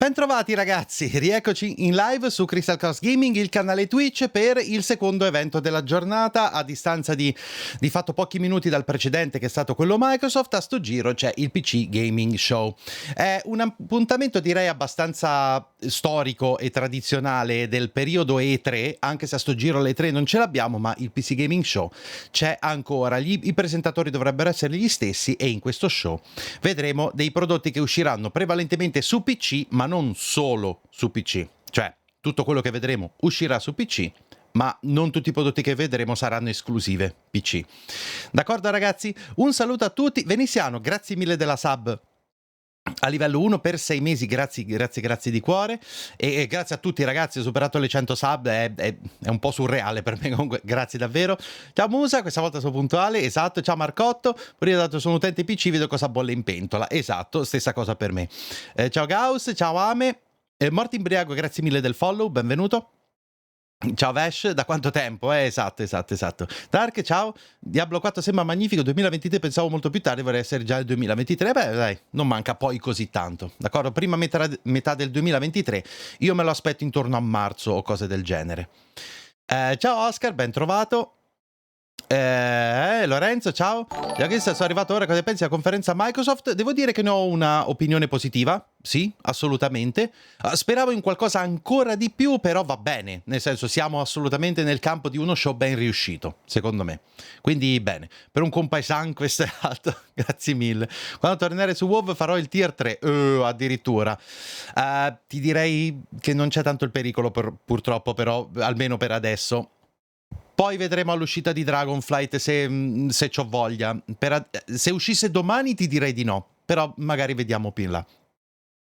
Bentrovati ragazzi, rieccoci in live su Kristal Cross Gaming, il canale Twitch, per il secondo evento della giornata. A distanza di fatto pochi minuti dal precedente, che è stato quello Microsoft, a sto giro c'è il PC Gaming Show. È un appuntamento direi abbastanza storico e tradizionale del periodo E3, anche se a sto giro l'E3 non ce l'abbiamo, ma il PC Gaming Show c'è ancora. I presentatori dovrebbero essere gli stessi e in questo show vedremo dei prodotti che usciranno prevalentemente su PC, ma non solo su PC. Cioè, tutto quello che vedremo uscirà su PC, ma non tutti i prodotti che vedremo saranno esclusive PC. D'accordo ragazzi? Un saluto a tutti. Veniziano, grazie mille della sub a livello 1 per 6 mesi, grazie di cuore, e grazie a tutti ragazzi. Ho superato le 100 sub, è un po' surreale per me, comunque grazie davvero. Ciao Musa, questa volta sono puntuale, esatto. Ciao Marcotto, pure dato sono utente PC, vedo cosa bolle in pentola, esatto, stessa cosa per me. Ciao Gauss, ciao Ame, Morti Imbriago, grazie mille del follow, benvenuto. Ciao Vash, da quanto tempo? Esatto. Dark, ciao. Diablo 4 sembra magnifico, 2023 pensavo molto più tardi, vorrei essere già il 2023. Beh, dai, non manca poi così tanto, d'accordo? Prima metà del 2023, io me lo aspetto intorno a marzo o cose del genere. Ciao Oscar, ben trovato. Lorenzo, ciao. Sono arrivato ora, cosa pensi della conferenza Microsoft? Devo dire che ne ho una opinione positiva, sì, assolutamente. Speravo in qualcosa ancora di più, però va bene, nel senso siamo assolutamente nel campo di uno show ben riuscito, secondo me. Quindi bene, per un compaisan questo è alto, grazie mille. Quando tornerò su WoW farò il tier 3, addirittura. Ti direi che non c'è tanto il pericolo purtroppo, però almeno per adesso. Poi vedremo all'uscita di Dragonflight se c'ho voglia. Se uscisse domani ti direi di no, però magari vediamo più in là.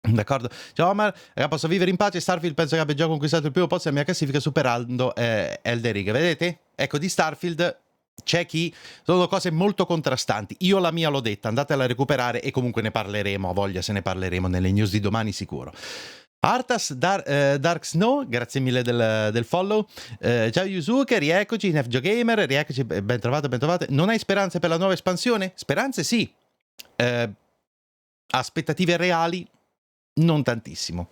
D'accordo? Ciao Omar, posso vivere in pace. Starfield penso che abbia già conquistato il primo posto della mia classifica superando Elden Ring. Vedete? Ecco, di Starfield c'è chi... sono cose molto contrastanti. Io la mia l'ho detta, andatela a recuperare e comunque ne parleremo, a voglia se ne parleremo nelle news di domani sicuro. Artas Dark Snow, grazie mille del follow. Ciao Yusuke, rieccoci. Nefgio Gamer, rieccoci, ben trovate. Non hai speranze per la nuova espansione? Speranze sì. Aspettative reali? Non tantissimo.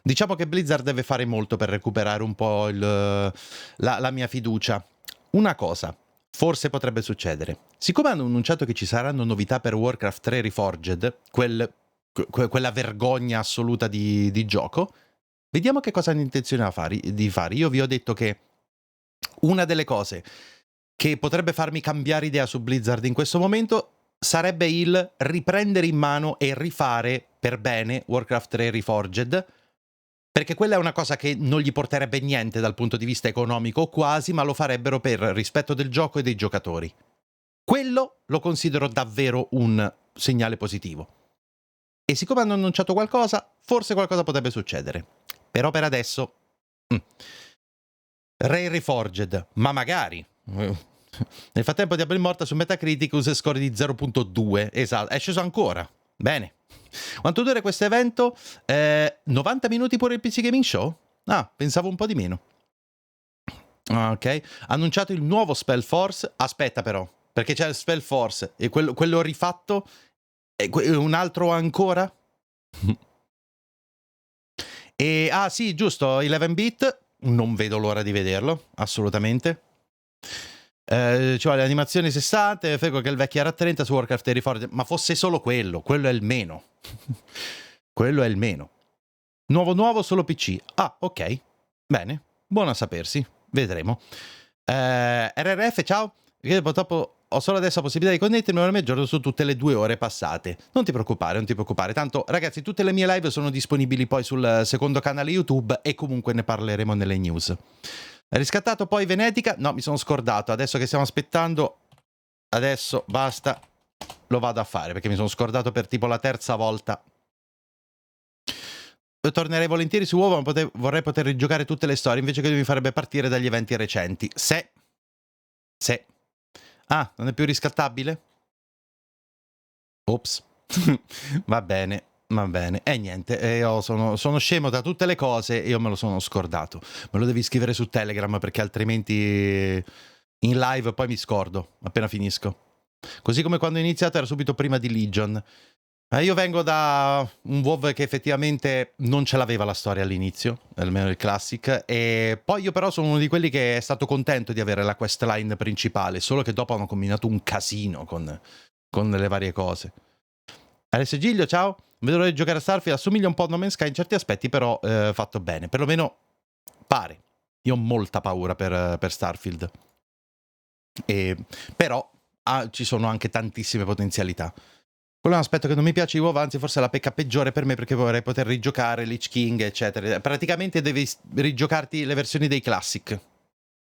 Diciamo che Blizzard deve fare molto per recuperare un po' la mia fiducia. Una cosa forse potrebbe succedere. Siccome hanno annunciato che ci saranno novità per Warcraft 3 Reforged, quella vergogna assoluta di gioco, vediamo che cosa hanno intenzione di fare. Io vi ho detto che una delle cose che potrebbe farmi cambiare idea su Blizzard in questo momento sarebbe il riprendere in mano e rifare per bene Warcraft 3 Reforged, perché quella è una cosa che non gli porterebbe niente dal punto di vista economico, quasi, ma lo farebbero per rispetto del gioco e dei giocatori. Quello lo considero davvero un segnale positivo. E siccome hanno annunciato qualcosa, forse qualcosa potrebbe succedere. Però per adesso... Reforged, ma magari... Nel frattempo Diablo Immortal su Metacritic score di 0.2. Esatto, è sceso ancora. Bene. Quanto dura questo evento? 90 minuti pure il PC Gaming Show? Ah, pensavo un po' di meno. Ok. Annunciato il nuovo Spell Force. Aspetta però, perché c'è il Spell Force e quello rifatto... un altro ancora? E sì, giusto, 11-bit, non vedo l'ora di vederlo, assolutamente. Cioè le animazioni 60, fego che il vecchio era 30 su Warcraft e Reforged, ma fosse solo quello è il meno. Quello è il meno. Nuovo solo PC. Ah, ok. Bene, buono a sapersi, vedremo. RRF, ciao. Purtroppo ho solo adesso la possibilità di connettermi ora e giorno su tutte le 2 ore passate. Non ti preoccupare. Tanto, ragazzi, tutte le mie live sono disponibili poi sul secondo canale YouTube e comunque ne parleremo nelle news. Riscattato poi Venetica? No, mi sono scordato. Adesso che stiamo aspettando, adesso basta, lo vado a fare perché mi sono scordato per tipo la terza volta. Tornerei volentieri su WoW, ma vorrei poter rigiocare tutte le storie invece che mi farebbe partire dagli eventi recenti. Se. Ah, non è più riscattabile? Ops. Va bene. E niente, io sono scemo da tutte le cose e io me lo sono scordato. Me lo devi scrivere su Telegram perché altrimenti in live poi mi scordo appena finisco. Così come quando ho iniziato era subito prima di Legion. Io vengo da un WoW che effettivamente non ce l'aveva la storia all'inizio, almeno il Classic, e poi io però sono uno di quelli che è stato contento di avere la questline principale, solo che dopo hanno combinato un casino con le varie cose. Alessio Giglio, ciao, vedo l'ora di giocare a Starfield, assomiglia un po' a No Man's Sky in certi aspetti, però fatto bene, perlomeno pare. Io ho molta paura per Starfield, però ci sono anche tantissime potenzialità. Quello è un aspetto che non mi piace di WoW, anzi forse è la pecca peggiore per me, perché vorrei poter rigiocare Lich King, eccetera. Praticamente devi rigiocarti le versioni dei Classic,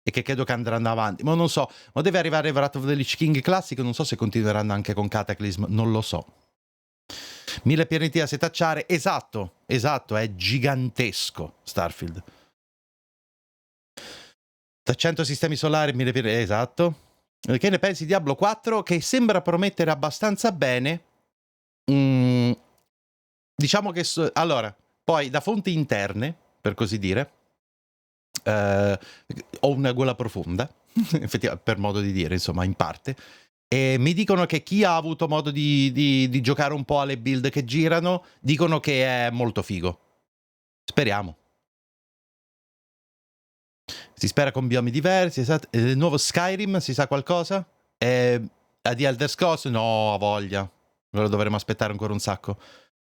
e che credo che andranno avanti. Ma non so, ma deve arrivare Wrath of the Lich King Classic, non so se continueranno anche con Cataclysm, non lo so. 1000 pianeti da setacciare, esatto, è gigantesco Starfield. 300 sistemi solari, 1000 pianeti, esatto. Che ne pensi di Diablo 4, che sembra promettere abbastanza bene? Diciamo che allora, poi da fonti interne, per così dire, ho una gola profonda, effettivamente, per modo di dire, insomma, in parte, e mi dicono che chi ha avuto modo di giocare un po' alle build che girano, dicono che è molto figo. Speriamo. Si spera con biomi diversi, esatto. Il nuovo Skyrim, si sa qualcosa? Di Elder Scrolls? No, ha voglia. Lo dovremo aspettare ancora un sacco.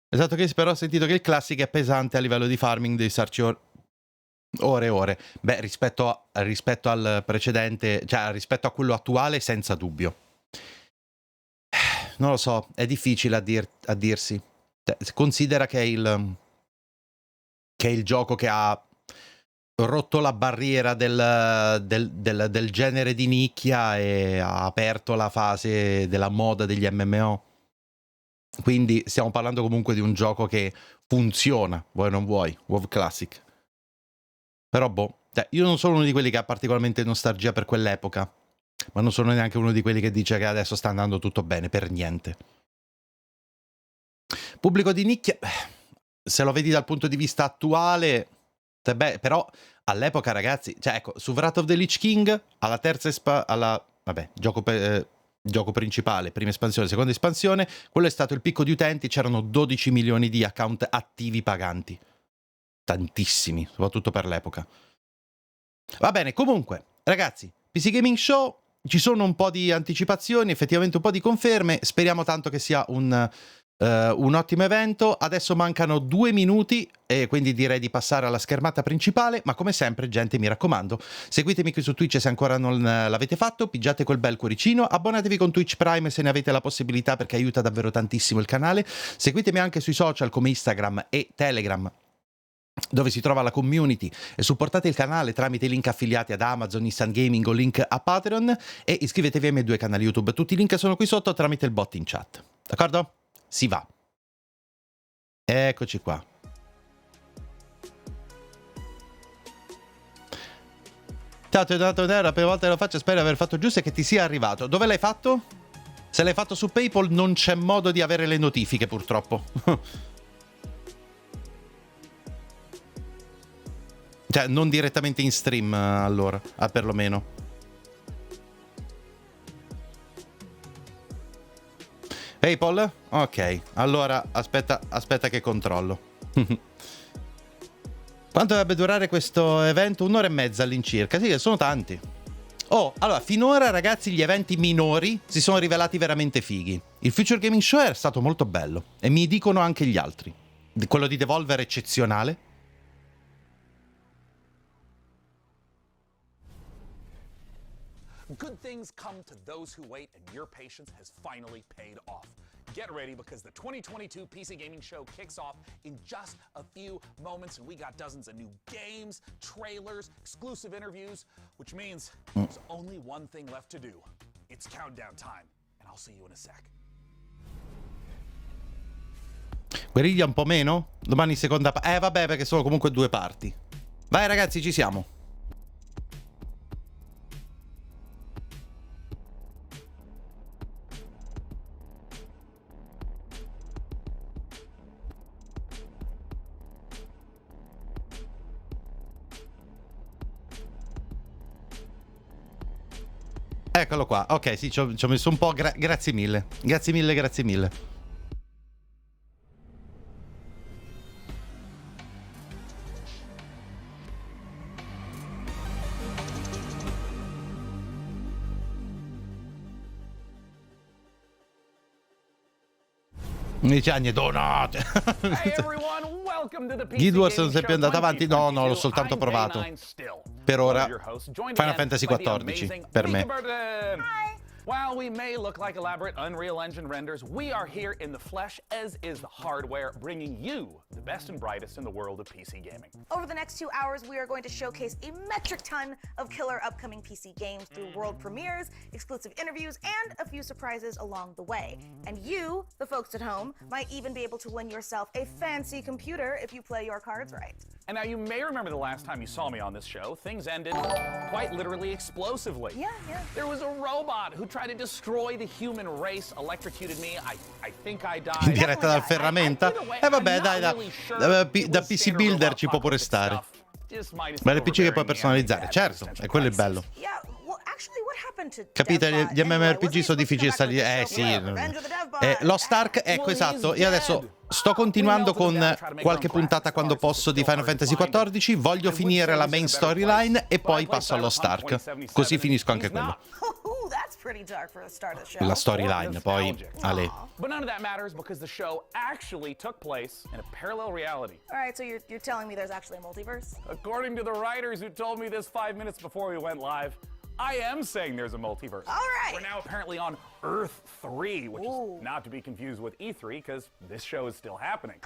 Esatto, che però ho sentito che il Classic è pesante a livello di farming, devi starci ore e ore. Beh, rispetto al precedente, cioè rispetto a quello attuale, senza dubbio. Non lo so, è difficile a dirsi. Considera che è il gioco che ha rotto la barriera del genere di nicchia e ha aperto la fase della moda degli MMO. Quindi stiamo parlando comunque di un gioco che funziona, vuoi o non vuoi, WoW Classic. Però boh, io non sono uno di quelli che ha particolarmente nostalgia per quell'epoca, ma non sono neanche uno di quelli che dice che adesso sta andando tutto bene, per niente. Pubblico di nicchia, se lo vedi dal punto di vista attuale, beh, però all'epoca, ragazzi, cioè ecco, su Wrath of the Lich King, alla terza gioco principale, prima espansione, seconda espansione, quello è stato il picco di utenti, c'erano 12 milioni di account attivi paganti. Tantissimi, soprattutto per l'epoca. Va bene, comunque, ragazzi, PC Gaming Show, ci sono un po' di anticipazioni, effettivamente un po' di conferme, speriamo tanto che sia un ottimo evento. Adesso mancano 2 minuti e quindi direi di passare alla schermata principale, ma come sempre, gente, mi raccomando, seguitemi qui su Twitch se ancora non l'avete fatto, pigiate quel bel cuoricino, abbonatevi con Twitch Prime se ne avete la possibilità, perché aiuta davvero tantissimo il canale, seguitemi anche sui social come Instagram e Telegram, dove si trova la community, e supportate il canale tramite i link affiliati ad Amazon, Instant Gaming o link a Patreon, e iscrivetevi ai miei 2 canali YouTube, tutti i link sono qui sotto tramite il bot in chat, d'accordo? Si va. Eccoci qua. Ciao, ti ho dato un'euro, la prima volta che lo faccio, spero di aver fatto giusto e che ti sia arrivato. Dove l'hai fatto? Se l'hai fatto su PayPal non c'è modo di avere le notifiche, purtroppo. Cioè, non direttamente in stream, allora, perlomeno. PayPal? Ok, allora aspetta che controllo. Quanto dovrebbe durare questo evento? 1 ora e mezza all'incirca. Sì, sono tanti. Oh, allora, finora, ragazzi, gli eventi minori si sono rivelati veramente fighi. Il Future Gaming Show è stato molto bello, e mi dicono anche gli altri. Quello di Devolver è eccezionale. Good things come to those who wait, and your patience has finally paid off. Get ready, because the 2022 PC Gaming Show kicks off in just a few moments, and we got dozens of new games, trailers, exclusive interviews, which means there's only one thing left to do. It's countdown time, and I'll see you in a sec. Guerriglia un po' meno? Domani seconda vabbè, perché sono comunque 2 parti. Vai ragazzi, ci siamo. Eccolo qua, ok, sì, ci ho messo un po', grazie mille. Grazie mille. Mi dice Agne, donate. Guild Wars non è sempre andato avanti? No, l'ho soltanto provato. Per ora, Final Fantasy XIV, per me. While we may look like elaborate Unreal Engine renders, we are here in the flesh, as is the hardware, bringing you the best and brightest in the world of PC gaming. Over the next 2 hours, we are going to showcase a metric ton of killer upcoming PC games through world premieres, exclusive interviews, and a few surprises along the way. And you, the folks at home, might even be able to win yourself a fancy computer if you play your cards right. And now you may remember the last time you saw me on this show, things ended quite literally explosively. Yeah. There was a robot who tried to destroy the human race, electrocuted me, I think I died. In diretta dal ferramenta? Vabbè, dai, da PC Builder ci può pure stare. Ma le PC che puoi personalizzare, certo, è quello il bello. Capite, gli MMORPG sono difficili da stare. Sì. Lost Ark, ecco, esatto. Io adesso sto continuando con qualche puntata quando posso di Final Fantasy XIV. Voglio finire la main storyline e poi passo allo Stark. Così finisco anche quello. La storyline, poi Ale. But none of that matters because the show actually took place in a parallel reality. All right, so you're telling me there's actually a multiverse? According to the writers who told me this 5 minutes before we went live, I am saying there's a multiverse. All right. We're now apparently on Earth 3, which is not to be confused with E3, because this show is still happening.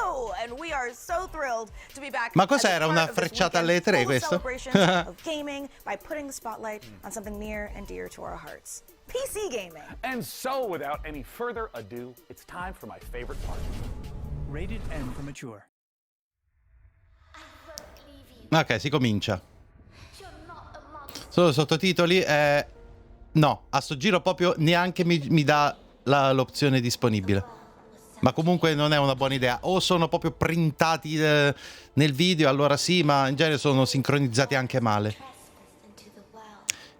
Oh, and we are so thrilled to be back. Ma cos'era, una frecciata alle 3 questo? Of gaming by putting the spotlight on something near and dear to our hearts. PC gaming. And so, without any further ado, it's time for my favorite part. Rated M for mature. Ok, si comincia. Solo sottotitoli. No, a sto giro proprio neanche mi dà l'opzione disponibile. Ma comunque non è una buona idea. O sono proprio printati nel video, allora sì, ma in genere sono sincronizzati anche male.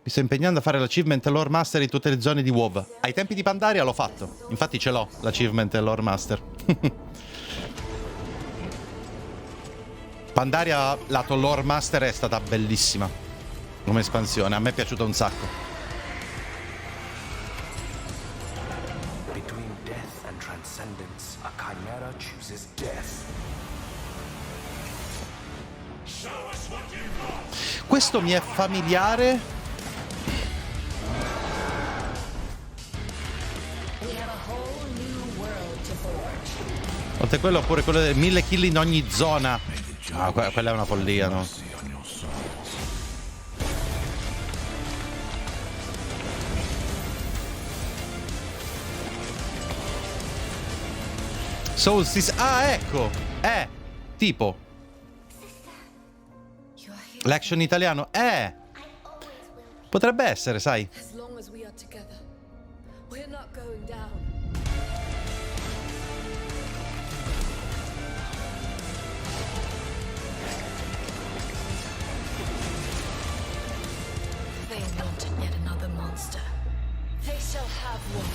Mi sto impegnando a fare l'achievement Lore Master in tutte le zone di WoW. Ai tempi di Pandaria l'ho fatto. Infatti ce l'ho, l'achievement Lore Master. Pandaria lato Lore Master è stata bellissima come espansione, a me è piaciuto un sacco. Between death and transcendence, a chimera chooses death. Questo mi è familiare. Oltre a quello, pure quello dei 1000 kill in ogni zona. Ah, quella è una follia, no? Solstice, ecco, tipo l'action italiano, potrebbe essere, sai. They wanted yet another monster. They shall have one.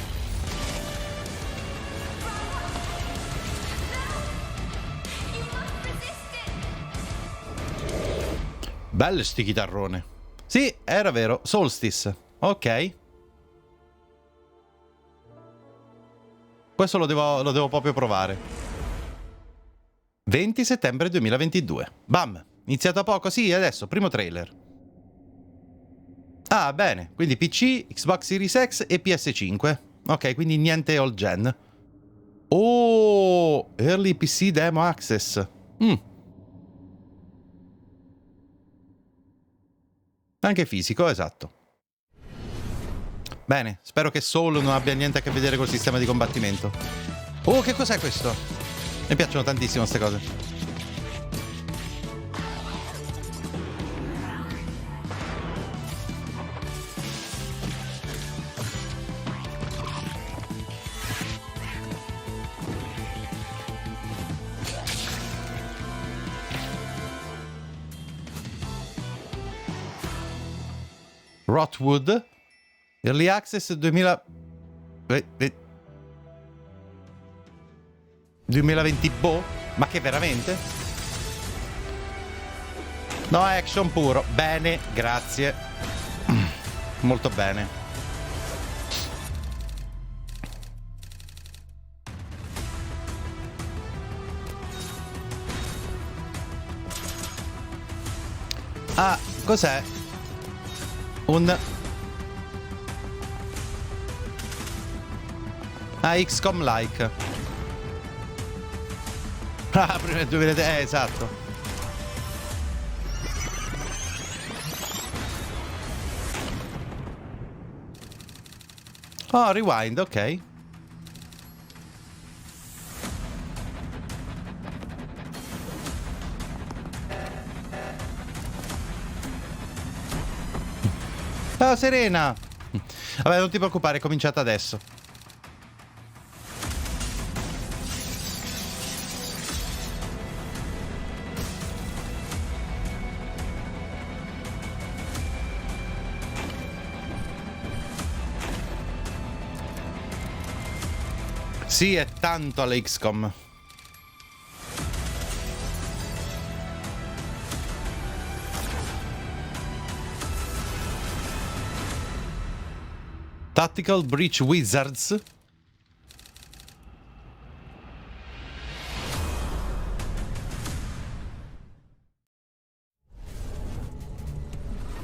Bello sti chitarrone. Sì, era vero. Solstice. Ok. Questo lo devo proprio provare. 20 settembre 2022. Bam. Iniziato a poco. Sì, adesso. Primo trailer. Ah, bene. Quindi PC, Xbox Series X e PS5. Ok, quindi niente all gen. Oh, Early PC Demo Access. Anche fisico, esatto. Bene, spero che Soul non abbia niente a che vedere col sistema di combattimento. Oh, che cos'è questo? Mi piacciono tantissimo queste cose. Rotwood Early Access 2020 boh? Ma che veramente? No, action puro. Bene, grazie. Molto bene. Ah, cos'è? Un... Ah, XCOM-like. Ah, prima del 2003, esatto. Oh, rewind, ok. Ciao Serena. Vabbè, non ti preoccupare, è cominciata adesso. Sì, è tanto alla XCOM. Tactical Breach Wizards.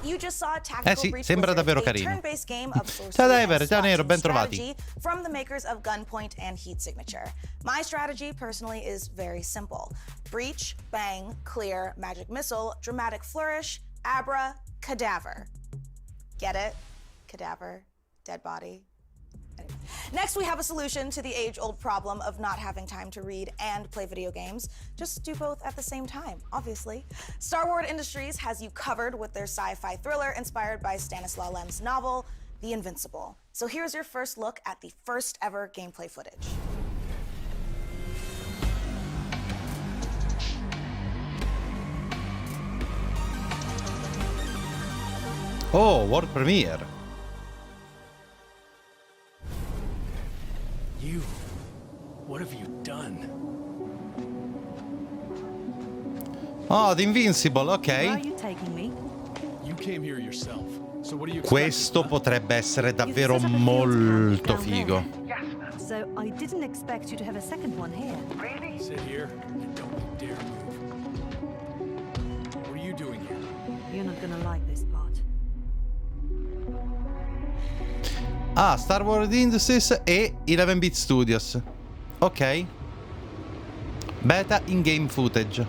You just saw Tactical sì, Breach sembra Wizards, davvero a carino. turn-based game of sorcery Ciao and Diver, ciao Nero, slot ben trovati. strategy from the makers of Gunpoint and Heat Signature. My strategy, personally, is very simple. Breach, bang, clear, magic missile, dramatic flourish, abra, cadaver. Get it? Cadaver, dead body. Anyway. Next, we have a solution to the age-old problem of not having time to read and play video games. Just do both at the same time, obviously. Star Wars Industries has you covered with their sci-fi thriller inspired by Stanislaw Lem's novel, The Invincible. So here's your first look at the first ever gameplay footage. Oh, world premiere. You. What have you done? Oh, The Invincible, ok. you taking me? You came here yourself. So what are you Questo potrebbe essere davvero molto figo. So I didn't expect you to have a second one here. Sit here and don't you dare move. What are you doing here? You're not gonna like this part. Ah, Star Wars Industries e 11-bit Studios. Ok. Beta in-game footage.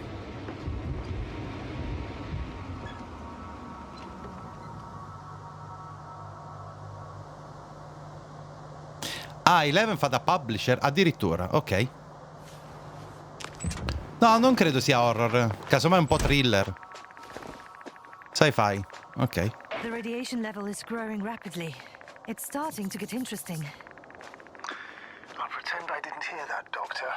Ah, 11 fa da publisher, addirittura, ok. No, non credo sia horror. Casomai un po' thriller. Sci-fi, ok. The radiation level is growing rapidly. It's starting to get interesting. I'll pretend I didn't hear that, Doctor.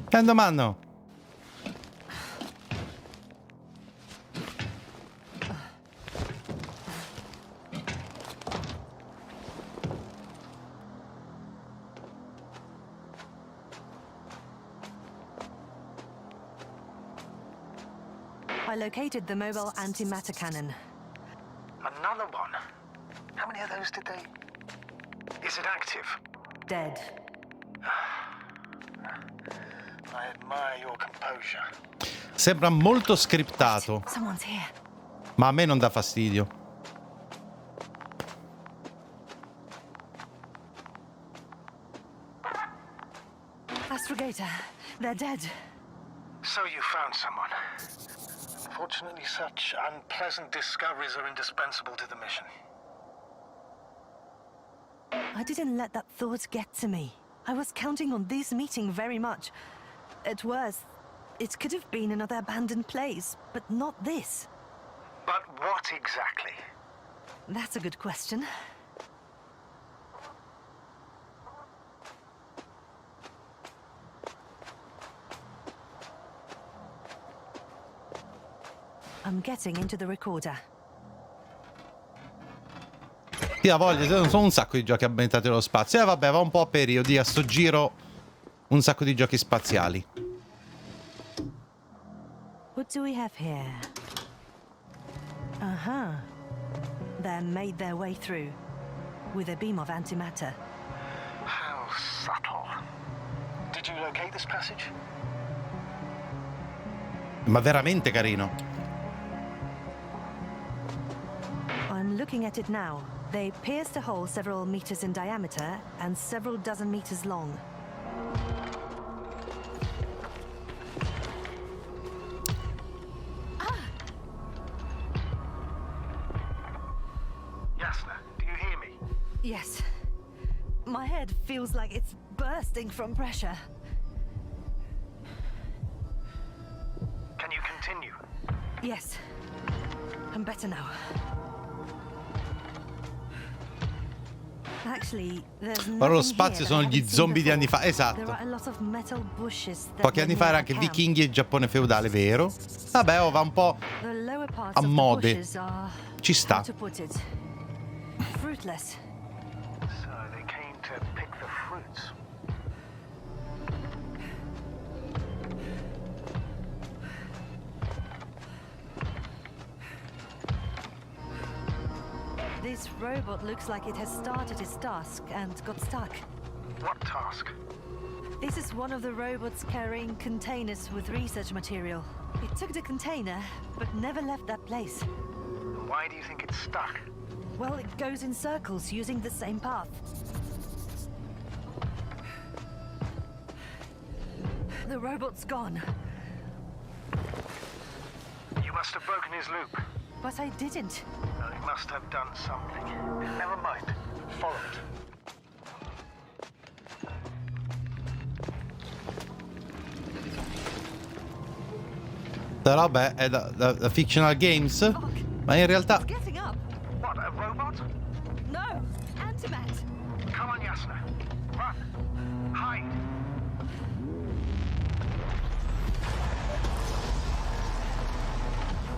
Prendo mano. I located the mobile antimatter cannon. Another one? How many of those did they... Is it active? Dead. I admire your composure. Sembra molto scriptato, Someone's here. ma a me non dà fastidio. Astrogator, they're dead. So you found someone. Unfortunately, such unpleasant discoveries are indispensable to the mission. I didn't let that thought get to me. I was counting on this meeting very much. At worst, it could have been another abandoned place, but not this. But what exactly? That's a good question. I'm getting into the recorder. Sì, ha voglia, sono un sacco di giochi ambientati nello spazio. Vabbè, va un po' a periodi, a sto giro un sacco di giochi spaziali. What do we have here? Uh-huh. then made their way through with a beam of antimatter. How subtle. Did you locate this passage? Ma veramente carino. I'm looking at it now. They pierced a hole several meters in diameter and several dozen meters long. Jasna, do you hear me? Yes. My head feels like it's bursting from pressure. Can you continue? Yes. I'm better now. Actually, there's Ora lo nothing spazio here sono that I gli haven't zombie di seen anni fa, before. esatto. There are a lot of metal bushes that Pochi anni were fa era near anche the camp. vichinghi e Giappone feudale, vero? Vabbè, va un po' The lower parts a of the mode. bushes are, Ci sta. how to put it, fruitless. So they came to pick the fruits. This robot looks like it has started its task and got stuck. What task? This is one of the robots carrying containers with research material. It took the container, but never left that place. Why do you think it's stuck? Well, it goes in circles using the same path. The robot's gone, You must have broken his loop. but I didn't. Well, he must have done something. Never mind. Follow it. Sta roba è da Fictional Games, ma in realtà Getting up. What, a robot? No, antimat. Come on, Jasna. Run. Hide.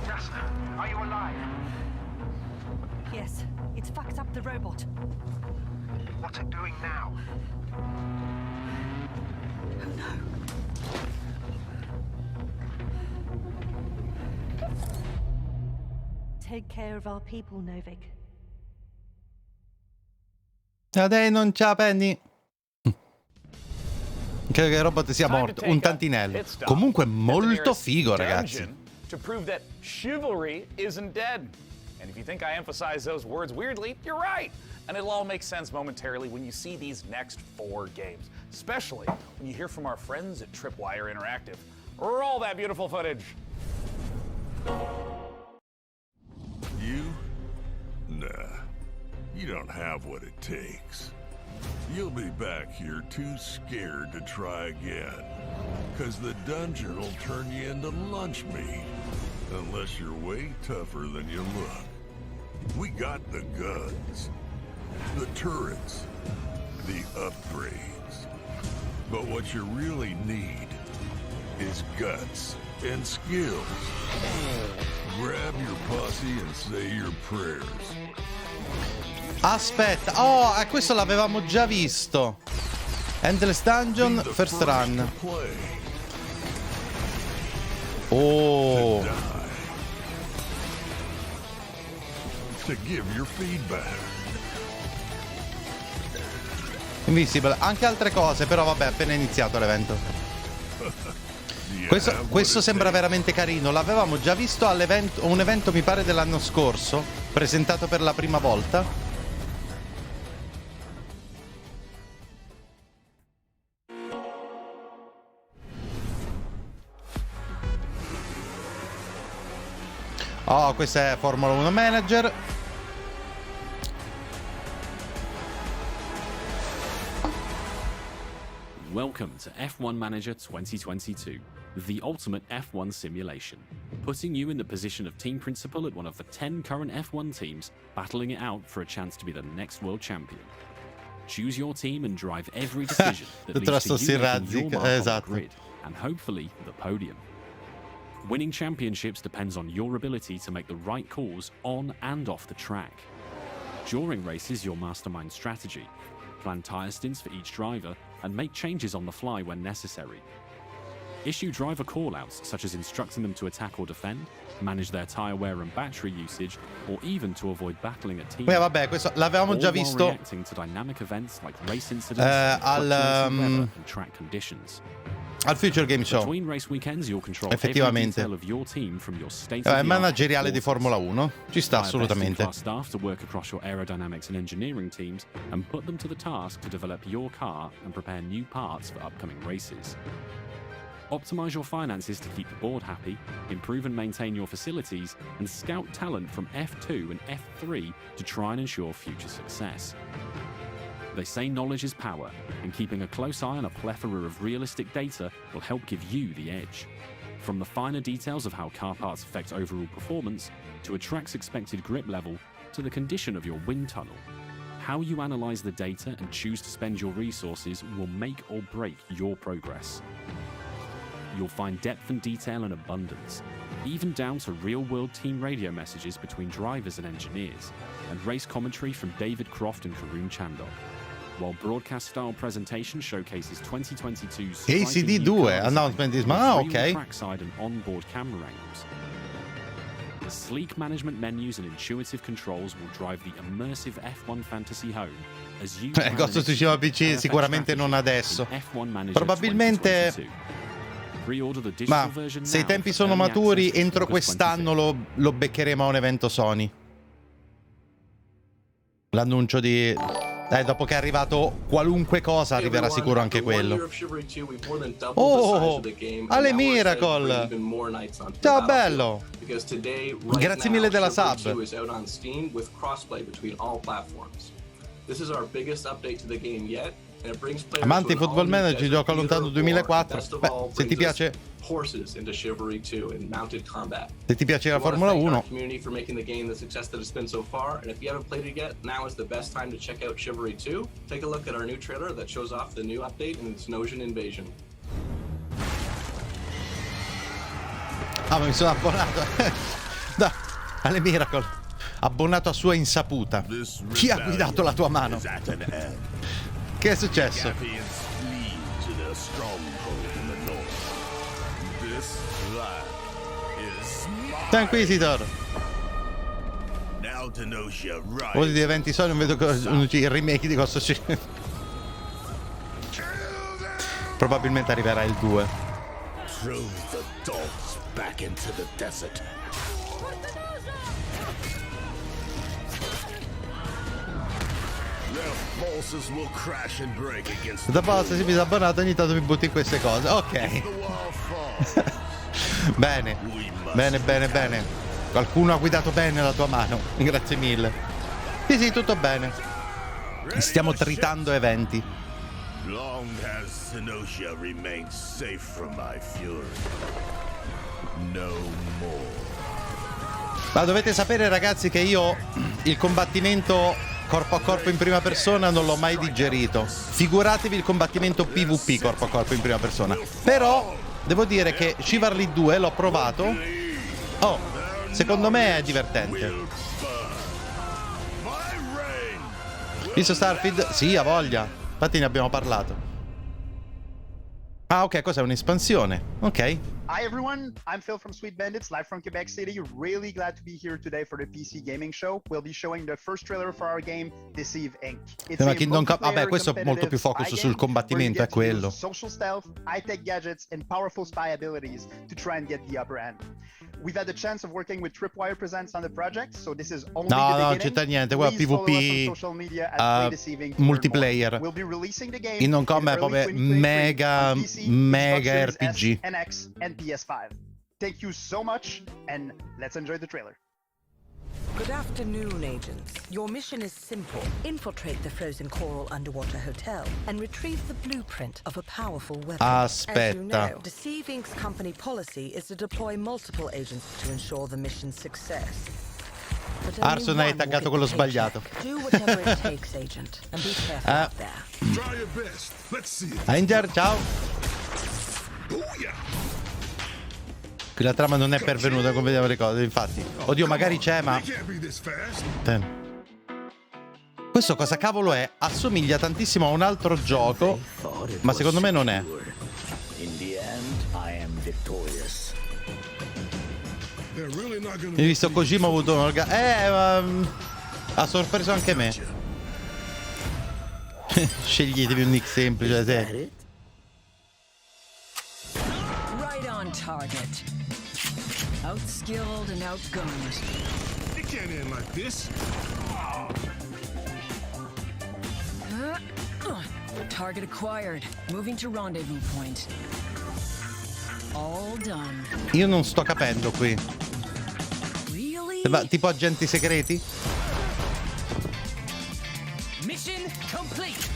Jasna, are you alive? Yes, it's fucked up the robot. What's it doing now? Take care of our people, Novik. Dai, non c'ha Penny. Credo che il robot sia morto, un tantinello. Comunque molto figo, ragazzi. To prove that chivalry isn't dead. And if you think I emphasize those words weirdly, you're right. And it'll all make sense momentarily when you see these next 4 games, especially when you hear from our friends at Tripwire Interactive. Roll that beautiful footage. You? Nah. You don't have what it takes. You'll be back here too scared to try again. 'Cause the dungeon will turn you into lunch meat. Unless you're way tougher than you look. We got the guns, the turrets, the upgrades. But what you really need is guts and skills. Grab your posse and say your prayers. Aspetta, oh, questo l'avevamo già visto. Endless Dungeon, Be the First Run. to play, Oh, die, to give your feedback. Invisible, anche altre cose, però vabbè, appena iniziato l'evento. Do you Questo, have what questo it sembra takes? veramente carino, l'avevamo già visto all'evento, un evento mi pare dell'anno scorso, presentato per la prima volta. Oh, questa è Formula 1 Manager. Welcome to F1 Manager 2022, the ultimate F1 simulation, putting you in the position of team principal at one of the 10 current F1 teams, battling it out for a chance to be the next world champion. Choose your team and drive every decision that Tutto leads to sto you making Razzi, your mark on the esatto. grid, and hopefully the podium. Winning championships depends on your ability to make the right calls on and off the track. During races, you'll mastermind strategy, plan tyre stints for each driver, and make changes on the fly when necessary. issue driver callouts such as instructing them to attack or defend, manage their tire wear and battery usage, or even to avoid battling a team. Vabbè, questo l'avevamo già visto reacting to dynamic events like race incidents, fluctuating weather and track conditions. Al Future Game Show. Between race weekends, you'll control effettivamente every detail of your team from your è manageriale di Formula 1, ci sta assolutamente. Staff to work across your aerodynamics and engineering teams and put them to the task to develop your car and prepare new parts for upcoming races. Optimize your finances to keep the board happy, improve and maintain your facilities, and scout talent from F2 and F3 to try and ensure future success. They say knowledge is power, and keeping a close eye on a plethora of realistic data will help give you the edge. From the finer details of how car parts affect overall performance, to a track's expected grip level, to the condition of your wind tunnel, how you analyze the data and choose to spend your resources will make or break your progress. You'll find depth and detail in abundance, even down to real-world team radio messages between drivers and engineers, and race commentary from David Croft and Karun Chandok. While broadcast-style presentation showcases 2022's ACD2 announcement is ok. Trackside and onboard camera angles. Sleek management menus and intuitive controls will drive the immersive F1 fantasy home as you Ghost of Tsushima PC sicuramente non adesso. Probabilmente ma se i tempi sono maturi entro quest'anno lo beccheremo a un evento Sony. L'annuncio di dopo che è arrivato qualunque cosa arriverà sicuro anche quello. Oh, Ale Miracle, ciao bello, grazie mille della sub. Amanti Football Manager, gioca lontano 2004. Beh, se ti piace, se ti piace la Formula 1, ma mi sono abbonato. No, alle Miracle, abbonato a sua insaputa. Chi ha guidato la tua mano? Che è successo? Inquisitor. Oltre di eventi Sony, non vedo il remake di Ghost of Tsushima. Probabilmente arriverà il 2. Da posto si mi sono abbonato, ogni tanto mi butti in queste cose. Ok. Bene, bene, bene, bene. Qualcuno ha guidato bene la tua mano. Grazie mille. Sì, sì, tutto bene. Stiamo tritando eventi. Ma dovete sapere, ragazzi, che io il combattimento corpo a corpo in prima persona non l'ho mai digerito. Figuratevi il combattimento PvP corpo a corpo in prima persona. Però devo dire che Chivalry 2 l'ho provato. Oh, secondo me è divertente. Visto Starfield? Sì, ha voglia. Infatti ne abbiamo parlato. Ah, ok, cos'è un'espansione? Ok. Hi everyone, I'm Phil from Sweet Bandits, live from Quebec City. Really glad to be here today for the PC gaming show. We'll be showing the first trailer for our game, Deceive Inc. Vabbè, questo è molto più focus sul combattimento, è quello. Social stealth, high-tech gadgets and powerful spy abilities to try and get the upper hand. We've had the chance of working with Tripwire Presents on the project, so this is only the beginning. No, non c'è niente, guarda, PvP multiplayer. We'll be releasing the game in non come proprio mega RPG. NX and PS5. Thank you so much, and let's enjoy the trailer. Good afternoon, agents. Your mission is simple. Infiltrate the frozen coral underwater hotel and retrieve the blueprint of a powerful weapon. Aspetta. As you know, Deceive Inc.'s company policy is to deploy multiple agents to ensure the mission's success. Arson hai taggato quello sbagliato. Do whatever it takes, agent, and be careful out there. Try your best. Let's see. Ranger, ciao. Qui la trama non è pervenuta come vediamo le cose, infatti. Oddio, magari c'è, ma questo cosa cavolo è? Assomiglia tantissimo a un altro gioco, ma secondo me non è. Hai visto Kojima ha avuto un ha sorpreso anche me. Sceglietevi un nick semplice, te. Right on target. Outskilled and outgunned. It can't end like this. Target acquired. Moving to rendezvous point. All done. Io non sto capendo qui. Really? Sembra tipo agenti segreti? Mission complete.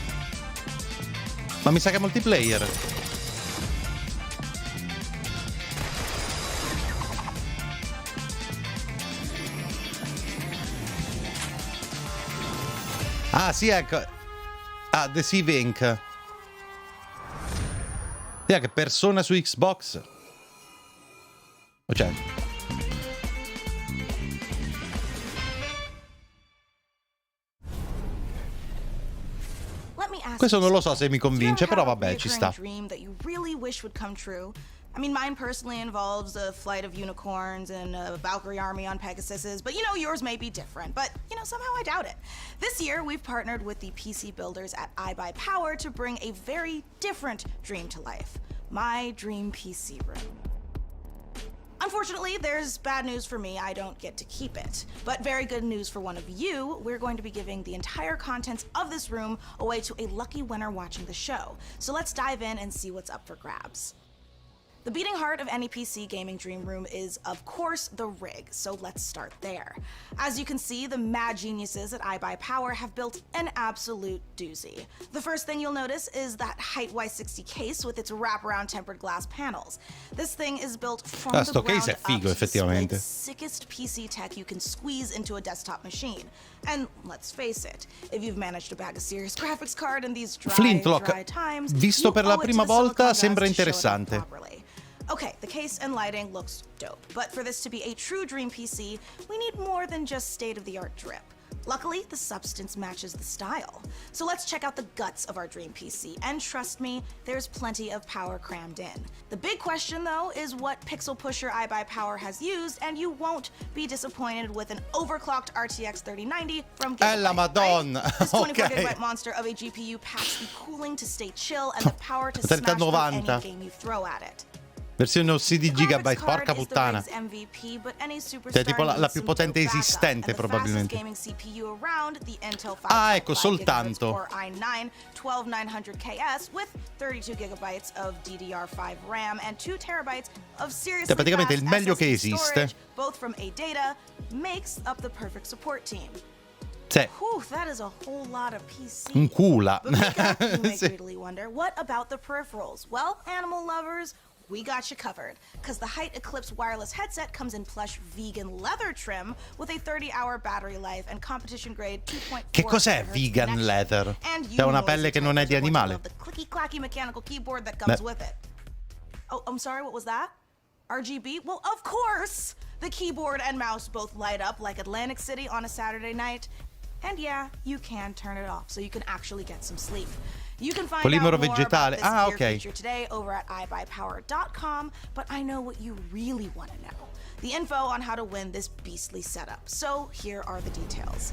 Ma mi sa che è multiplayer. Ah, sì, ecco. Ah, The Sieve Inc. Sì, che Persona su Xbox. Cioè. Questo non lo so se mi convince, però vabbè, ci sta. I mean, mine personally involves a flight of unicorns and a Valkyrie army on Pegasuses, but you know, yours may be different, but you know, somehow I doubt it. This year, we've partnered with the PC builders at iBuyPower to bring a very different dream to life. My dream PC room. Unfortunately, there's bad news for me. I don't get to keep it. But very good news for one of you. We're going to be giving the entire contents of this room away to a lucky winner watching the show. So let's dive in and see what's up for grabs. The beating heart of any PC gaming dream room is, of course, the rig, so let's start there. As you can see, the mad geniuses at iBuyPower have built an absolute doozy. The first thing you'll notice is that Height Y60 case with its wraparound tempered glass panels. This thing is built from the Sto ground case è up figo, to display effettivamente. the sickest PC tech you can squeeze into a desktop machine. And let's face it, if you've managed to bag a serious graphics card in these dry times, visto you per la owe it to prima the Silicon volta, gods sembra to show it off interessante. properly. Okay, the case and lighting looks dope, but for this to be a true dream PC, we need more than just state-of-the-art drip. Luckily, the substance matches the style. So let's check out the guts of our dream PC, and trust me, there's plenty of power crammed in. The big question, though, is what pixel pusher iBuyPower has used, and you won't be disappointed with an overclocked RTX 3090 from Gigabyte, la Madonna! Right? This 24 Okay. gigabyte monster of a GPU packs the cooling to stay chill and the power to smash through any game you throw at it. Versione 16 GB, porca puttana. Cioè, tipo la più potente esistente, probabilmente. Ah, ecco, soltanto. i9 12900KS with 32 gigabytes of DDR5 RAM and 2 terabytes of seriously praticamente il meglio fast che SSD esiste. storage, both from ADATA, makes up the perfect support team. Sì. Whew, that is a whole lot of PC. Un cula. But make up, you may Sì. greedily wonder, what about the peripherals? Well, animal lovers, we got you covered, because the Height Eclipse wireless headset comes in plush vegan leather trim with a 30-hour battery life and competition-grade 2.4 Che cos'è gigahertz vegan connection. leather? And you C'è una know pelle as che a non è tech di user, what you animale. love, the clicky-clacky mechanical keyboard that comes Beh. with it. Oh, I'm sorry, what was that? RGB? Well, of course! The keyboard and mouse both light up like Atlantic City on a Saturday night. And yeah, you can turn it off so you can actually get some sleep. You can find Polimero out more vegetale. about this Ah, gear ok. feature today over at iBuyPower.com, but I know what you really want to know. The info on how to win this beastly setup. So here are the details.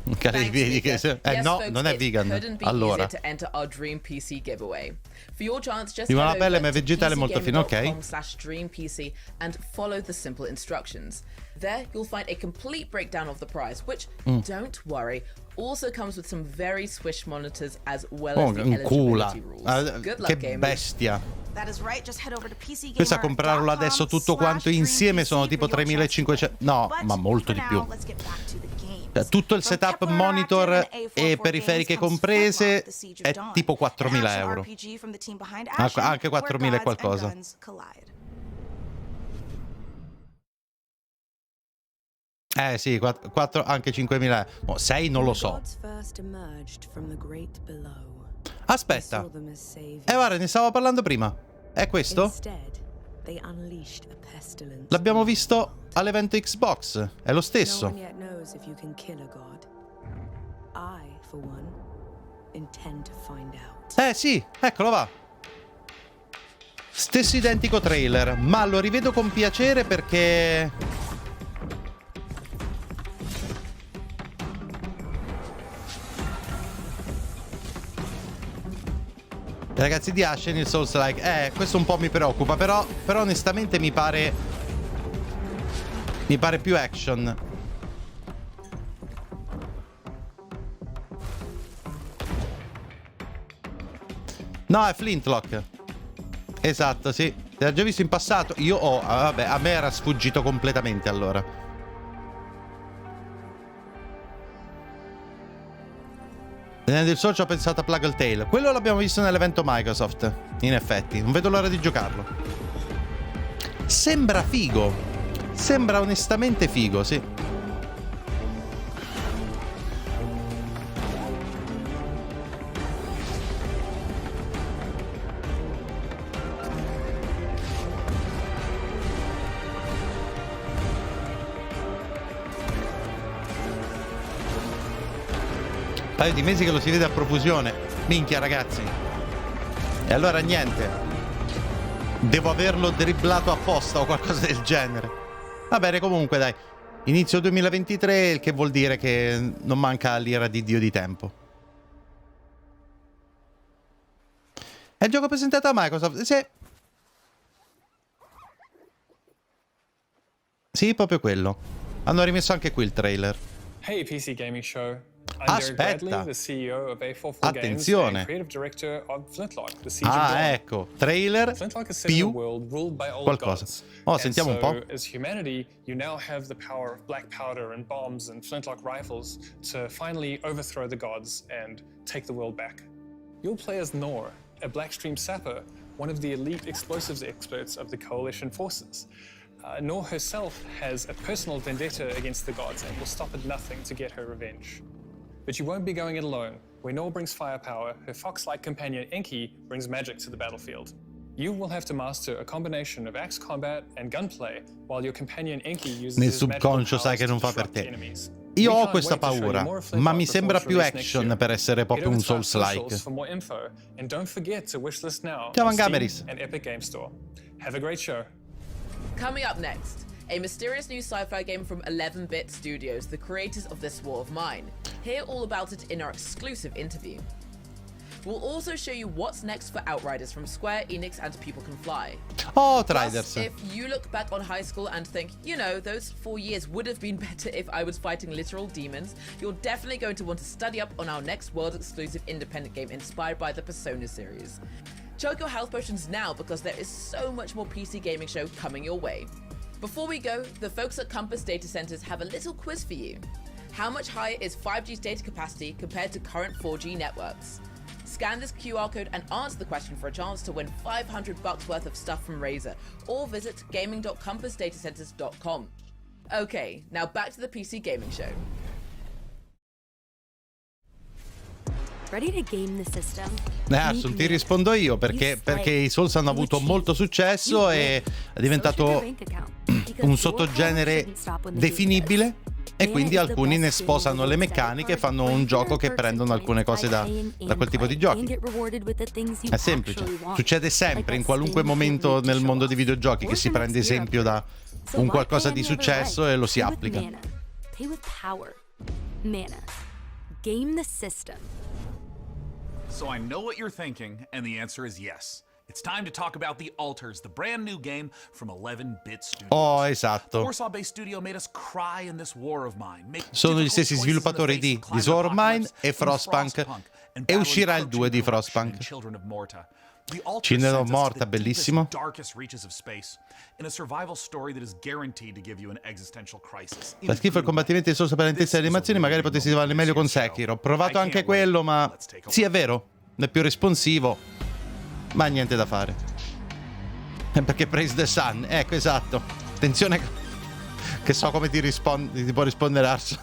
Vedi che no, folks, non è it vegan. couldn't be Allora. easier to enter our Dream PC giveaway. For your chance, just Viva head la pelle, over ma è to vegetale molto fine, ok. pcgaming.com/dreampc and follow the simple instructions. There, you'll find a complete breakdown of the price, which, don't worry, also comes with some very swish monitors as well as the eligibility rules. Good luck, Che gamers. bestia. That is right, just head over to Pensa a comprarlo adesso tutto quanto insieme sono tipo 3500. No, ma molto di più. Cioè, tutto il setup monitor e periferiche comprese è tipo 4.000 euro. Anche 4.000 e qualcosa. Sì, 4, anche 5.000. 6 non lo so. Aspetta. Guarda, ne stavo parlando prima. È questo? L'abbiamo visto all'evento Xbox. È lo stesso. Sì, eccolo va. Stesso identico trailer, ma lo rivedo con piacere perché... Ragazzi di Ashen, il Souls-like, questo un po' mi preoccupa, però onestamente mi pare più action. No, è Flintlock. Esatto, sì. L'ha già visto in passato? Io ho... vabbè, a me era sfuggito completamente allora. Nel socio ho pensato a Plague Tale. Quello l'abbiamo visto nell'evento Microsoft. In effetti, non vedo l'ora di giocarlo. Sembra figo. Sembra onestamente figo, sì. Paio di mesi che lo si vede a profusione. Minchia, ragazzi. E allora niente. Devo averlo dribblato apposta o qualcosa del genere. Va bene, comunque, dai. Inizio 2023, il che vuol dire che non manca l'ira di Dio di tempo. È il gioco presentato a Microsoft. Sì. Sì, proprio quello. Hanno rimesso anche qui il trailer. Hey PC Gaming Show. Aspetta. Attenzione. Ecco, trailer più qualcosa. Oh, sentiamo un po'. As humanity, you now have the power of black powder and bombs and flintlock rifles to finally overthrow the gods and take the world back. You'll play as Nor, a Blackstream sapper, one of the elite explosives experts of the coalition forces. Nor herself has a personal vendetta against the gods and will stop at nothing to get her revenge. But you won't be going it alone. Where Nor brings firepower, her fox-like companion Enki brings magic to the battlefield. You will have to master a combination of axe combat and gunplay, while your companion Enki uses nel his magical subconscio sai che non fa per te. Io ho questa paura, ma mi sembra più action per essere proprio un Souls-like. Ciao Mangameris. Have a great show. Coming up next, a mysterious new sci-fi game from 11-Bit Studios, the creators of This War of Mine. Hear all about it in our exclusive interview. We'll also show you what's next for Outriders from Square Enix and People Can Fly. Oh, Outriders. Plus, if you look back on high school and think, you know, those 4 years would have been better if I was fighting literal demons, you're definitely going to want to study up on our next world-exclusive independent game inspired by the Persona series. Chug your health potions now because there is so much more PC gaming show coming your way. Before we go, the folks at Compass Data Centers have a little quiz for you. How much higher is 5G's data capacity compared to current 4G networks? Scan this QR code and answer the question for a chance to win $500 worth of stuff from Razer, or visit gaming.compassdatacenters.com. Okay, now back to the PC gaming show. Ready to game the system? Adesso ti rispondo io perché i Souls hanno avuto molto successo e è diventato un sottogenere definibile e quindi alcuni ne sposano le meccaniche e fanno un gioco che prendono alcune cose da quel tipo di giochi. È semplice, succede sempre in qualunque momento nel mondo dei videogiochi che si prende esempio da un qualcosa di successo e lo si applica. Play with power. Mana. Game the system. So I know what you're thinking, and the answer is yes. It's time to talk about The Alters, the brand new game from 11-Bit Studios. Oh, esatto. Warsaw-based studio made us cry in this war of mine. Sono gli stessi sviluppatori di This War of Mine e Frostpunk, e uscirà il 2 di Frostpunk. Children of Morta, bellissimo. Fa schifo il combattimento di solo per lentezza e animazioni, magari potessi lavorare meglio con Sekiro. Ho provato anche quello, ma sì, è vero, è più responsivo, ma niente da fare. Perché Praise the Sun, ecco, esatto. Attenzione che so come ti può rispondere Arso.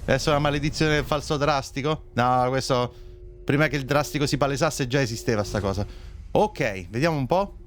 Adesso è una maledizione del falso drastico? No, questo... Prima che il drastico si palesasse già esisteva sta cosa. Ok, vediamo un po'.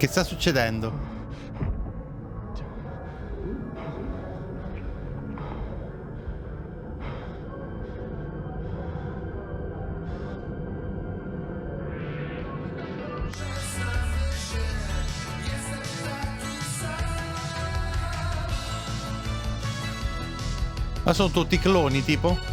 Che sta succedendo? Ma sono tutti cloni, tipo?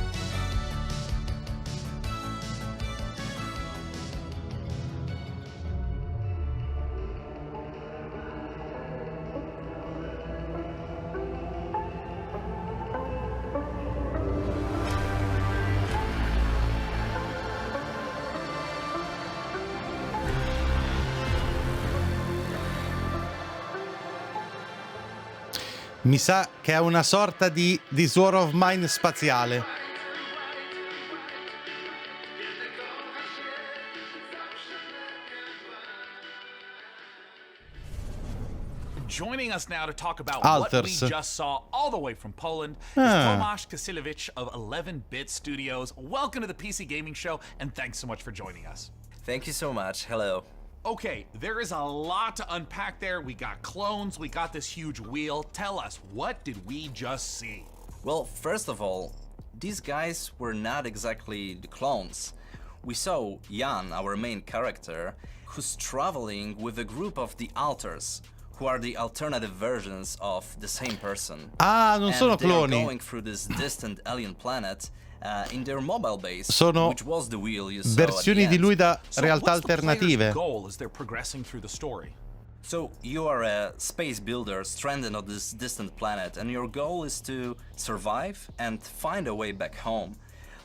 Mi sa che è una sorta di Sword of Mine spaziale. Joining us now to talk about what we just saw all the way from Poland is Tomasz Kasilewicz of 11-Bit Studios. Welcome to the PC Gaming Show, and thanks so much for joining us. Thank you so much. Hello. Okay, there is a lot to unpack there. We got clones, we got this huge wheel. Tell us, what did we just see? Well, first of all, these guys were not exactly the clones. We saw Jan, our main character, who's traveling with a group of the alters, who are the alternative versions of the same person. Ah, non sono cloni. They are going through this distant alien planet in their mobile base, sono which was the wheel you saw versioni di lui da realtà alternative. Goal as they're progressing through the story. So you are a space builder stranded on this distant planet, and your goal is to survive and find a way back home.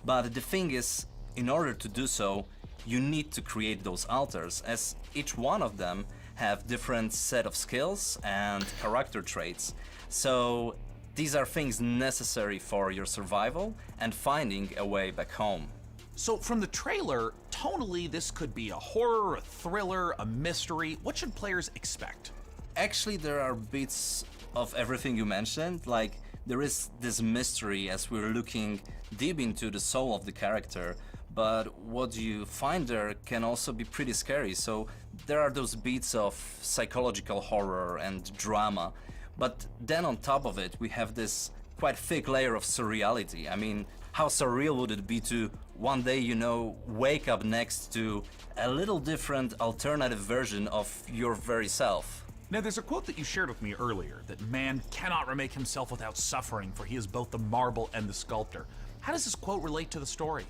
But the thing is, in order to do so, you need to create those alters, as each one of them have different set of skills and character traits. So these are things necessary for your survival and finding a way back home. So from the trailer, tonally this could be a horror, a thriller, a mystery. What should players expect? Actually, there are bits of everything you mentioned. Like, there is this mystery as we're looking deep into the soul of the character, but what you find there can also be pretty scary. So there are those beats of psychological horror and drama. But then on top of it, we have this quite thick layer of surreality. I mean, how surreal would it be to one day, you know, wake up next to a little different alternative version of your very self? Now, there's a quote that you shared with me earlier, that man cannot remake himself without suffering, for he is both the marble and the sculptor. How does this quote relate to the story?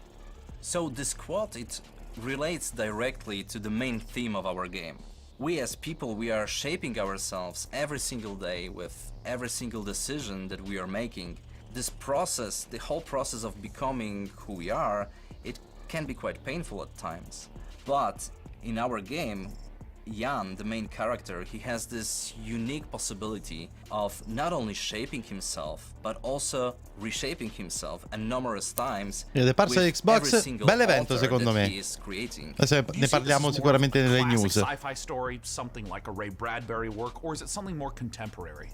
So this quote, it relates directly to the main theme of our game. We as people, we are shaping ourselves every single day with every single decision that we are making. This process, the whole process of becoming who we are, it can be quite painful at times. But in our game, Jan, the main character, he has this unique possibility of not only shaping himself, but also reshaping himself and numerous times. Ed è parso di Xbox, bell'evento secondo me. Adesso ne parliamo sicuramente nelle news. Sci-fi story, something like a Ray Bradbury work, or is it something more contemporary?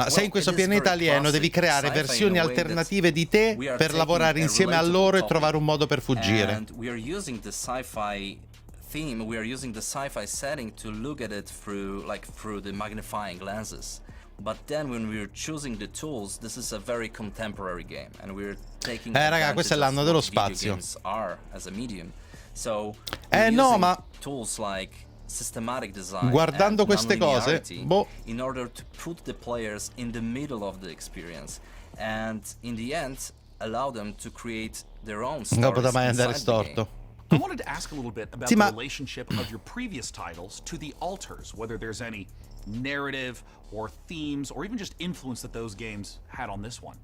Sei in questo pianeta alieno, devi creare versioni alternative di te per lavorare insieme a loro e trovare un modo per fuggire. And we are using the sci-fi theme, we are using the sci-fi setting to look at it through the magnifying lenses. But then when we're choosing the tools, this is a very contemporary game, and we're taking raga, questo è l'anno dello spazio. Are as a medium. So no, ma tools like systematic design, guardando queste cose, in order to put the players in the middle of the experience, and in the end allow them to create their own stories. Non potrà mai andare storto. I wanted to ask a little bit about the relationship of your previous titles to the alters, whether there's any narrative or themes or even just influence that those games had on this one.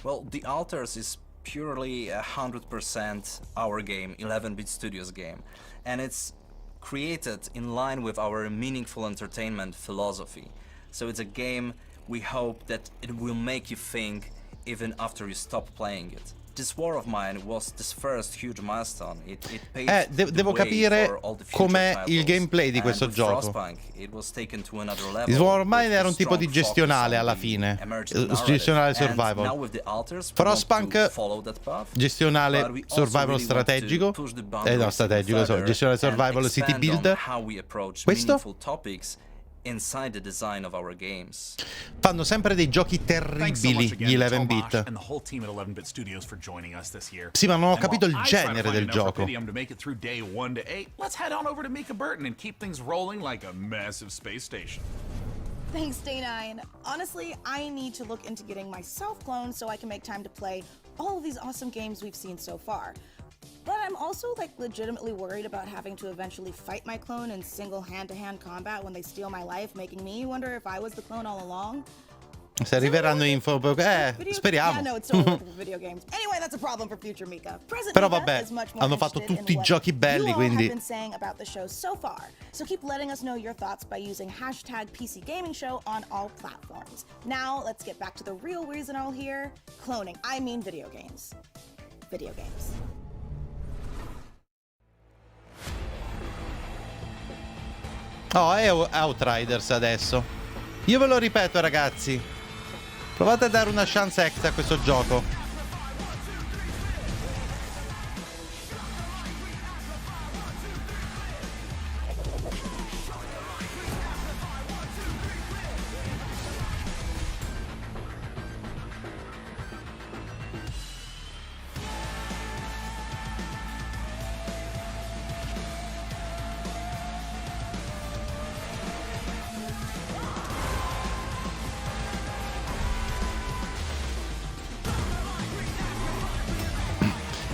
Well, the alters is purely 100% our game, 11-Bit Studios game, and it's created in line with our meaningful entertainment philosophy. So it's a game we hope that it will make you think even after you stop playing it. This War of Mine was this first huge milestone. It paved devo capire com'è il gameplay di questo gioco. Il War of Mine era un tipo di gestionale alla fine, gestionale survival. Frostpunk, gestionale survival strategico, no strategico, gestionale survival city builder. Questo? inside the design of our games. Fanno sempre dei giochi terribili gli 11-bit. and the whole team at 11-bit Studios for joining us this year. Sì, ma non ho And capito il while I try to genere find del enough gioco. Rapidium to make it through day 1 to 8, let's head on over to Mika Burton and keep things rolling like a massive space station. Thanks, Day9. Honestly, I need to look into getting myself cloned so I can make time to play all of these awesome games we've seen so far. But I'm also legitimately worried about having to eventually fight my clone in single hand-to-hand combat when they steal my life, making me wonder if I was the clone all along. Se arriveranno info, speriamo. Yeah, no, it's totally for video games. Anyway, that's a problem for future Mika. Present Però Mika vabbè, is much more hanno fatto interested tutti in i what giochi belli, you all quindi have been saying about the show so far. So keep letting us know your thoughts by using hashtag PC Gaming Show on all platforms. Now, let's get back to the real reason all here. Cloning. I mean video games. Video games. Oh, è Outriders adesso. Io ve lo ripeto, ragazzi. Provate a dare una chance extra a questo gioco.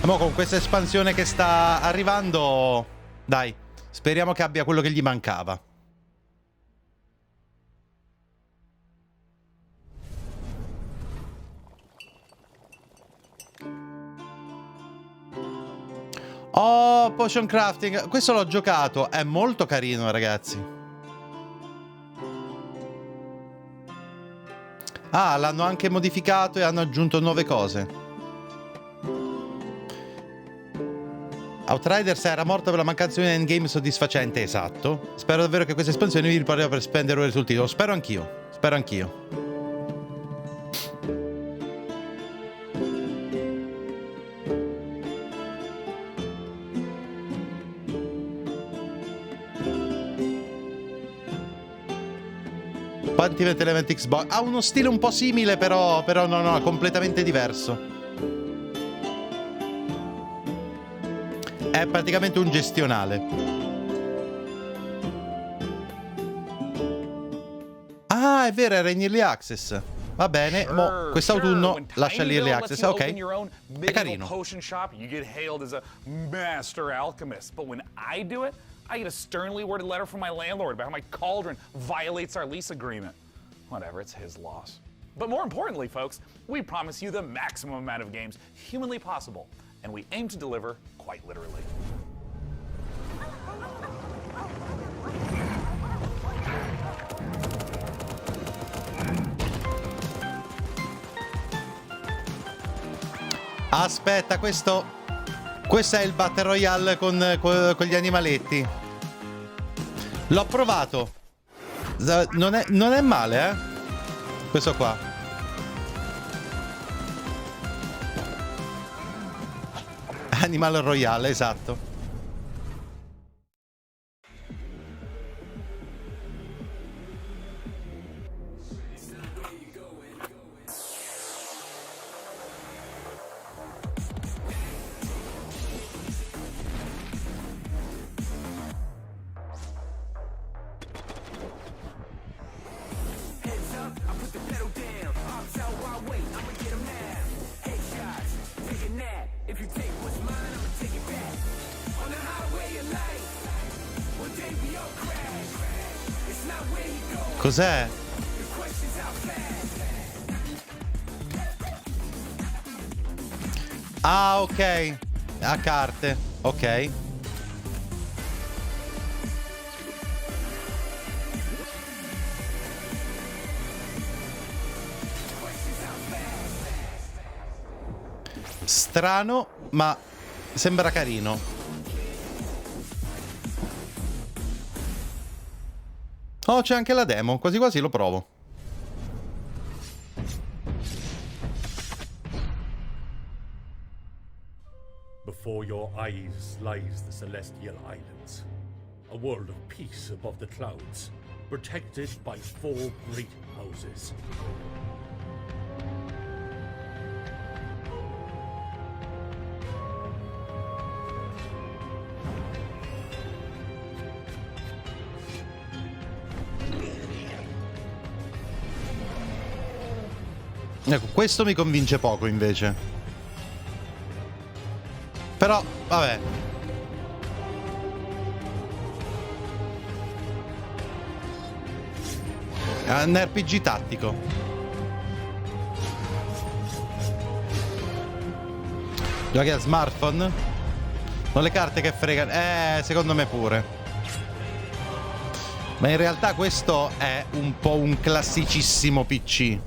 Ma con questa espansione che sta arrivando, dai, speriamo che abbia quello che gli mancava. Oh, potion crafting, questo l'ho giocato, è molto carino, ragazzi. Ah, l'hanno anche modificato e hanno aggiunto nuove cose. Outriders era morto per la mancanza di un endgame soddisfacente, esatto. Spero davvero che questa espansione vi riparerà per spendere ore sul titolo. Spero anch'io. Spero anch'io. Quanti Element Xbox ha uno stile un po' simile, però no, completamente diverso. È praticamente un gestionale. Ah, è vero, era in Early Access. Va bene, mo quest'autunno lascia l'Early Access, ok? È carino. Potion shop, you get hailed as a master alchemist. But when I do it, I get a sternly worded letter from my landlord about how my cauldron violates our lease agreement. Whatever, it's his loss. But more importantly, folks, we promise you the maximum amount of games humanly possible, and we aim to deliver quite literally. Aspetta, questo è il Battle Royale con gli animaletti. L'ho provato. Non è male, eh? Questo qua. Animal Royale, esatto. Cos'è? Ah, ok. A carte. Ok. Strano, ma sembra carino. Oh, c'è anche la demo, quasi quasi lo provo. Before your eyes lies the celestial islands, a world of peace above the clouds, protected by 4 great houses. Ecco, questo mi convince poco invece. Però, vabbè. È un RPG tattico. Giochi a smartphone? Non le carte che fregano. Secondo me pure. Ma in realtà questo è un po' un classicissimo PC.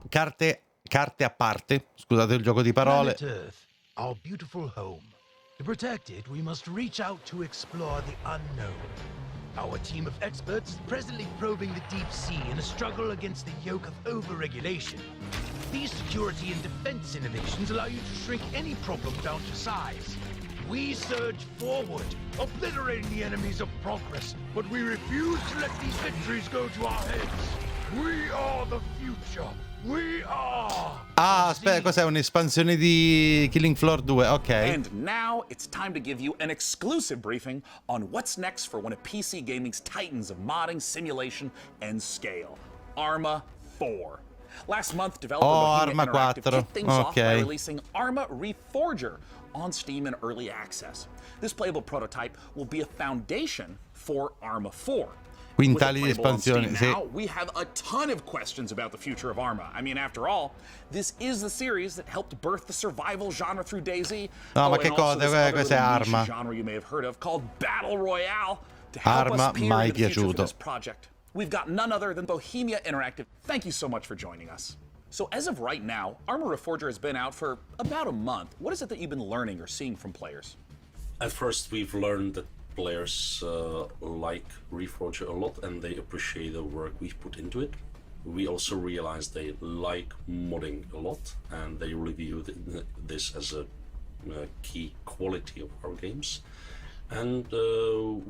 Carte a parte, scusate il gioco di parole. Planet Earth, our beautiful home. To protect it, we must reach out to explore the unknown. Our team of experts is presently probing the deep sea in a struggle against the yoke of overregulation. These security and defense innovations allow you to shrink any problem down to size. We surge forward, obliterating the enemies of progress, but we refuse to let these victories go to our heads. We are the future. We are. Ah, aspetta, cos'è un'espansione di Killing Floor 2? Ok. And now it's time to give you an exclusive briefing on what's next for one of PC gaming's titans of modding, simulation, and scale, Arma 4. Last month, developer Bohemia Arma Interactive 4. kicked things off by releasing Arma Reforger on Steam in early access. This playable prototype will be a foundation for Arma 4. Quintali di espansione, sì. Now, we have a ton of questions about the future of Arma. I mean, after all, this is the series that helped birth the survival genre through DayZ. No, ma che cosa? Questa è Arma. Genre you may have heard of called Battle Royale. To help Arma us peer mai into the future for piaciuto. this project, we've got none other than Bohemia Interactive. Thank you so much for joining us. So as of right now, Arma Reforger has been out for about a month. What is it that you've been learning or seeing from players? At first, we've learned that players like Reforger a lot and they appreciate the work we've put into it. We also realized they like modding a lot and they review this as a key quality of our games. And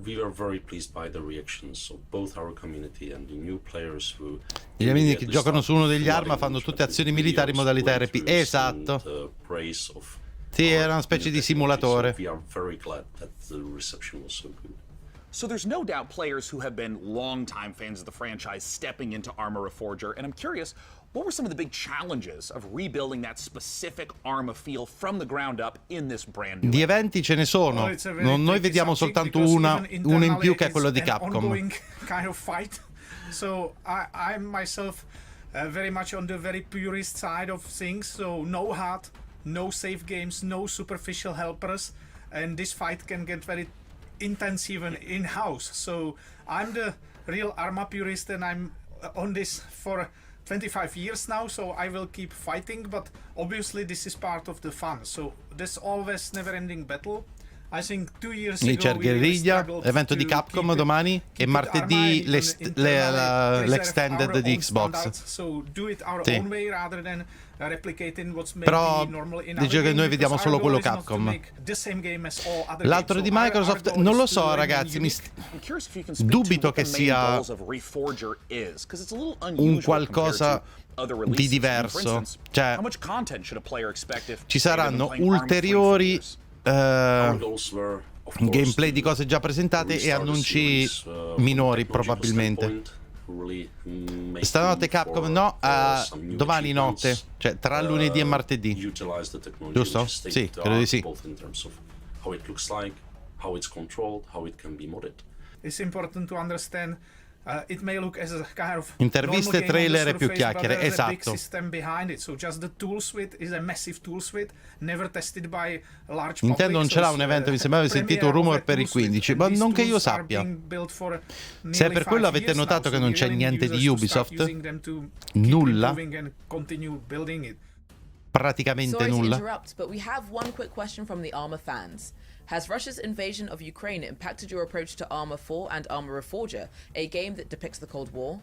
we were very pleased by the reactions of both our community and the new players who... Gli amici che giocano su uno degli Arma fanno tutte azioni militari in modalità RP. Esatto. Sì, era una specie di simulatore. So there's no doubt players who have been longtime fans of the franchise stepping into Arma Reforger, and I'm curious, what were some of the big challenges of rebuilding that specific Arma feel from the ground up in this brand new? Di eventi ce ne sono. Noi vediamo soltanto uno in più che è quello di Capcom. Kind of fight. So I'm myself very much on the very purist side of things. So no HUD, no save games, no superficial helpers, and this fight can get very intense even in-house. So I'm the real Arma purist, and I'm on this for 25 years now, so I will keep fighting, but obviously this is part of the fun. So there's always never-ending battle. I think 2 years ago Guerriglia, evento di Capcom domani e martedì l'extended di Xbox. So do it our own way rather than replicating what's però dice che noi vediamo solo quello Capcom. L'altro di Microsoft non lo so, ragazzi, dubito che sia un qualcosa di diverso. Cioè ci saranno ulteriori gameplay di cose già presentate e annunci minori probabilmente. Stanotte Capcom no, domani notte, cioè tra lunedì e martedì, giusto? Sì, credo di sì. It's important to understand. It may look as a kind of interviste, trailer e più chiacchiere, esatto. So just the tool suite is a massive tool suite, never tested by a large Nintendo non ce l'ha un evento, mi sembrava sentito un rumor per il 15, ma non che io sappia. Se è per quello avete notato che non c'è niente di Ubisoft? Nulla. Praticamente nulla. But we have one quick question from the Arma fans. Has Russia's invasion of Ukraine impacted your approach to Arma 4 and Arma Reforger, a game that depicts the Cold War?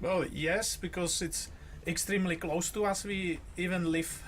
Well, yes, because it's extremely close to us. We even live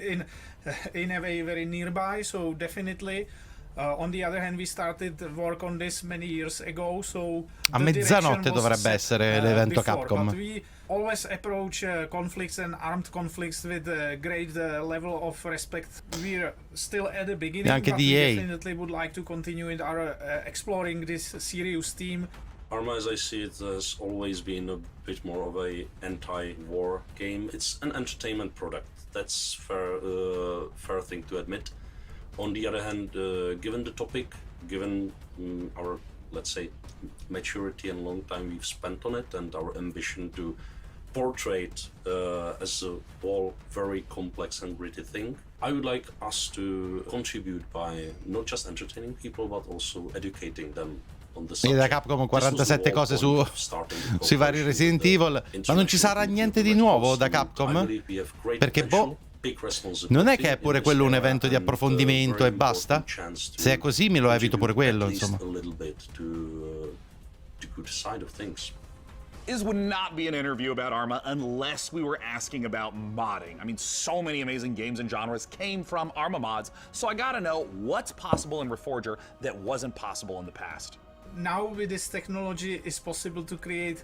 in a way very nearby, so definitely. On the other hand, we started work on this many years ago, so a mezzanotte dovrebbe essere l'evento Capcom. But we always approach conflicts and armed conflicts with a great level of respect. We're still at the beginning, anche but we DA definitely would like to continue in our exploring this serious theme. Arma, as I see it, has always been a bit more of a anti-war game. It's an entertainment product. That's fair thing to admit. On the other hand, given the topic, given our, let's say, maturity and long time we've spent on it, and our ambition to portray it as a whole very complex and gritty thing, I would like us to contribute by not just entertaining people, but also educating them. E da Capcom 47 cose sui vari Resident Evil, ma non ci sarà niente di nuovo da Capcom? Perché boh, non è che è pure quello un evento di approfondimento e basta? Se è così me lo evito pure quello, insomma. This would not be an interview about Arma unless we were asking about modding. I mean, so many amazing games and genres came from Arma mods, so I gotta know what's possible in Reforger that wasn't possible in the past. Now with this technology, it's possible to create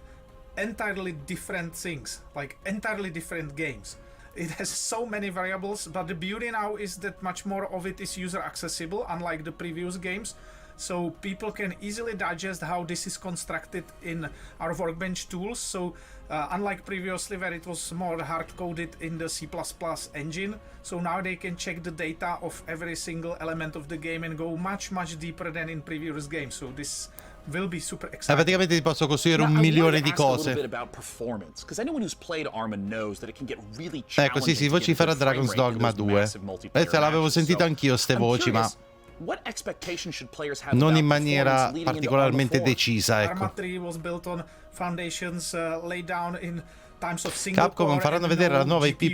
entirely different things, like entirely different games. It has so many variables, but the beauty now is that much more of it is user accessible, unlike the previous games. So people can easily digest how this is constructed in our workbench tools. So unlike previously where it was more hard-coded in the C++ engine, so now they can check the data of every single element of the game and go much deeper than in previous games. So this will be super exciting. Praticamente ti posso costruire un milione di cose. Ecco, sì, vocifera Dragon's Dogma 2. L'avevo sentito anch'io ste voci, ma non in maniera particolarmente decisa, ecco. Arma 3 was built on foundations laid down in times of single Capcom core faranno vedere la nuova IP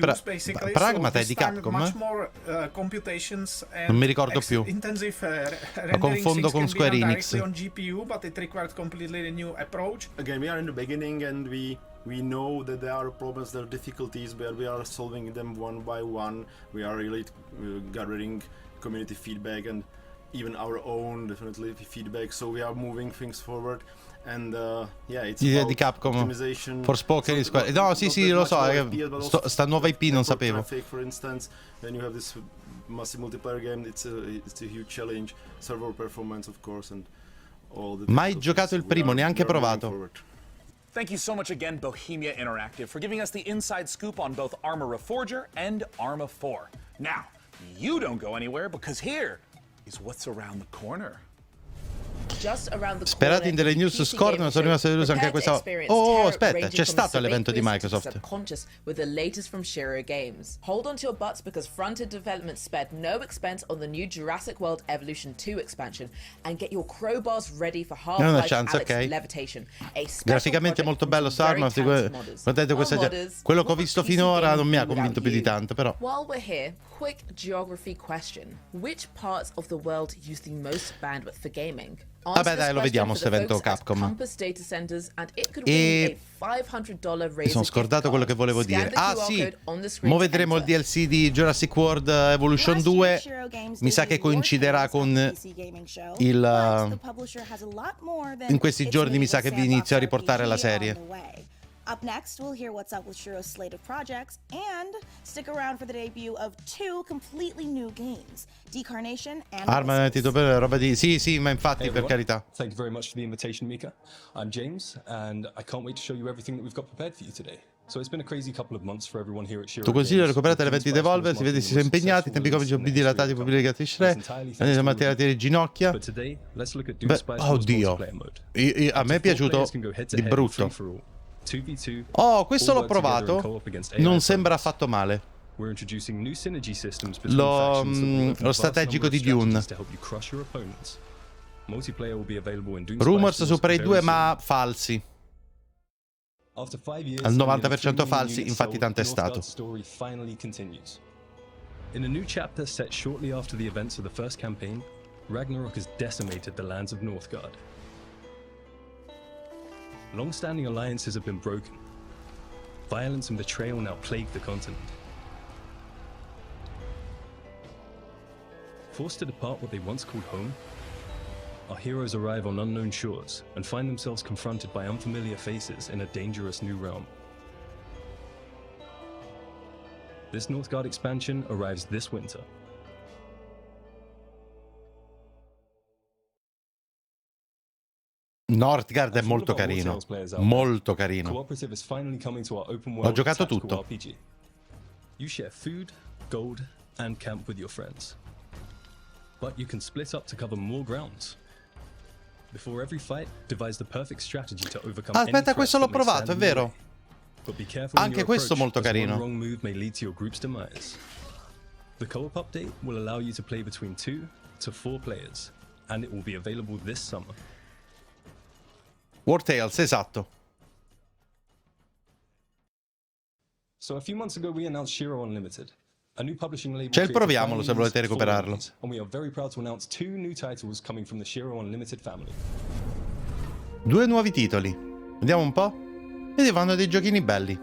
Pragmata è di Capcom? Non mi ricordo più. Lo confondo con Square Enix. On GPU, but it required completely a new approach. Again, we are in the beginning and we know that there are problems, there are difficulties, but we are solving them one by one. We are really gathering community feedback and even our own definitely feedback, so we are moving things forward. And yeah, it's di Capcom Forspoken Square. No, sì, lo so, sta nuova IP non sapevo. For instance, when you have this massive multiplayer game, it's a huge challenge, server performance of course, and all the mai giocato il primo, neanche provato. Thank you so much again, Bohemia Interactive, for giving us the inside scoop on both Arma Reforger and Arma 4. Now, you don't go anywhere, because here is what's around the corner. Sperati in delle news scorrono, sono rimasto deluso anche questa. Oh, aspetta, c'è stato l'evento di Microsoft. With the latest from Shiro Games. Hold on to your butts because front-end development spared no expense on the new Jurassic World Evolution 2 expansion, and get your crowbars ready for Half-Life Alyx Levitation. Graficamente molto bello Starman, quello che ho visto finora non mi ha convinto più di tanto, però. While we're here, quick geography question. Which parts of the world use the most bandwidth for gaming? Vabbè dai, lo vediamo sto evento Capcom. E mi sono scordato quello che volevo dire. Ah sì, mo vedremo il DLC di Jurassic World Evolution 2. Mi sa che coinciderà con il... in questi giorni mi sa che vi inizio a riportare la serie. Up next, we'll hear what's up with Shiro's slate of projects, and stick around for the debut of 2 completely new games, Decarnation and Arma per roba di... Sì, ma infatti, per carità. Thank you very much for the invitation, Mika. I'm James, and I can't wait to show you everything that we've got prepared for you today. So it's been a crazy couple of months for everyone here at Shiro. Tu consiglio recuperate l'evento di Devolver, si vede si sono impegnati, tempi comici più dilatati, pubblicati in Shre, andate a mattinare le ginocchia. Beh, oddio, a me è piaciuto di brutto. Oh, questo l'ho provato, non sembra affatto male. Lo strategico di Dune. Rumors su Prey 2 ma falsi. Al 90% falsi, infatti tanto è stato. In a new chapter set shortly after the events of the first campaign, Ragnarok has decimated the lands of Northgard. Long-standing alliances have been broken. Violence and betrayal now plague the continent. Forced to depart what they once called home, our heroes arrive on unknown shores and find themselves confronted by unfamiliar faces in a dangerous new realm. This Northgard expansion arrives this winter. Northgard è molto carino. Molto carino. Cooperative is finally coming to our open L'ho world giocato tactical tutto. RPG. You share food, gold, and camp with your friends. But you can split up to cover more grounds. Before every fight, devise the perfect strategy to overcome any Aspetta, threats questo l'ho that may stand provato, è in your vero? way. But be careful in Anche your questo approach, molto as one carino. wrong move may lead to your group's demise. The co-op update will allow you to play between 2 to 4 players, and it will be available this summer. War Tales, esatto. So a few months ago we announced Shiro Unlimited, a new publishing label. C'è il created proviamolo se by volete indies for recuperarlo. indies, and we are very proud to announce 2 new titles coming from the Shiro Unlimited family. 2 nuovi titoli. Vediamo un po'. Vedi, fanno dei giochini belli.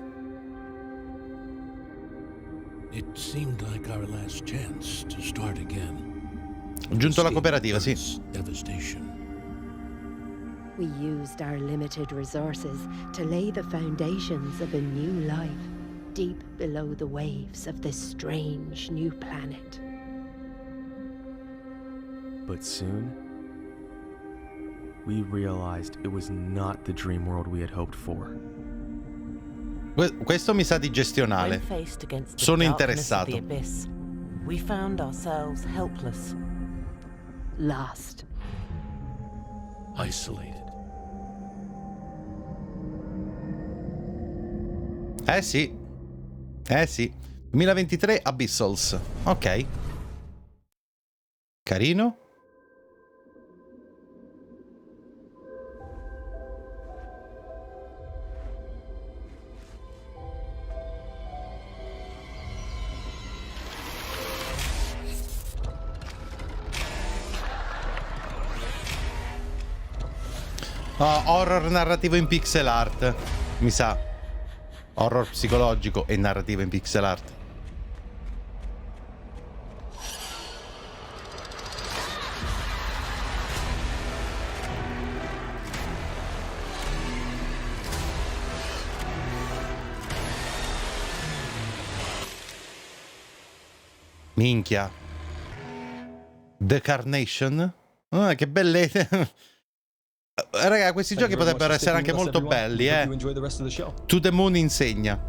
It seemed like our last chance to start again. Ho aggiunto la cooperativa, sì. Devastation. We used our limited resources to lay the foundations of a new life deep below the waves of this strange new planet. But soon, we realized it was not the dream world we had hoped for. Questo mi sa di gestionale. When faced against the Sono darkness of the interessato. abyss, we found ourselves helpless, lost, isolated. Sì. Sì. 2023 Abyssals. Ok. Carino. Horror narrativo in pixel art, mi sa. Horror psicologico e narrativo in pixel art. Minchia. The Carnation? Ah, che belle. Raga, questi giochi potrebbero essere anche molto belli, eh. To the Moon insegna.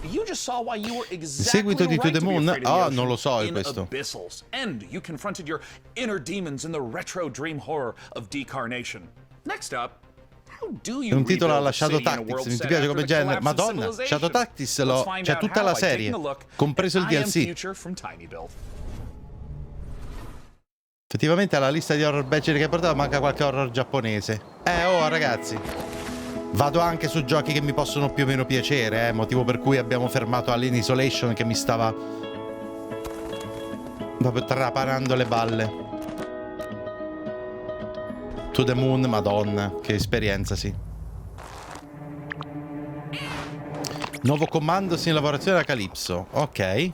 You just saw why you were Il exactly seguito di To right the to be Moon? afraid of the Ah, ocean non lo so in questo. Abyssals. And you confronted your inner demons in the retro dream horror of Decarnation. Next up, how do you È un titolo rebuild alla a Shadow city in a Tactics, world mi set piace after come the genere. collapse of Madonna, civilization? Shadow Tactics Let's find c'è out tutta how la by serie, taking a look compreso il at I Am DLC. Future from Tiny Build. Effettivamente alla lista di horror beceri che portavo manca qualche horror giapponese. Oh ragazzi, vado anche su giochi che mi possono più o meno piacere, motivo per cui abbiamo fermato Alien Isolation che mi stava proprio trapanando le balle. To the Moon, madonna, che esperienza, sì. Nuovo comando in lavorazione da Calypso, ok.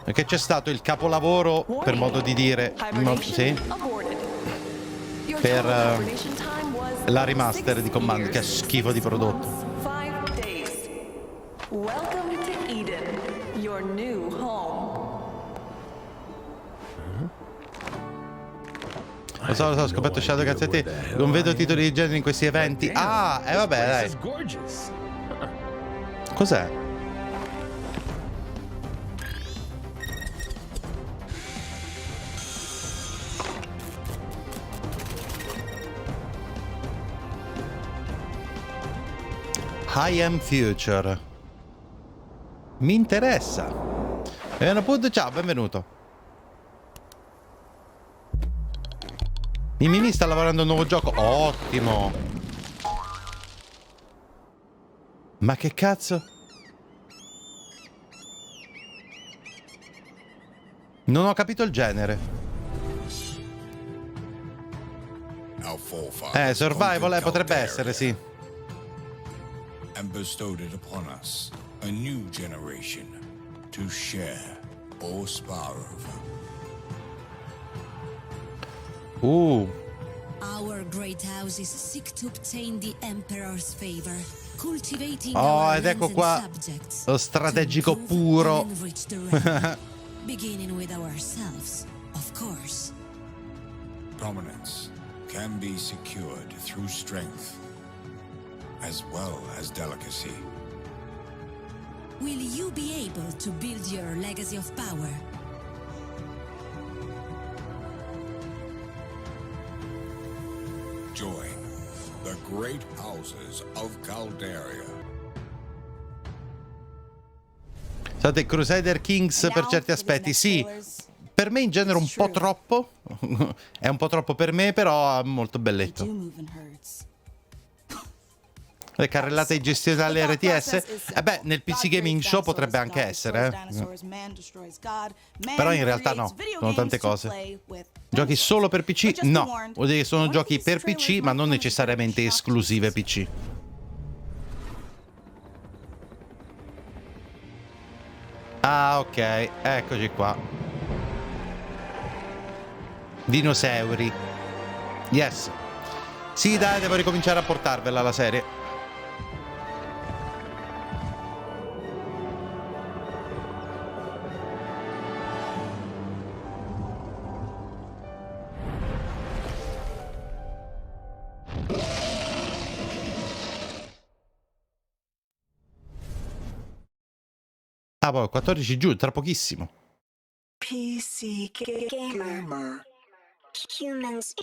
Perché c'è stato il capolavoro, per modo di dire, sì, per la remaster di Command, che è schifo di prodotto. 5 days. Welcome to Eden, your new home. Lo so, ho scoperto Shadow cazzetti. Non vedo titoli di genere in questi eventi. Ah, vabbè, dai. Cos'è? I Am Future. Mi interessa. Ciao, benvenuto. Mimimi sta lavorando a un nuovo gioco. Ottimo. Ma che cazzo? Non ho capito il genere. Survival potrebbe essere, sì. And bestowed it upon us, a new generation, to share or spar over. Our great houses seek to obtain the Emperor's favor, cultivating ed ecco qua lo strategico puro. Beginning with ourselves, of course. Prominence can be secured through strength, as well as delicacy. Will you be able to build your legacy of power? Join the great houses of Calderia. State Crusader Kings per certi aspetti, sì. Per me in genere un po' troppo. È un po' troppo per me, però è molto belletto. Le carrellate gestionali RTS? Nel PC Gaming Show potrebbe anche essere, Però in realtà no, sono tante cose. Giochi solo per PC? No. Vuol dire che sono giochi per PC, ma non necessariamente esclusive PC. Ah, ok, eccoci qua. Dinosauri. Yes. Sì, dai, devo ricominciare a portarvela la serie. Ah, poi 14 giugno, tra pochissimo. PC gamer. Humans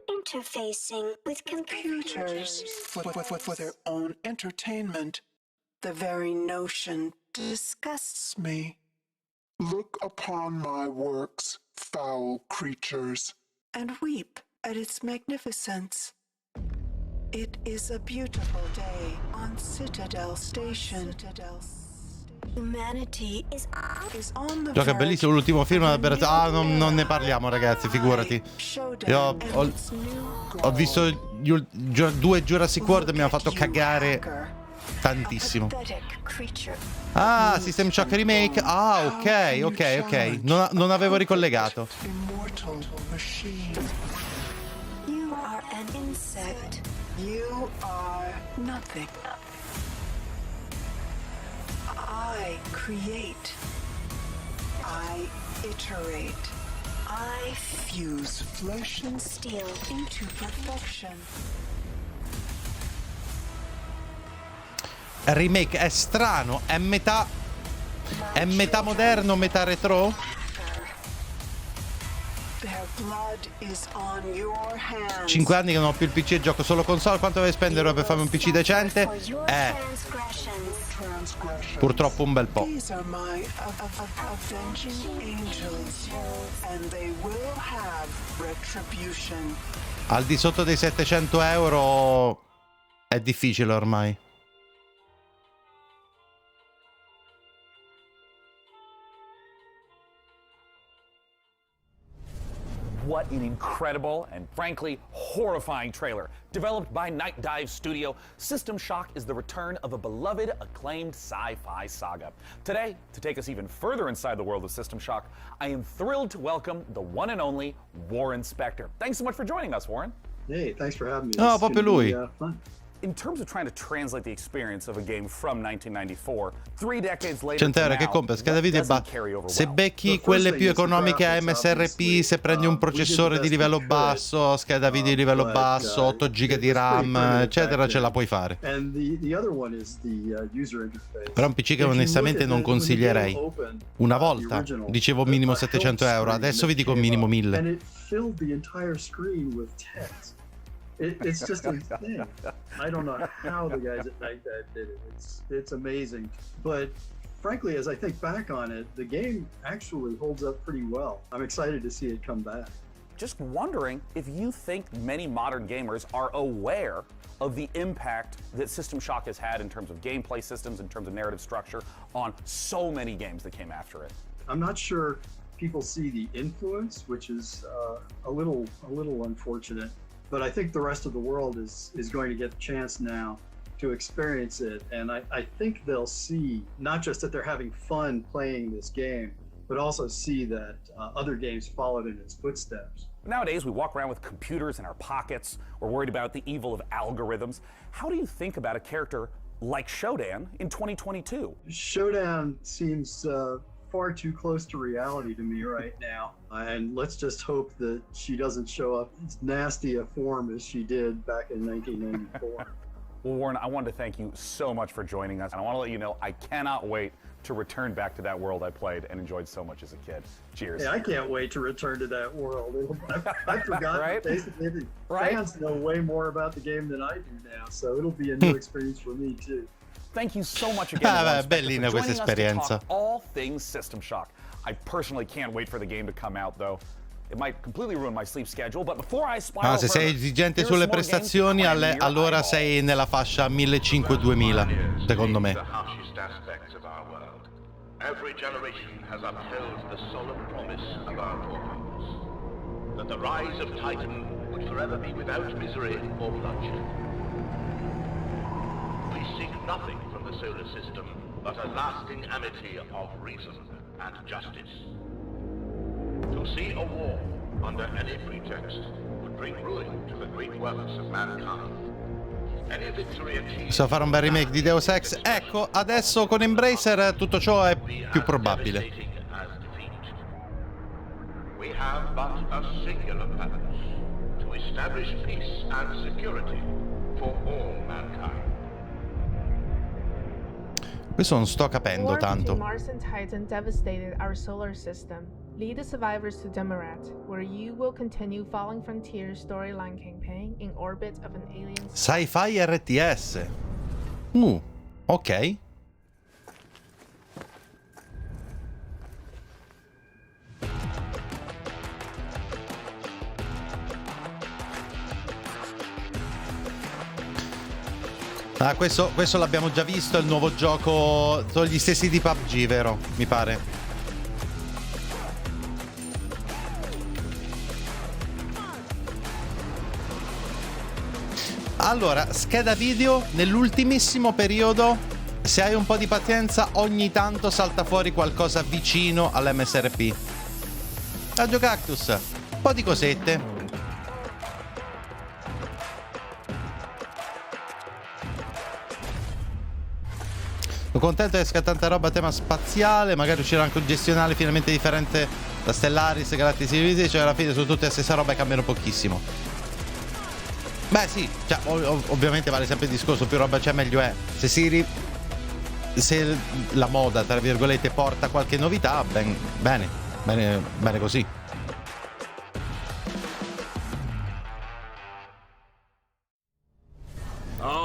interfacing with computers for their own entertainment. The very notion disgusts me. Look upon my works, foul creatures, and weep at its magnificence. It is a beautiful day on Citadel Station. Humanity is on the Gioca bellissimo l'ultimo film. Non ne parliamo, ragazzi, figurati. Io ho visto 2 Jurassic World e mi ha fatto cagare tantissimo. Ah, System Shock Remake. Ah, ok. Non avevo ricollegato. You are an insect. You are nothing. I create. I iterate. I fuse flesh and steel into perfection. Remake è strano, è metà moderno, metà retro? Their blood is on your hands. 5 anni che non ho più il PC e gioco solo console. Quanto devo spendere per farmi un PC decente? Purtroppo un bel po'. These are my avenging angels, and they will have retribution. Al di sotto dei 700 euro è difficile ormai. What an incredible and frankly horrifying trailer. Developed by Night Dive Studio, System Shock is the return of a beloved, acclaimed sci-fi saga. Today, to take us even further inside the world of System Shock, I am thrilled to welcome the one and only Warren Spector. Thanks so much for joining us, Warren. Hey, thanks for having me. Oh, proprio lui. Fun. In terms of trying to translate the experience of a game from 1994, 3 decades later, Centera che compra scheda video e se becchi quelle più economiche a MSRP, se prendi un processore di livello basso, scheda video di livello basso, 8 GB di RAM, eccetera, ce la puoi fare. Però un PC che onestamente non consiglierei. Una volta dicevo minimo 700 euro, adesso vi dico minimo 1000. It's just a thing. I don't know how the guys at Night Dive did it. It's amazing. But frankly, as I think back on it, the game actually holds up pretty well. I'm excited to see it come back. Just wondering if you think many modern gamers are aware of the impact that System Shock has had in terms of gameplay systems, in terms of narrative structure, on so many games that came after it. I'm not sure people see the influence, which is a little unfortunate. But I think the rest of the world is going to get a chance now to experience it, and I think they'll see not just that they're having fun playing this game, but also see that other games followed in its footsteps. Nowadays, we walk around with computers in our pockets. We're worried about the evil of algorithms. How do you think about a character like Shodan in 2022? Shodan seems far too close to reality to me right now. And let's just hope that she doesn't show up as nasty a form as she did back in 1994. Well, Warren, I wanted to thank you so much for joining us. And I want to let you know I cannot wait to return back to that world I played and enjoyed so much as a kid. Cheers. Yeah, I can't wait to return to that world. I forgot right? Basically, fans know way more about the game than I do now, so it'll be a new experience for me too. Thank you so much again. Bellina questa esperienza. All things System Shock. I personally can't wait for the game to come out, though. It might completely ruin my sleep schedule, but before I spiral se sei esigente sulle prestazioni, allora sei nella fascia 1500-2000, secondo me. Every generation has upheld the solemn promise of our forefathers that the rise of Titan would forever be without misery or bloodshed. We seek nothing from the solar system but a lasting amity of reason and justice. To see a war under any pretext would bring ruin to the great works of mankind. Possiamo fare un bel remake di Deus Ex. Ecco, adesso con Embracer tutto ciò è più probabile. We have but a singular purpose: to establish peace and security for all mankind. Questo non sto capendo tanto. Mars and Titan devastated our solar system. Lead the survivors to Demarat, where you will continue Falling Frontiers storyline campaign in orbit of an alien Sci-fi RTS. Ok. Ah, questo l'abbiamo già visto, è il nuovo gioco. Sono gli stessi di PUBG, vero? Mi pare. Allora, scheda video, nell'ultimissimo periodo, se hai un po' di pazienza, ogni tanto salta fuori qualcosa vicino all'MSRP. Raggio Cactus, un po' di cosette. Sono contento che esca tanta roba a tema spaziale, magari uscirà anche un gestionale finalmente differente da Stellaris, Galactic Civilities, cioè alla fine sono tutte la stessa roba e cambiano pochissimo. Beh sì, cioè, ovviamente vale sempre il discorso, più roba c'è meglio è. Se la moda, tra virgolette, porta qualche novità, bene così.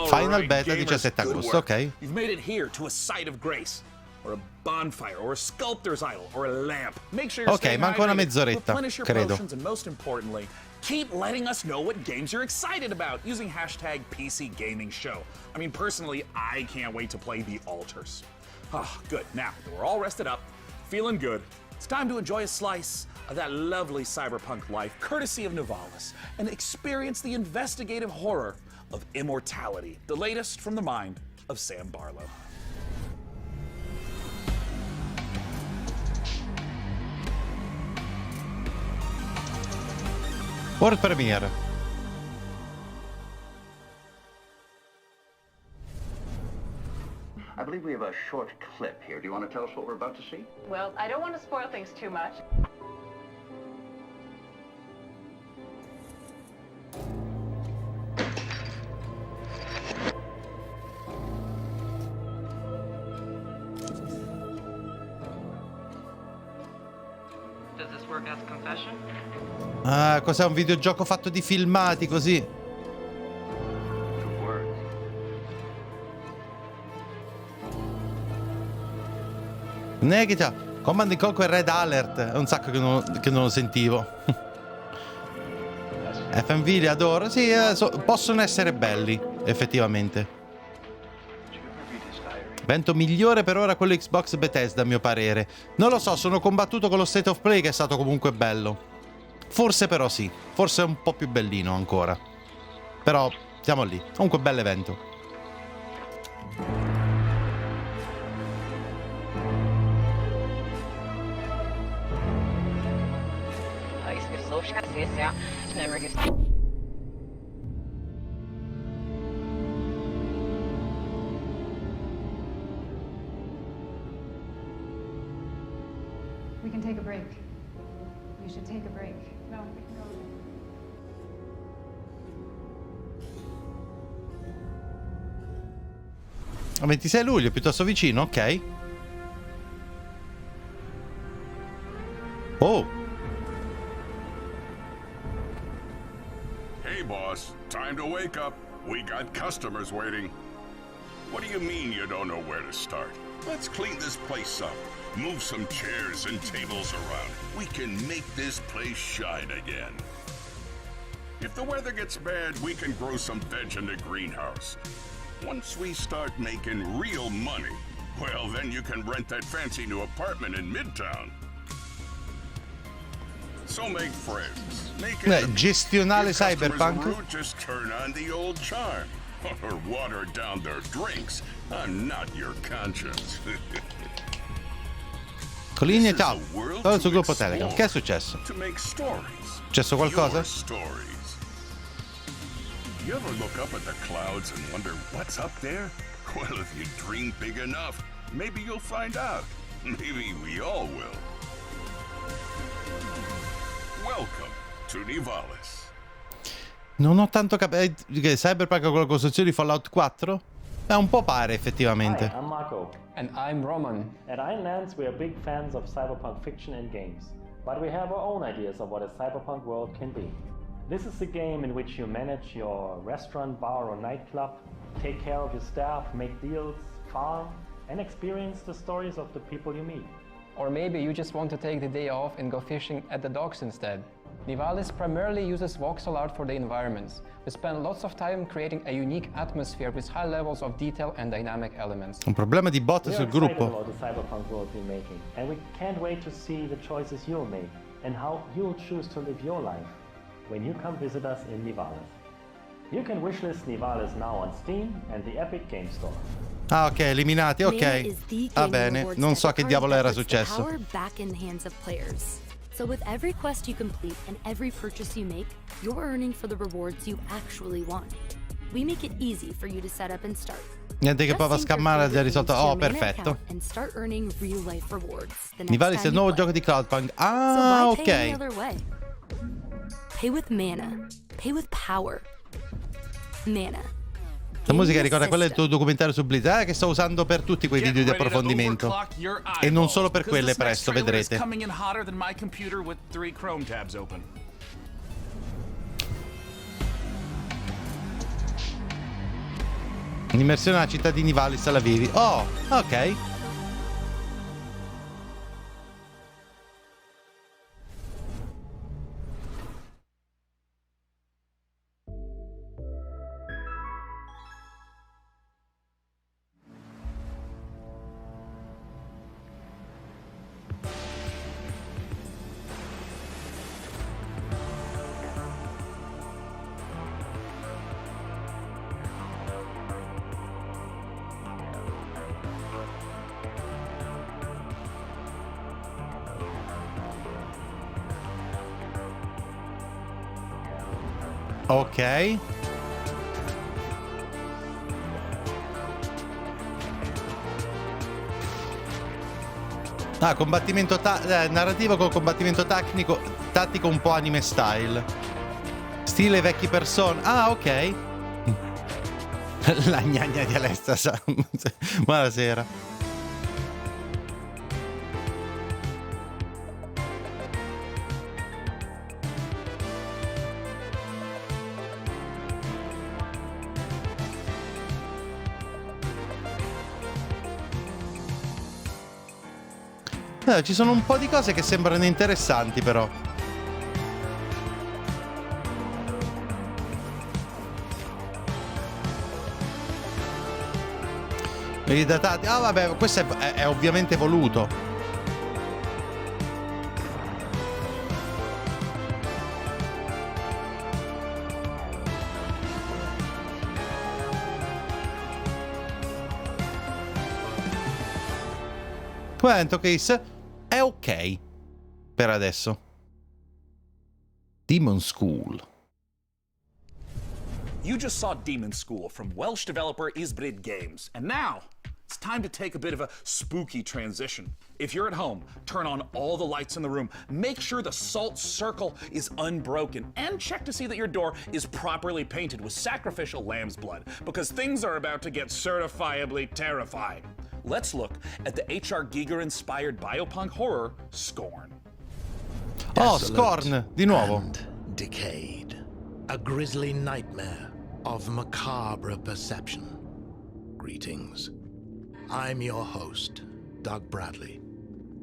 Final beta 17 agosto, ok. You've made it here to a site of grace, or a bonfire, or a sculptor's idol, or a lamp. Make sure you're ok, manca una mezz'oretta, credo. And most importantly, keep letting us know what games you're excited about using hashtag PC Gaming Show. I mean, personally, I can't wait to play The Altars. Oh, good. Now that we're all rested up, feeling good, it's time to enjoy a slice of that lovely cyberpunk life, courtesy of Nivalis, and experience the investigative horror of Immortality, the latest from the mind of Sam Barlow. World Premiere. I believe we have a short clip here. Do you want to tell us what we're about to see? Well, I don't want to spoil things too much. Does this work as a confession? Ah, cos'è un videogioco fatto di filmati così? Negita, Command & Conquer Red Alert, è un sacco che non lo sentivo. FMV li adoro, sì, possono essere belli, effettivamente. Evento migliore per ora quello Xbox Bethesda, a mio parere. Non lo so, sono combattuto con lo State of Play, che è stato comunque bello. Forse però sì, forse è un po' più bellino ancora. Però siamo lì, comunque bell'evento. We can take a break. You should take a break. No, we can go. 26 luglio, piuttosto vicino, ok. Oh. Hey, boss. Time to wake up. We got customers waiting. What do you mean you don't know where to start? Let's clean this place up. Move some chairs and tables around. We can make this place shine again. If the weather gets bad, we can grow some veg in the greenhouse. Once we start making real money, well, then you can rent that fancy new apartment in Midtown. So make friends. Make gestionale Cyberpunk. Rude, just turn on the old charm. Or water down their drinks. I'm not your conscience. Colline, ciao. Sono sul gruppo Telegram. Che è successo? È successo qualcosa? You ever look up at the clouds and wonder what's up there? Well, if you dream big enough, maybe you'll find out. Maybe we all will. Welcome to Nivalis. Non ho tanto capito. Cyberpunk con la costruzione di Fallout 4? Un po' pare effettivamente. Hi, I'm Marco. And I'm Roman. At Ironlands, we are big fans of cyberpunk fiction and games. But we have our own ideas of what a cyberpunk world can be. This is a game in which you manage your restaurant, bar, or nightclub, take care of your staff, make deals, farm, and experience the stories of the people you meet. Or maybe you just want to take the day off and go fishing at the docks instead. Nivalis primarily uses voxel art for the environments. We spend lots of time creating a unique atmosphere with high levels of detail and dynamic elements. Un problema di bot sul gruppo. We're excited about the cyberpunk world we're making, and we can't wait to see the choices you'll make and how you'll choose to live your life when you come visit us in Nivalis. You can wishlist Nivalis now on Steam and the Epic Game Store. Ah, ok, eliminati, ok. Va bene, non so che diavolo era successo. So with every quest you complete and every purchase you make, you're earning for the rewards you actually want. We make it easy for you to set up and start. Niente che poi va a scammare, ha già risolto. Oh, perfetto. And start earning real life rewards. Nivalis è il nuovo gioco di Cloudpunk. Ah, ok. Pay with mana. Pay with power. Mana. La musica ricorda quella del tuo documentario su Blizzard che sto usando per tutti quei video di approfondimento. E non solo per quelle, presto, vedrete. Un'immersione alla città di Nivalis alla vivi. Oh, ok. Ok. Ah, combattimento narrativo con combattimento tattico un po' anime style. Stile vecchi Persona. Ah, ok. La gnagna di Alesta. Buonasera. Ci sono un po' di cose che sembrano interessanti, però. Ridatati. Ah vabbè, questo è ovviamente voluto. Come ha detto Chris, è ok per adesso. Demon School. You just saw Demon School from Welsh developer Isbrid Games, and now it's time to take a bit of a spooky transition. If you're at home, turn on all the lights in the room, make sure the salt circle is unbroken, and check to see that your door is properly painted with sacrificial lamb's blood, because things are about to get certifiably terrifying. Let's look at the H.R. Giger-inspired biopunk horror, Scorn. Oh, Scorn, di nuovo. Decayed. A grisly nightmare of macabre perception. Greetings. I'm your host, Doug Bradley,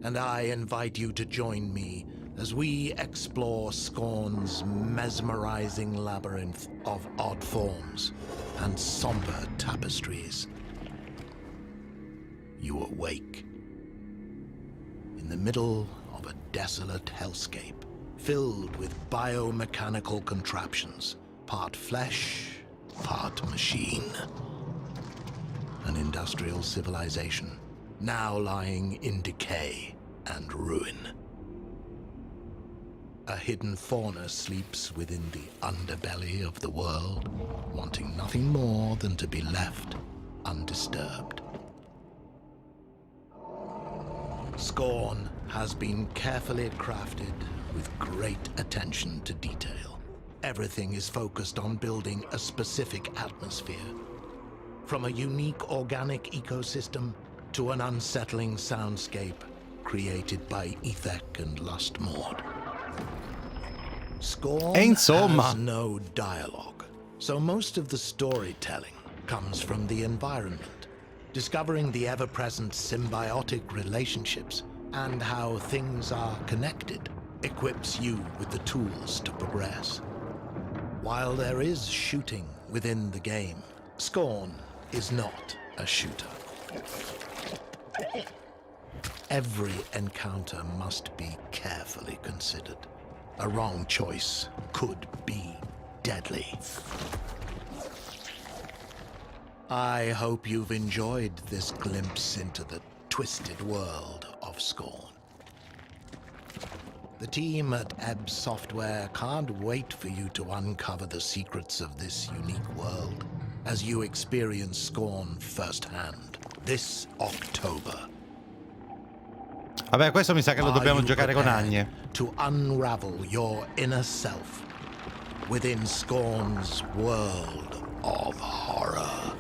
and I invite you to join me as we explore Scorn's mesmerizing labyrinth of odd forms and somber tapestries. You awake in the middle of a desolate hellscape filled with biomechanical contraptions, part flesh, part machine. An industrial civilization now lying in decay and ruin. A hidden fauna sleeps within the underbelly of the world, wanting nothing more than to be left undisturbed. Scorn has been carefully crafted with great attention to detail. Everything is focused on building a specific atmosphere. From a unique organic ecosystem to an unsettling soundscape created by Ethek and Lustmord. Scorn has no dialogue, so most of the storytelling comes from the environment. Discovering the ever-present symbiotic relationships and how things are connected equips you with the tools to progress. While there is shooting within the game, Scorn is not a shooter. Every encounter must be carefully considered. A wrong choice could be deadly. I hope you've enjoyed this glimpse into the twisted world of Scorn. The team at Ebb Software can't wait for you to uncover the secrets of this unique world as you experience Scorn firsthand this October. Vabbè, questo mi sa che lo dobbiamo giocare con Agne. To unravel your inner self within Scorn's world of horror.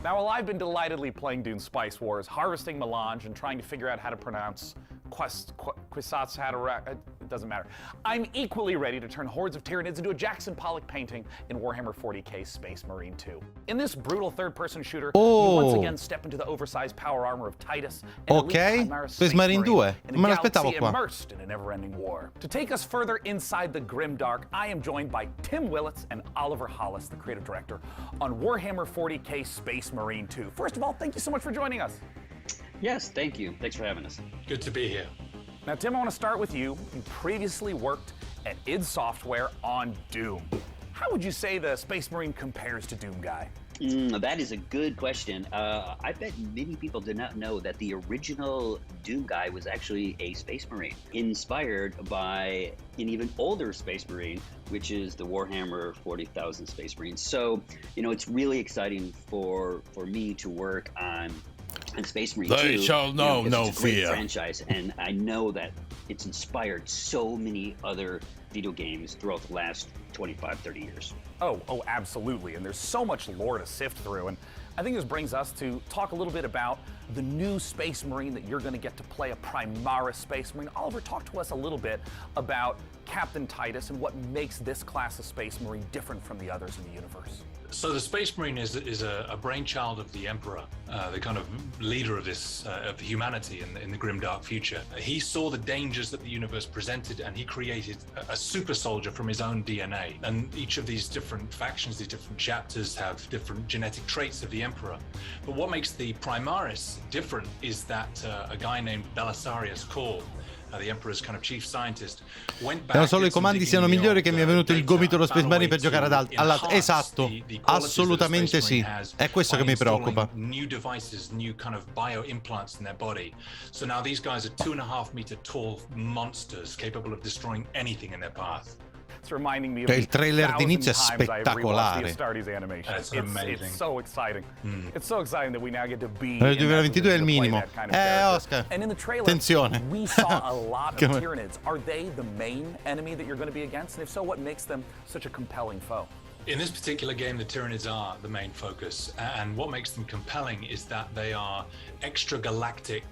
Now, while I've been delightedly playing Dune Spice Wars, harvesting melange, and trying to figure out how to pronounce it doesn't matter. I'm equally ready to turn hordes of Tyranids into a Jackson Pollock painting in Warhammer 40k Space Marine 2. In this brutal third-person shooter, you once again step into the oversized power armor of Titus, and Space Marine 2, non me l'aspettavo qua. Immersed in a never-ending war. To take us further inside the grimdark, I am joined by Tim Willits and Oliver Hollis, the creative director, on Warhammer 40k Space Marine 2. First of all, thank you so much for joining us. Yes, thank you. Thanks for having us. Good to be here. Now, Tim, I want to start with you. You previously worked at id Software on Doom. How would you say the Space Marine compares to Doom Guy? That is a good question. I bet many people did not know that the original Doom Guy was actually a Space Marine, inspired by an even older Space Marine, which is the Warhammer 40,000 Space Marines. So, you know, it's really exciting for me to work on Space Marine 2. They shall know no it's a great fear. Franchise, and I know that it's inspired so many other video games throughout the last 25, 30 years. Oh, absolutely. And there's so much lore to sift through. And I think this brings us to talk a little bit about the new Space Marine that you're going to get to play, a Primaris Space Marine. Oliver, talk to us a little bit about Captain Titus and what makes this class of Space Marine different from the others in the universe. So the Space Marine is a brainchild of the Emperor, the kind of leader of this of humanity in the grim dark future. He saw the dangers that the universe presented, and he created a super soldier from his own DNA. And each of these different factions, these different chapters, have different genetic traits of the Emperor. But what makes the Primaris different is that a guy named Belisarius Cawl, the Emperor's kind of chief scientist, went back. Non solo i comandi siano migliori, che mi è venuto il gomito dello Space Marine per giocare ad esatto, assolutamente sì. È questo che mi preoccupa. New devices, new kind of bio implants in their body. So now these guys are 2.5 meter tall monsters capable of destroying anything in their path. Il trailer d'inizio è spettacolare. It's so exciting. It's so exciting that we now get to be. Nel 2022 è il minimo. Oscar. And in the trailer, attenzione. We saw a lot of Tyranids. Are they the main enemy that you're going to be against? And if so, what makes them such a compelling foe? In this particular game, the Tyranids are the main focus, and what makes them compelling is that they are extragalactic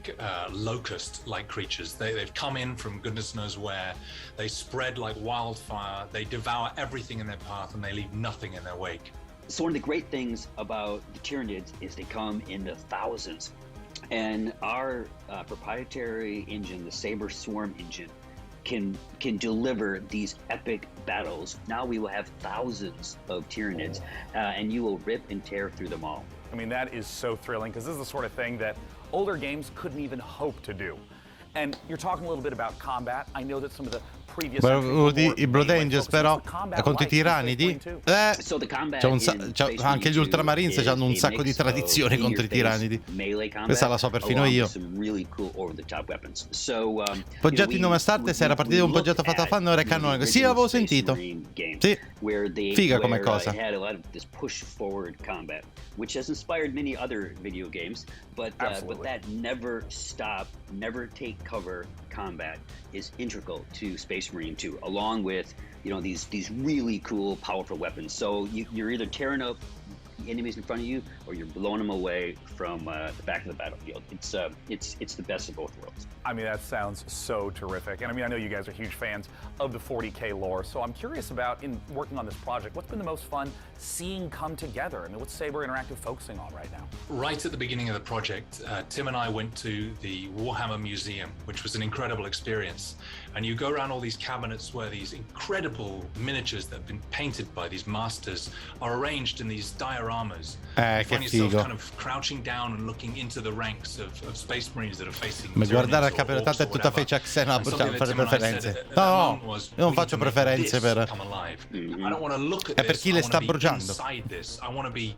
locust-like creatures. They've come in from goodness knows where. They spread like wildfire. They devour everything in their path, and they leave nothing in their wake. So one of the great things about the Tyranids is they come in the thousands, and our proprietary engine, the Saber Swarm engine, can deliver these epic battles. Now we will have thousands of Tyranids, and you will rip and tear through them all. I mean, that is so thrilling, because this is the sort of thing that older games couldn't even hope to do. And you're talking a little bit about combat. I know that some of the previous i Blood Angels però contro i tiranidi anche gli Ultramarines hanno un sacco di tradizioni contro i tiranidi. Questa la so perfino io. Poggiato in nome a start, se era partito un progetto fatto da fan, ora è canonico. Sì, l'avevo sentito. Sì, figa come cosa. Which has inspired many other video games, but that never stop, never take cover combat is integral to Space Marine 2, along with these really cool, powerful weapons. So you're either tearing up enemies in front of you, or you're blowing them away from the back of the battlefield. It's the best of both worlds. I mean, that sounds so terrific. And I mean, I know you guys are huge fans of the 40K lore, so I'm curious about, in working on this project, what's been the most fun seeing come together? I mean, what's Saber Interactive focusing on right now? Right at the beginning of the project, Tim and I went to the Warhammer Museum, which was an incredible experience. And you go around all these cabinets where these incredible miniatures that have been painted by these masters are arranged in these dioramas. You find yourself kind of crouching down and looking into the ranks of Space Marines that are facing. Ma guardare al campeonato è tutta fece Xena, fare preferenze. No, io non faccio preferenze per. È per chi le sta bruciando. I want to be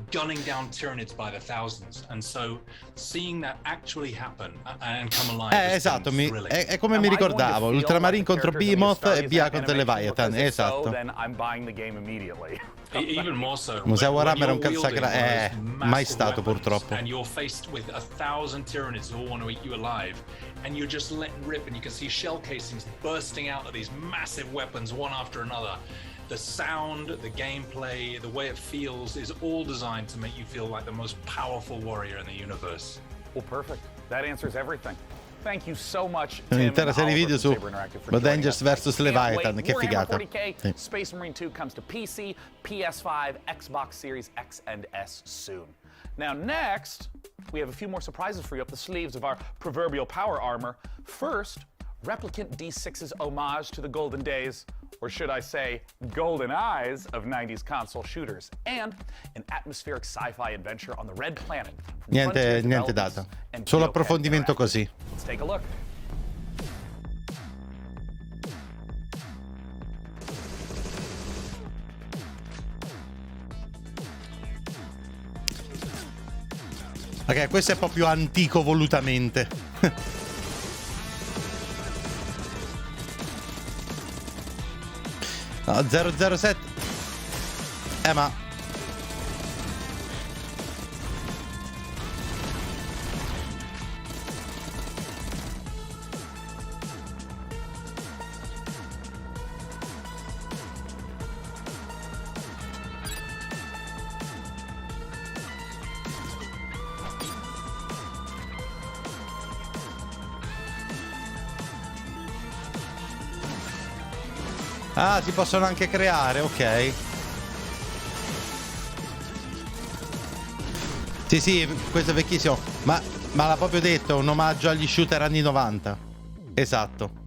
gunning down Tyranids by the thousands, and so seeing that actually happen and come alive. Esatto, è come mi ricordavo. Ultramarine contro Behemoth e BA contro Leviathan, esatto. Museo Warhammer è un cazzacra, mai stato purtroppo. And you're faced with 1,000 Tyranids who all want to eat you alive, and you're just letting rip, and you can see shell casings bursting out of these massive weapons one after another. The sound, the gameplay, the way it feels is all designed to make you feel like the most powerful warrior in the universe. Well, perfect. That answers everything. Thank you so much, Tim. Un'intera serie video su Blood Angels vs Leviathan, che figata. Space Marine 2 comes to PC, PS5, Xbox Series X and S soon. Now next, we have a few more surprises for you up the sleeves of our proverbial power armor. First, Replicant D6's homage to the golden days, or should I say, golden eyes of 90s console shooters, and an atmospheric sci-fi adventure on the Red Planet. Niente data. Solo approfondimento così. Let's take a look. Ok, questo è un po' più antico volutamente. No, 007. Ma si possono anche creare, ok. Sì, questo è vecchissimo, ma l'ha proprio detto, è un omaggio agli shooter anni 90. Esatto.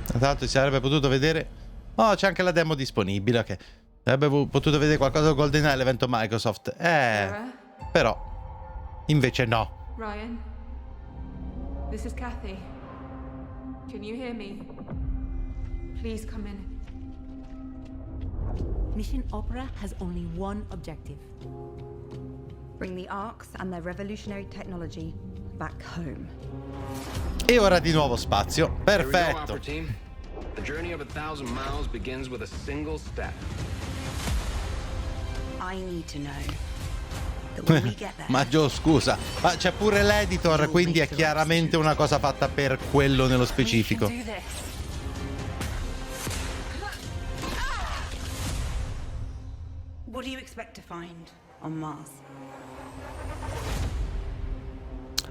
Tra l'altro si sarebbe potuto vedere... Oh, c'è anche la demo disponibile, ok. Sarebbe potuto vedere qualcosa di GoldenEye all'evento Microsoft. Però... Invece no. Ryan, this is Kathy. Can you hear me? Please come in. Mission Opera has only one objective. Bring the Arks and their revolutionary technology back home. E ora di nuovo spazio. Perfetto. The journey of 1,000 miles begins with a single step. I need to know that when we get there. Ma Gio, scusa, ma c'è pure l'editor, quindi è chiaramente una cosa fatta per quello nello specifico. What do you expect to find on Mars?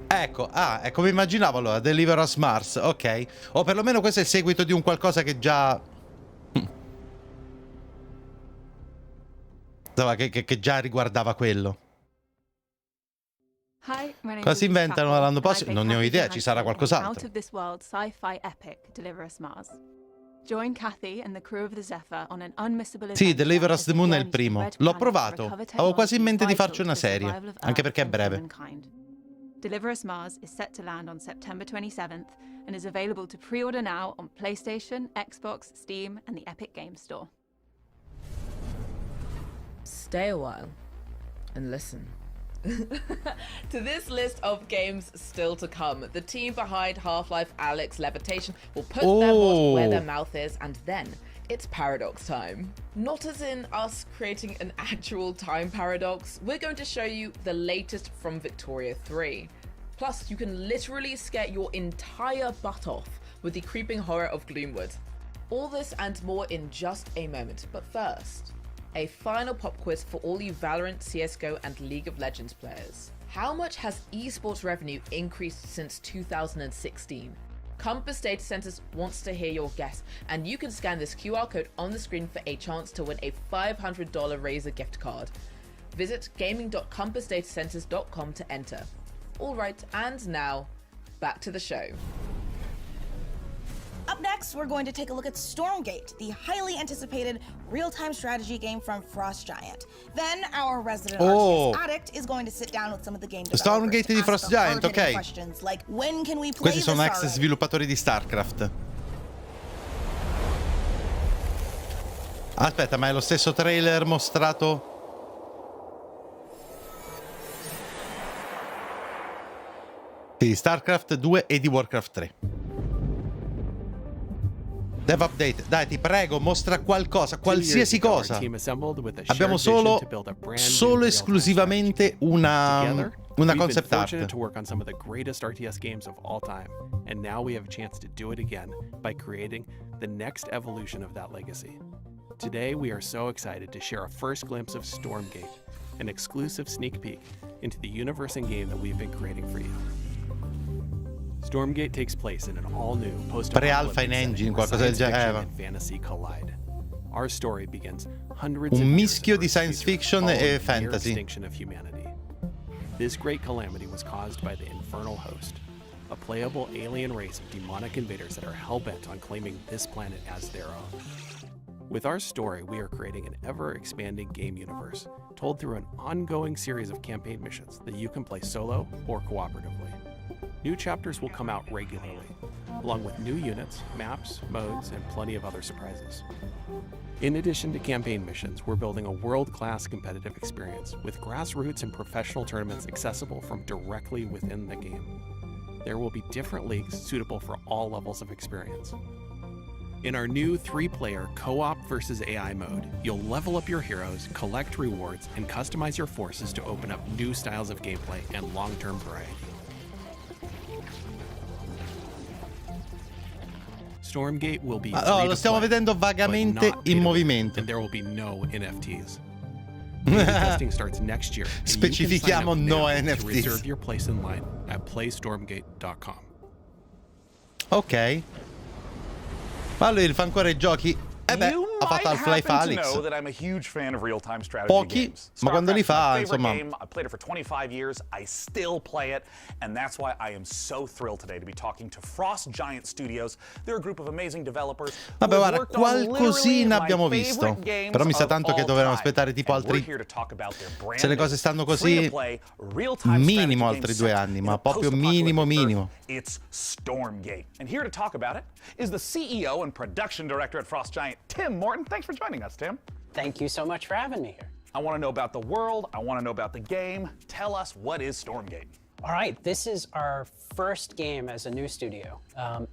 Ecco, è come immaginavo allora, Deliver Us Mars, ok. O perlomeno questo è il seguito di un qualcosa che già... Insomma, che già riguardava quello. Cosa si inventano l'anno prossimo? Non ne ho idea, ci sarà qualcos'altro. Out of this world sci-fi epic, Deliver Us Mars. Join Kathy and the crew of the Zephyr on an unmissable Sì, Deliver Us the Moon è il primo. L'ho provato. Avevo quasi in mente di farci una serie, anche perché è breve. Deliver Us Mars is set to land on September 27th and is available to pre-order now on PlayStation, Xbox, Steam and the Epic Games Store. Stay a while and listen. To this list of games still to come, the team behind Half-Life Alyx Levitation will put their mod where their mouth is, and then it's paradox time. Not as in us creating an actual time paradox, we're going to show you the latest from Victoria 3. Plus, you can literally scare your entire butt off with the creeping horror of Gloomwood. All this and more in just a moment, but first, a final pop quiz for all you Valorant, CSGO and League of Legends players. How much has esports revenue increased since 2016? Compass Data Centers wants to hear your guess, and you can scan this QR code on the screen for a chance to win a $500 Razer gift card. Visit gaming.compassdatacenters.com to enter. Alright, and now, back to the show. Up next, we're going to take a look at Stormgate, the highly anticipated real-time strategy game from Frost Giant. Then our resident RTS addict is going to sit down with some of the game developers. Stormgate di Frost Giant, ok. Questions like, when can we play Questi sono ex already? sviluppatori di StarCraft. Aspetta, ma è lo stesso trailer mostrato? Sì, StarCraft 2 e di Warcraft 3. Dev update, dai, ti prego, mostra qualcosa, qualsiasi cosa. Abbiamo solo esclusivamente una concept art. To work on some of the greatest RTS games of all time, and now we have a chance to do it again by creating the next evolution of that legacy. Today, we are so excited to share a first glimpse of Stormgate, an exclusive sneak peek into the universe and game that we've been creating for you. Stormgate takes place in an all-new pre-alpha in engine, qualcosa del genere. Fantasy collide. Our story begins hundreds Un of mischio di science fiction e fantasy. extinction of humanity. This great calamity was caused by the Infernal Host, a playable alien race of demonic invaders that are hell-bent on claiming this planet as their own. With our story, we are creating an ever-expanding game universe, told through an ongoing series of campaign missions that you can play solo or cooperatively. New chapters will come out regularly, along with new units, maps, modes, and plenty of other surprises. In addition to campaign missions, we're building a world-class competitive experience with grassroots and professional tournaments accessible from directly within the game. There will be different leagues suitable for all levels of experience. In our new 3-player co-op versus AI mode, you'll level up your heroes, collect rewards, and customize your forces to open up new styles of gameplay and long-term variety. Stormgate will be Oh, lo stiamo vedendo vagamente in movimento. And there will be no NFTs. Testing starts next year. Specifichiamo no NFTs. To reserve your place in line at playstormgate.com. Ok. Ma lui fa ancora i giochi. Beh, ha fatto Half-Life Alyx. Pochi, ma quando li fa, insomma. I played it for 25 years. I still play it, and that's why I am so thrilled today to be talking to Frost Giant Studios. They're a group of amazing developers. Vabbè, guarda, qualcosina abbiamo visto. Però mi sa tanto che dovremmo aspettare tipo altri. Se le cose stanno così, minimo altri 2 anni, ma proprio minimo. It's Stormgate. And here to talk about it is the CEO and production director at Frost Giant, Tim Morton. Thanks for joining us, Tim. Thank you so much for having me here. I want to know about the world. I want to know about the game. Tell us, what is Stormgate? All right, this is our first game as a new studio.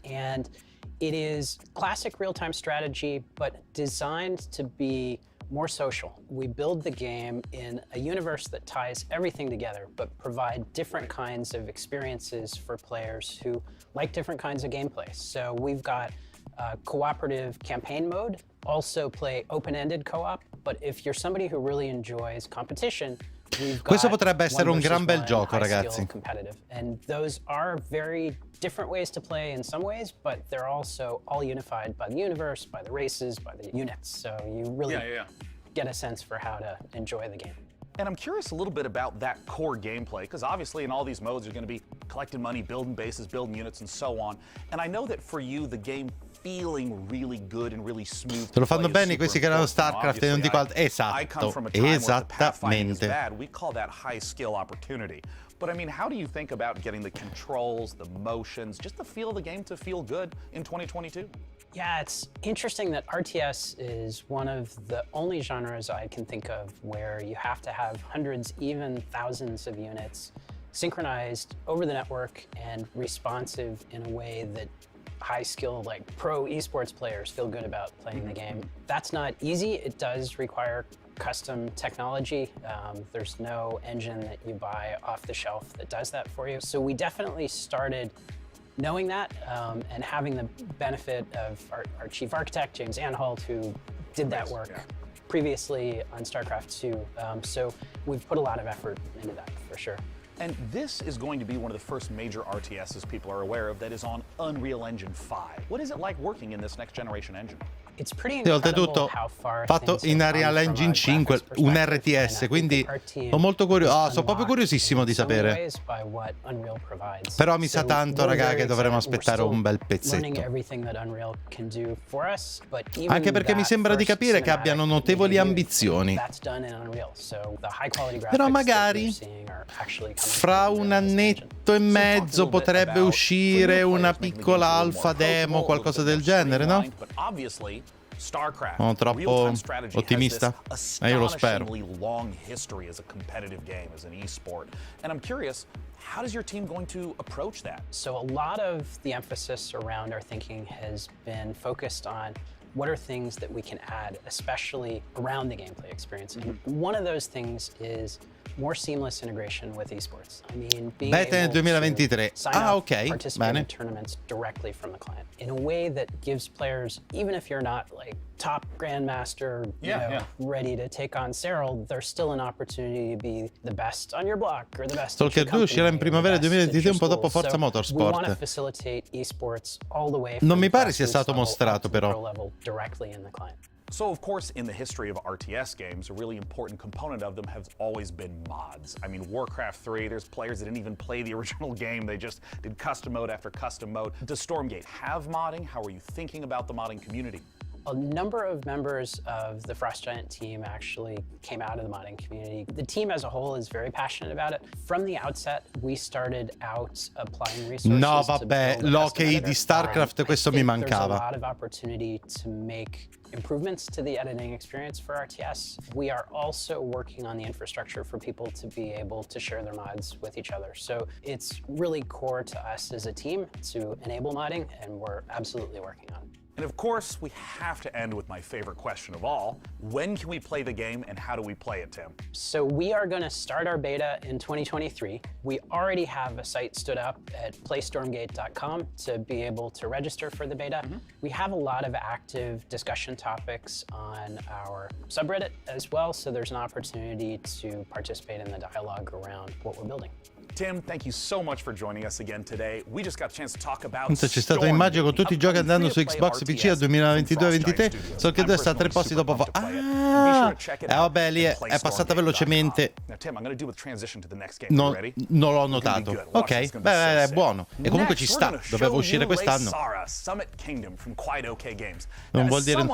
And it is classic real-time strategy, but designed to be more social. We build the game in a universe that ties everything together, but provide different kinds of experiences for players who like different kinds of gameplay. So we've got cooperative campaign mode, also play open-ended co-op, but if you're somebody who really enjoys competition, questo potrebbe essere un gran bel gioco, ragazzi. And those are very different ways to play in some ways, but they're also all unified by the universe, by the races, by the units. So you really get a sense for how to enjoy the game. And I'm curious a little bit about that core gameplay, because obviously in all these modes you're going to be collecting money, building bases, building units, and so on. And I know that for you, the game feeling really good and really smooth. Se lo fanno bene questi che erano StarCraft e non dico altro. Esatto, esattamente. We call that high skill opportunity. But I mean, how do you think about getting the controls, the motions, just the feel of the game to feel good in 2022? Yeah, it's interesting that RTS is one of the only genres I can think of where you have to have hundreds, even thousands of units synchronized over the network and responsive in a way that high skill, like pro esports players feel good about playing the game. That's not easy. It does require custom technology. There's no engine that you buy off the shelf that does that for you. So we definitely started knowing that and having the benefit of our chief architect, James Anhalt, who did that work previously on StarCraft 2. So we've put a lot of effort into that for sure. And this is going to be one of the first major RTSs people are aware of that is on Unreal Engine 5. What is it like working in this next generation engine? It's pretty e oltretutto fatto in Unreal Engine 5 un RTS, quindi sono molto curioso, sono proprio curiosissimo di sapere. Però mi sa tanto, raga, che dovremo aspettare un bel pezzetto. Anche perché mi sembra di capire che abbiano notevoli ambizioni. Però magari fra un annetto e mezzo potrebbe uscire una piccola alfa demo, qualcosa del genere, no? Sono troppo ottimista? Io lo spero. Long history as a competitive game, as an esport. And I'm curious, how is your team going to approach that? So a lot of the emphasis around our thinking has been focused on what are things that we can add, especially around the gameplay experience. And one of those things is more seamless integration with esports. I mean, being Beta nel 2023. ok, participate in tournaments directly from the client in a way that gives players, even if you're not like top grandmaster, ready to take on Cyril, there's still an opportunity to be the best on your block or the best. Stalker 2 uscirà in primavera 2023, un po' dopo Forza Motorsport. Non mi pare sia stato mostrato però. So, of course, in the history of RTS games, a really important component of them has always been mods. I mean, Warcraft 3, there's players that didn't even play the original game. They just did custom mode after custom mode. Does Stormgate have modding? How are you thinking about the modding community? A number of members of the Frost Giant team actually came out of the modding community. The team as a whole is very passionate about it. From the outset, we started out applying resources. No, vabbè, l'ok di StarCraft, questo mi mancava. There's a lot of opportunity to make improvements to the editing experience for RTS. We are also working on the infrastructure for people to be able to share their mods with each other. So it's really core to us as a team to enable modding, and we're absolutely working on it. And of course, we have to end with my favorite question of all. When can we play the game and how do we play it, Tim? So we are going to start our beta in 2023. We already have a site stood up at playstormgate.com to be able to register for the beta. We have a lot of active discussion topics on our subreddit as well, so there's an opportunity to participate in the dialogue around what we're building. Tim, thank you so much for joining us again today. We just got a chance to talk about C'è stato un'immagine con tutti i giochi andando su Xbox PC al 2022-23, solo che 2 sta 3 posti dopo. Vabbè, lì è passata velocemente. Non l'ho notato. Ok, beh, è buono. E comunque ci sta, doveva uscire quest'anno. Non vuol dire,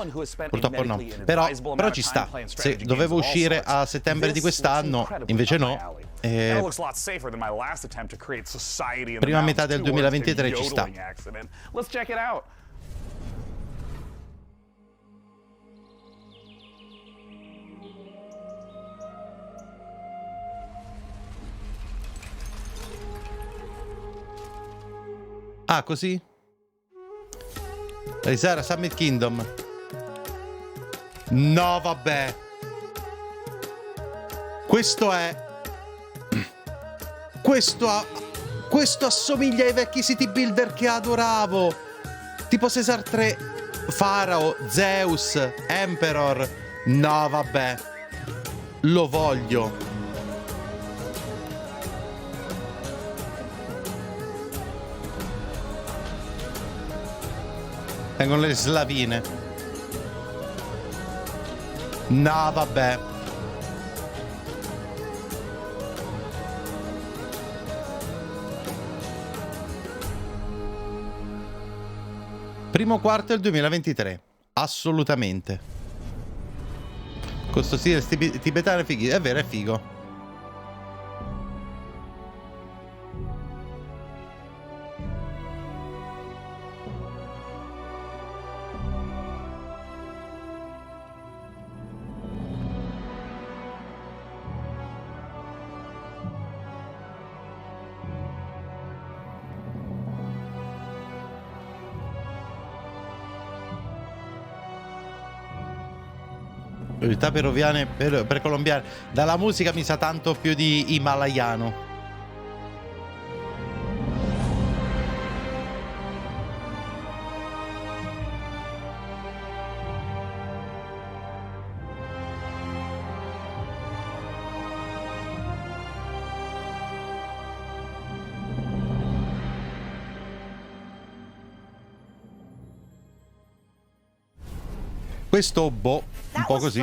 purtroppo no. Però ci sta. Se doveva uscire a settembre di quest'anno, invece no. Prima metà del 2023 ci sta. Ah, così? Risara Summit Kingdom. No, vabbè. Questo assomiglia ai vecchi city builder che adoravo. Tipo Caesar 3, Farao, Zeus, Emperor. No, vabbè. Lo voglio. Tengono le slavine. No, vabbè. Primo quarto del 2023. Assolutamente. Questo stile tibetano è figo. È vero, è figo. Priorità peruviane, precolombiane. Dalla musica mi sa tanto più di himalayano. Questo, boh, un po' così.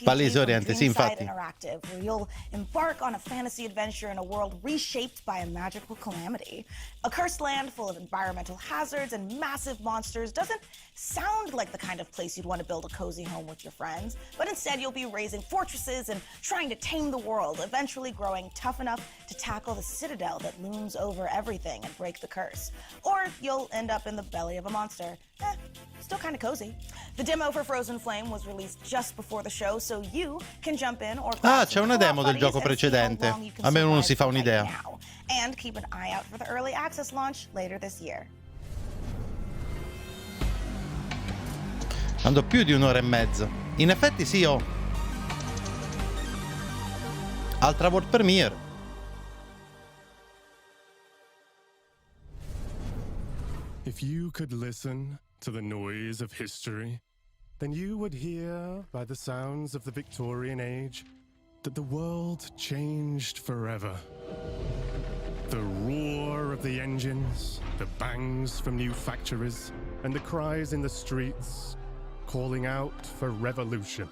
Palese Oriente, sì, infatti. Where you'll embark on a fantasy adventure in a world reshaped by a magical calamity. A cursed land full of environmental hazards and massive monsters doesn't sound like the kind of place you'd want to build a cozy home with your friends, but instead you'll be raising fortresses and trying to tame the world, eventually growing tough enough to tackle the citadel that looms over everything and break the curse. Or you'll end up in the belly of a monster. Still kind of cozy. The demo for Frozen Flame was released just before the show, so you can jump in or c'è una demo del gioco precedente. Almeno uno si fa un'idea. And keep an eye out for the early access launch later this year. Ando più di un'ora e mezza. In effetti sì, altra world premiere. If you could listen to the noise of history, then you would hear by the sounds of the Victorian age that the world changed forever. The roar of the engines, the bangs from new factories, and the cries in the streets calling out for revolution.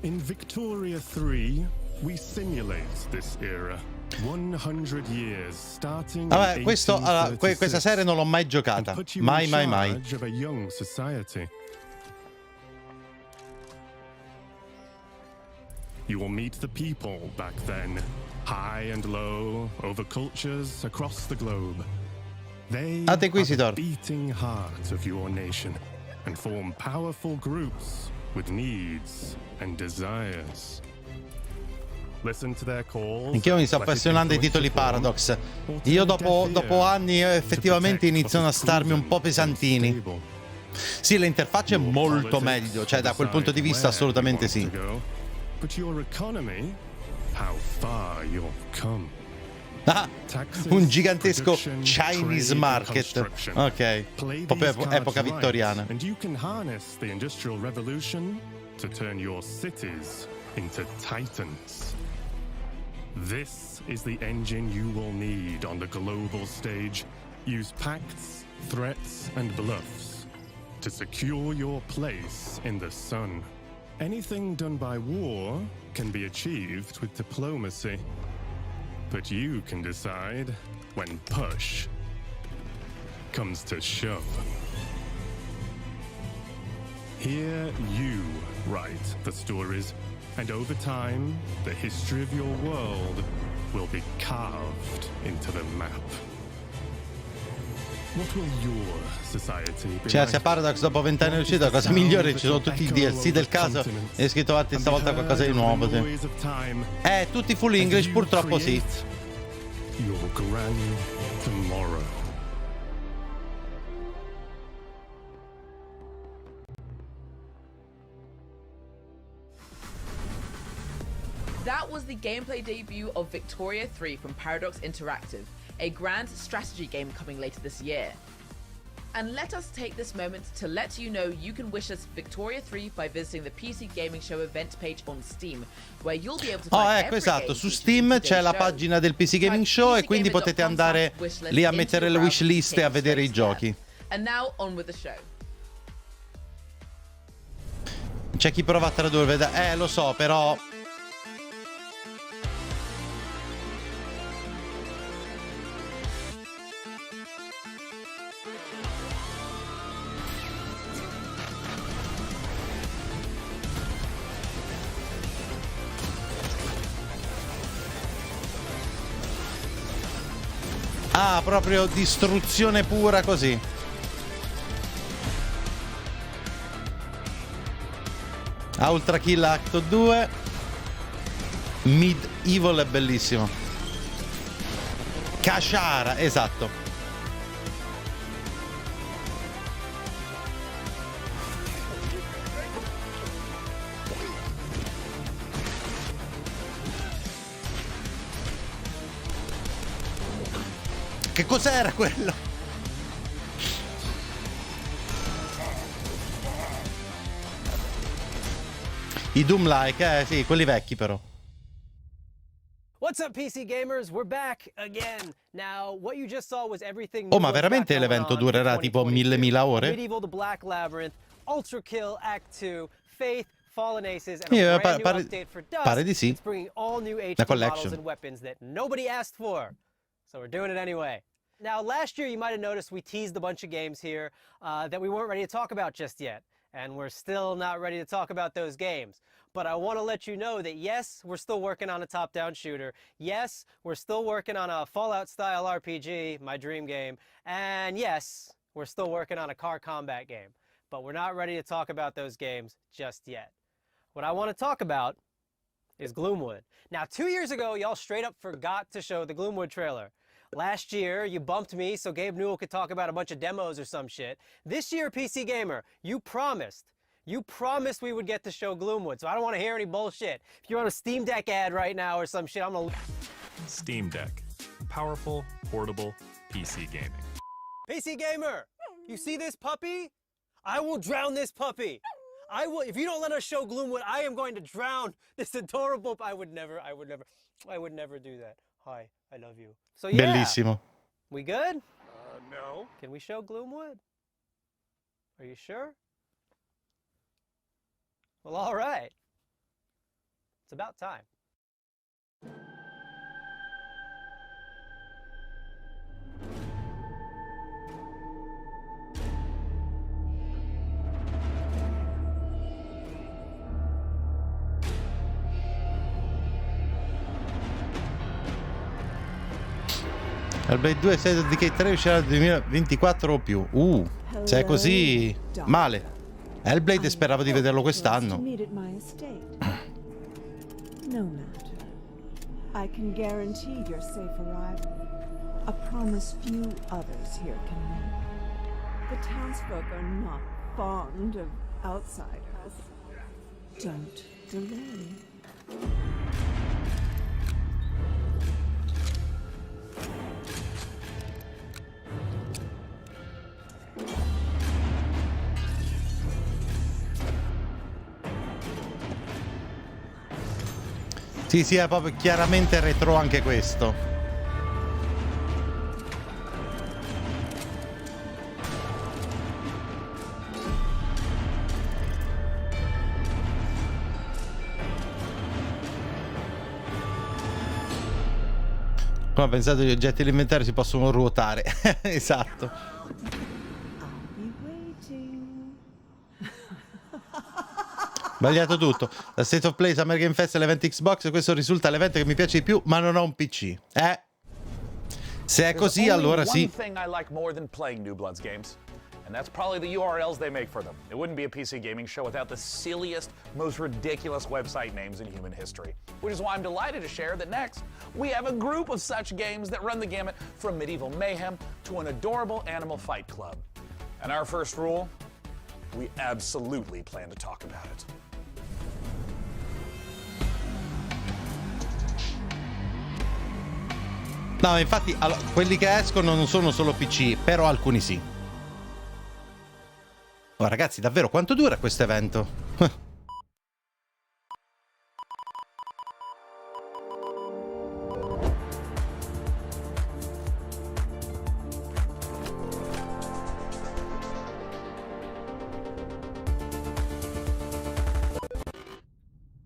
In Victoria 3, we simulate this era. 100 years starting. Vabbè, questa serie non l'ho mai giocata. Mai. Of a young society. You will meet the people back then, high and low, over cultures across the globe. They are the beating heart of your nation and form powerful groups with needs and desires. Anch'io mi sto appassionando ai titoli Paradox. Io dopo anni effettivamente iniziano a starmi un po' pesantini. Sì, l'interfaccia è molto meglio, cioè da quel punto di vista assolutamente sì. Ah, un gigantesco Chinese market. Ok, proprio epoca vittoriana. And you can harness the industrial revolution to turn your cities into titans. This is the engine you will need on the global stage. Use pacts, threats, and bluffs to secure your place in the sun. Anything done by war can be achieved with diplomacy. But you can decide when push comes to shove. Here you write the stories, and over time, the history of your world will be carved into the map. What will your society be Cioè, like? se Paradox dopo 20 anni è uscito, la cosa migliore, ci sono tutti i DLC del caso. E scritto avanti stavolta qualcosa di nuovo, sì. Tutti full English, purtroppo sì. Your grand tomorrow. That was the gameplay debut of Victoria 3 from Paradox Interactive, a grand strategy game coming later this year. And let us take this moment to let you know you can wish us Victoria 3 by visiting the PC Gaming Show event page on Steam, where you'll be able to find every esatto, game su Steam c'è la pagina del PC Gaming Show e quindi potete andare lì a mettere le wishlist e a vedere i giochi. And now on with the show. C'è chi prova a tradurre, lo so, però ah, proprio distruzione pura così. Ultra Kill Act 2. Medieval è bellissimo. Kashara, esatto. Che cos'era quello? I Doom-like, sì, quelli vecchi però. What's up PC gamers? We're back again. Now, what you just saw was everything Oh, ma veramente l'evento durerà tipo 1000 ore? Medieval the Black Labyrinth, Ultra Kill Act 2, Faith, Fallen Aces, and a brand new update for Dust. Pare di sì. It's bringing all new HD models and weapons that nobody asked for. So we're doing it anyway. Now, last year you might have noticed we teased a bunch of games here that we weren't ready to talk about just yet. And we're still not ready to talk about those games. But I want to let you know that yes, we're still working on a top-down shooter. Yes, we're still working on a Fallout-style RPG, my dream game. And yes, we're still working on a car combat game. But we're not ready to talk about those games just yet. What I want to talk about is Gloomwood. Now, 2 years ago, y'all straight up forgot to show the Gloomwood trailer. Last year, you bumped me so Gabe Newell could talk about a bunch of demos or some shit. This year, PC Gamer, you promised we would get to show Gloomwood, so I don't want to hear any bullshit. If you're on a Steam Deck ad right now or some shit, I'm gonna... Steam Deck. Powerful, portable, PC gaming. PC Gamer, you see this puppy? I will drown this puppy. I will, if you don't let us show Gloomwood, I am going to drown this adorable... I would never do that. Hi, I love you. So yeah. Bellissimo. We good? No. Can we show Gloomwood? Are you sure? Well, all right. It's about time. Hellblade 2 State of Decay 3 uscirà nel 2024 o più. Se è così male. Hellblade speravo di vederlo quest'anno. No matter. I can guarantee your safe arrival. A promise few others here can make. The townsfolk are not fond of outsiders. Don't delay. Sì, sì, è proprio chiaramente retro anche questo. Come ho pensato gli oggetti dell'inventario si possono ruotare. Esatto. Sbagliato tutto. La State of Play, Summer Game Fest e l'evento Xbox, questo risulta l'evento che mi piace di più, ma non ho un PC. Se è così, allora sì. And that's probably the URLs they make for them. It wouldn't be a PC gaming show without the silliest, most ridiculous website names in human history. Which is why I'm delighted to share that next, we have a group of such games that run the gamut from medieval mayhem to an adorable animal fight club. And our first rule, we absolutely plan to talk about it. No, infatti, allora, quelli che escono non sono solo PC, però alcuni sì. Oh, ragazzi, davvero, quanto dura questo evento?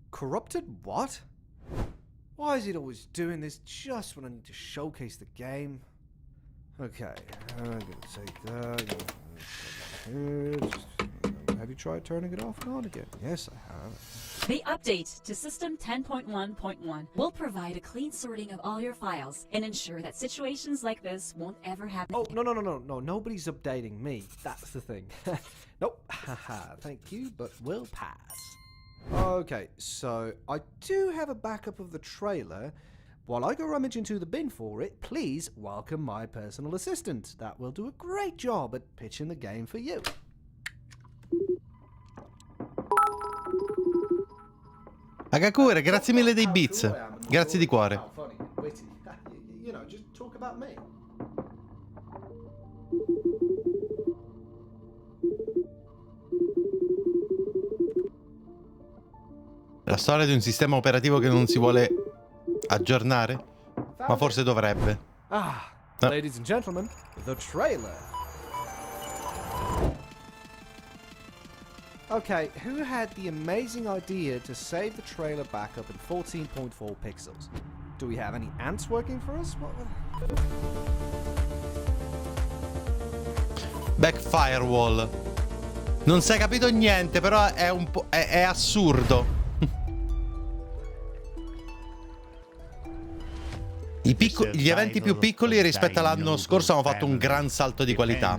Corrupted what? Why is it always doing this just when I need to showcase the game? Okay, I'm gonna take that. Have you tried turning it off and on again? Yes, I have. The update to System 10.1.1 will provide a clean sorting of all your files and ensure that situations like this won't ever happen. Oh, no, nobody's updating me. That's the thing. Nope, haha, thank you, but we'll pass. Okay, so I do have a backup of the trailer. While I go rummage into the bin for it, please welcome my personal assistant. That will do a great job at pitching the game for you. Agakure, grazie mille dei bits. Grazie di cuore. You know, just talk about me. La storia di un sistema operativo che non si vuole aggiornare? Ma forse dovrebbe. Ladies and gentlemen, the trailer. Okay, who had the amazing idea to save the trailer backup in 14.4 pixels? Do we have any ants working for us? Back firewall. Non si è capito niente, però è un po'. È assurdo. Gli eventi più piccoli rispetto all'anno scorso hanno fatto un gran salto di qualità.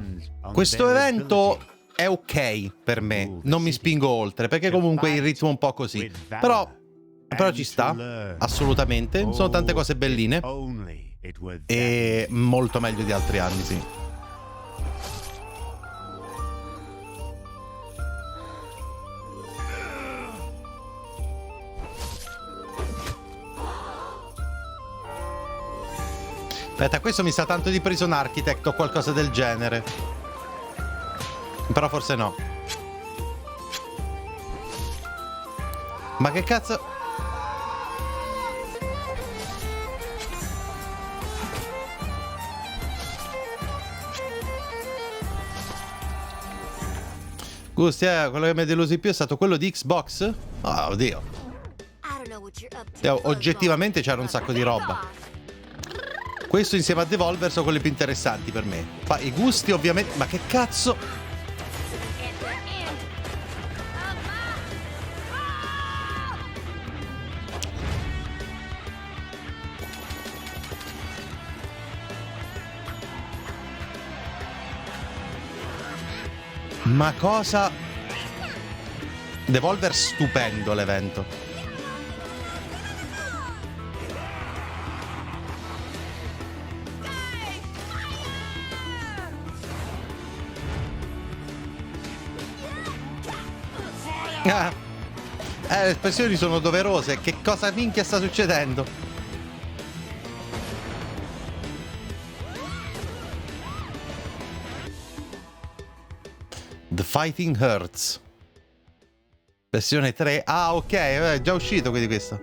Questo evento è ok per me, non mi spingo oltre, perché comunque il ritmo è un po' così. Però ci sta, assolutamente. Sono tante cose belline e molto meglio di altri anni, sì. Aspetta, questo mi sa tanto di Prison Architect o qualcosa del genere. Però forse no. Ma che cazzo? Gusti, quello che mi ha deluso di più è stato quello di Xbox? Oh, oddio. Oggettivamente c'era un sacco di roba. Questo insieme a Devolver sono quelli più interessanti per me. I gusti ovviamente. Ma che cazzo? Ma cosa? Devolver stupendo l'evento. Le espressioni sono doverose. Che cosa minchia sta succedendo? The Fighting Hurts. Versione 3. Ah, ok, è già uscito quindi questo.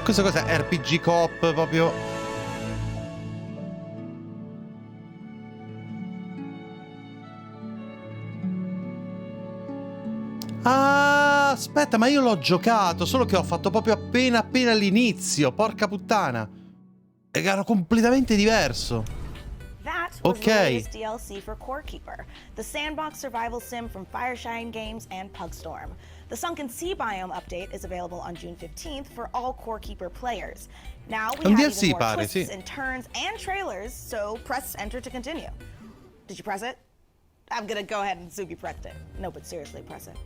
Questo cos'è? RPG Coop proprio. Ah, aspetta, ma io l'ho giocato, solo che ho fatto proprio appena l'inizio, porca puttana. E era completamente diverso. That was the latest DLC for Core Keeper, the sandbox survival sim from Fireshine Games and Pugstorm. The Sunken Sea biome update is available on June 15th for all Core Keeper players. Now we have even more twists and turns and trailers, so press enter to continue. Did you press it? I'm gonna go ahead and assume you pressed it. No, but seriously, press it.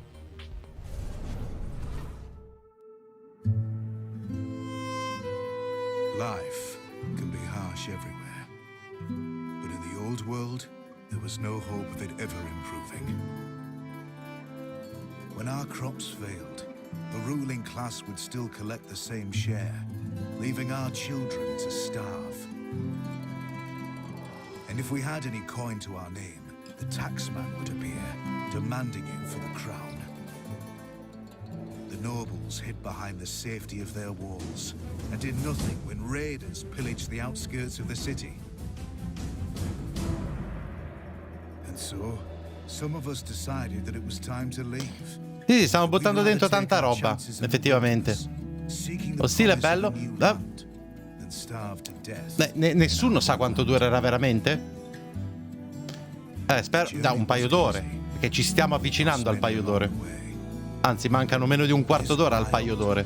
Life can be harsh everywhere, but in the old world, there was no hope of it ever improving. When our crops failed, the ruling class would still collect the same share, leaving our children to starve. And if we had any coin to our name, the taxman would appear, demanding it for the crown. The nobles hid behind the safety of their walls and did nothing when raiders pillaged the outskirts of the city. And so, some of us decided that it was time to leave. Sì, stiamo buttando dentro tanta roba, effettivamente. Lo stile è bello. Nessuno sa quanto durerà veramente? Spero da un paio d'ore, perché ci stiamo avvicinando al paio d'ore. Anzi, mancano meno di un quarto d'ora al paio d'ore.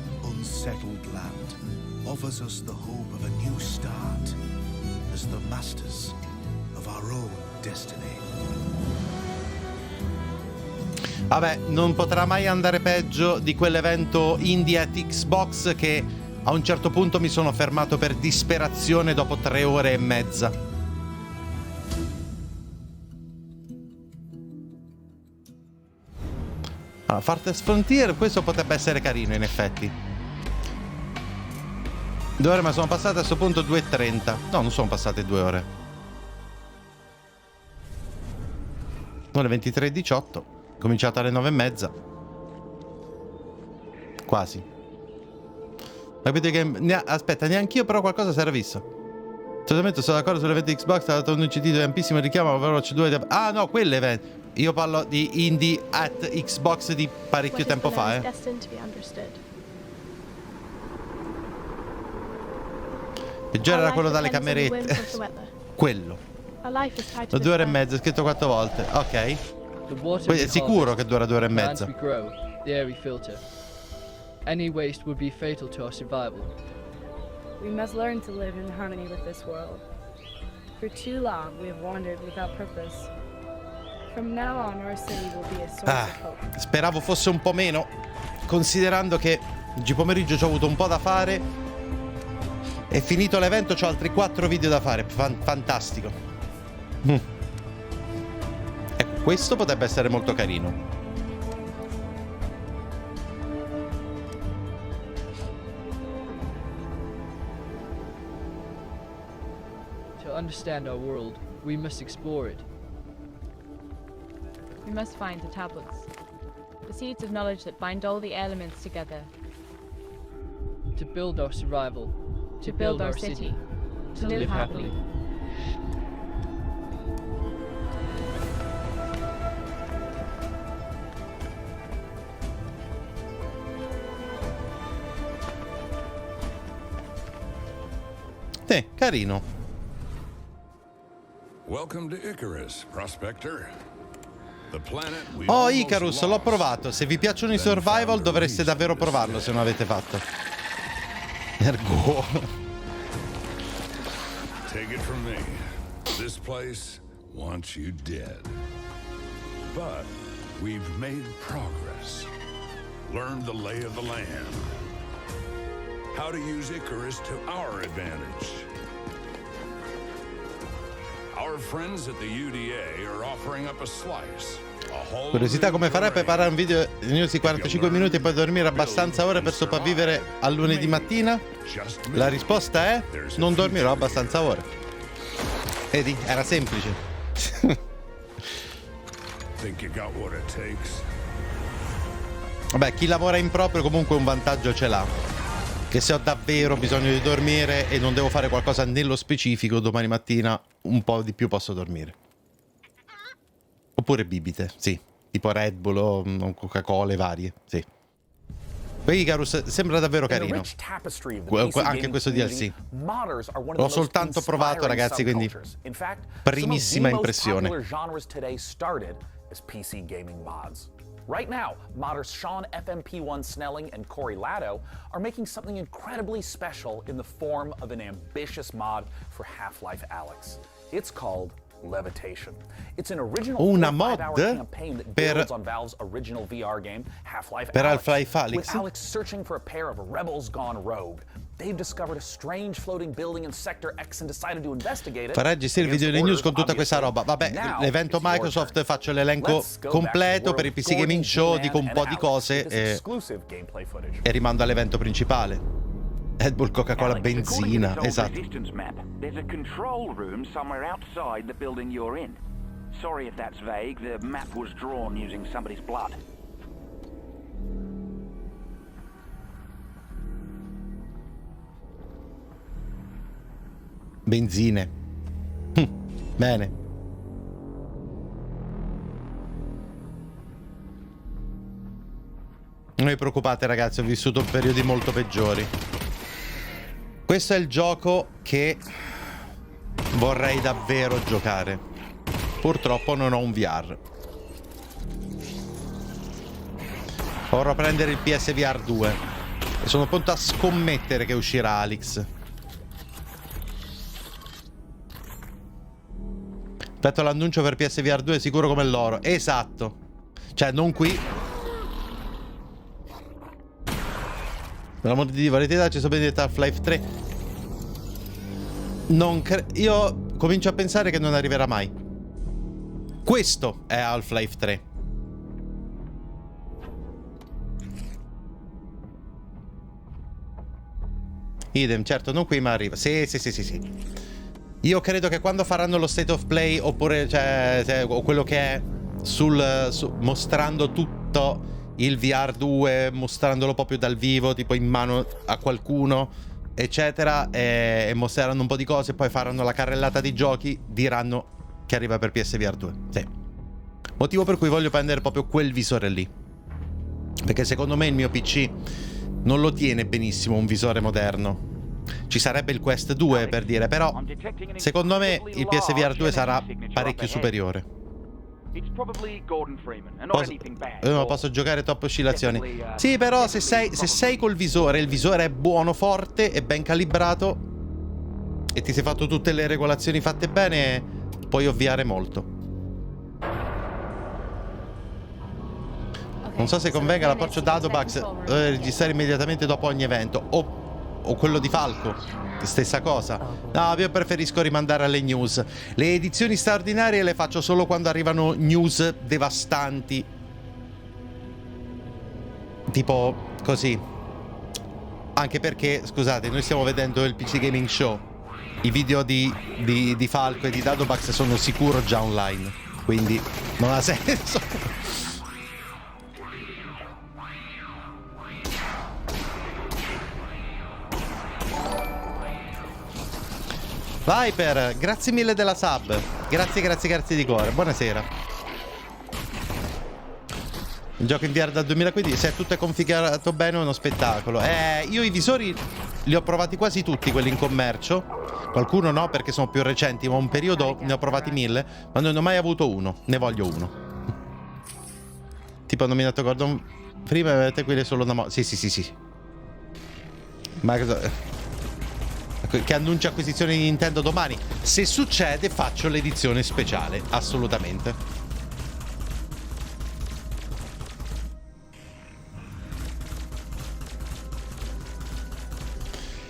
Vabbè, non potrà mai andare peggio di quell'evento indie at Xbox che a un certo punto mi sono fermato per disperazione dopo 3 ore e mezza. Allora, Farthest Frontier, questo potrebbe essere carino in effetti. 2 ore ma sono passate a questo punto 2:30. No, non sono passate 2 ore. Sono le 23:18. Cominciato alle 9:30. Quasi. Capite che... Aspetta, neanch'io però qualcosa si era visto. Assolutamente sono d'accordo sull'evento Xbox. Ha dato un CD ampissimo richiamo a Overwatch 2. Ah no, quell'evento. Io parlo di Indie at Xbox di parecchio tempo fa, Peggiore era quello dalle camerette. Quello. 2 ore e mezza, scritto 4 volte. Ok. Quindi è sicuro che dura 2 ore e mezza. Any waste would be fatal to our survival. We must learn to live in harmony with this world. For too long we have wandered without purpose. From now on our city will be a source of hope. Speravo fosse un po' meno, considerando che oggi pomeriggio ci ho avuto un po' da fare e finito l'evento c'ho altri 4 video da fare. Fantastico. Ecco, questo potrebbe essere molto carino. To understand our world, we must explore it. We must find the tablets, the seeds of knowledge that bind all the elements together. To build our survival. To build our city. To live happily. Carino. Welcome to Icarus, Prospector. Oh, Icarus, l'ho provato. Se vi piacciono i survival dovreste davvero provarlo se non l'avete fatto. Ergo. Take it from me. This place wants you dead. But we've made progress. Learned the lay of the land. How to use Icarus to our advantage. Our friends at the UDA are offering up a slice. Curiosità, come farai a preparare un video di 45 minuti e poi dormire abbastanza ore per sopravvivere al lunedì mattina? La risposta è: non dormirò abbastanza ore. Vedi, era semplice. Vabbè, chi lavora in proprio comunque un vantaggio ce l'ha. che se ho davvero bisogno di dormire e non devo fare qualcosa nello specifico, domani mattina un po' di più posso dormire. Oppure bibite, sì, tipo Red Bull o Coca-Cola varie, sì. Poi Icarus sembra davvero carino, anche questo DLC. L'ho soltanto provato, ragazzi, quindi primissima impressione. Right now, modders Sean FMP1 Snelling and Corey Latto are making something incredibly special in the form of an ambitious mod for Half-Life Alyx. It's called Levitation. It's an original 5-hour campaign that builds on Valve's original VR game, Half-Life Alyx, with Alyx searching for a pair of rebels gone rogue. They've discovered a strange floating building in Sector X and decided to investigate it. Farà gestire il video dei news con tutta questa roba. Vabbè, l'evento Microsoft faccio l'elenco completo per il PC Gaming Show, dico un po' di cose e rimando all'evento principale. Red Bull, Coca-Cola, benzina, esatto. There's a control room somewhere outside the building you're in. Sorry if that's vague, the map was drawn using somebody's blood. Benzine. Bene. Non vi preoccupate, ragazzi, ho vissuto periodi molto peggiori. Questo è il gioco che vorrei davvero giocare. Purtroppo non ho un VR. Vorrò prendere il PSVR 2 e sono pronto a scommettere che uscirà Alyx. Aspetto l'annuncio per PSVR 2 sicuro come l'oro. Esatto. Cioè, non qui. Per l'amor di Dio, volete darci su Benedetto Half-Life 3? Io comincio a pensare che non arriverà mai. Questo è Half-Life 3. Idem, certo, non qui ma arriva. Sì. Io credo che quando faranno lo State of Play, oppure o quello che è mostrando tutto il VR 2, mostrandolo proprio dal vivo, tipo in mano a qualcuno, eccetera, e mostreranno un po' di cose, poi faranno la carrellata di giochi, diranno che arriva per PSVR 2. Sì. Motivo per cui voglio prendere proprio quel visore lì, perché secondo me il mio PC non lo tiene benissimo un visore moderno. Ci sarebbe il Quest 2 per dire, però secondo me il PSVR 2 sarà parecchio superiore. Posso giocare top oscillazioni. Sì, però se sei col visore, il visore è buono, forte e ben calibrato e ti sei fatto tutte le regolazioni fatte bene, puoi ovviare molto. Non so se convenga l'approccio Dadobax registrare immediatamente dopo ogni evento o quello di Falco, stessa cosa. No, io preferisco rimandare alle news. Le edizioni straordinarie le faccio solo quando arrivano news devastanti, tipo così. Anche perché, scusate, noi stiamo vedendo il PC Gaming Show. I video di Falco e di Dadobax sono sicuro già online, quindi non ha senso. Viper, grazie mille della sub. Grazie di cuore. Buonasera. Il gioco in VR dal 2015. Se tutto è configurato bene è uno spettacolo. Io i visori li ho provati quasi tutti, quelli in commercio. Qualcuno no, perché sono più recenti, ma un periodo ne ho provati 1000, ma non ne ho mai avuto uno. Ne voglio uno. Tipo nominato Gordon prima, avete quelli solo una moda. Sì. Microsoft che annuncia acquisizione di Nintendo domani. Se succede faccio l'edizione speciale, assolutamente.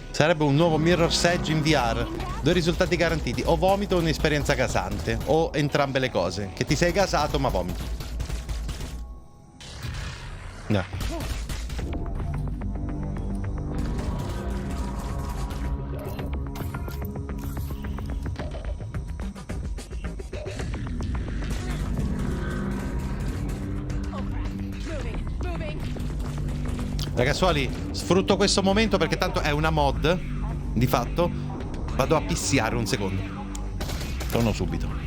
Sarebbe un nuovo Mirror's Edge in VR. 2 risultati garantiti: o vomito o un'esperienza gasante, o entrambe le cose. Che ti sei gasato ma vomiti. No. Ragazzuoli, sfrutto questo momento perché tanto è una mod, di fatto. Vado a pissiare un secondo. Torno subito.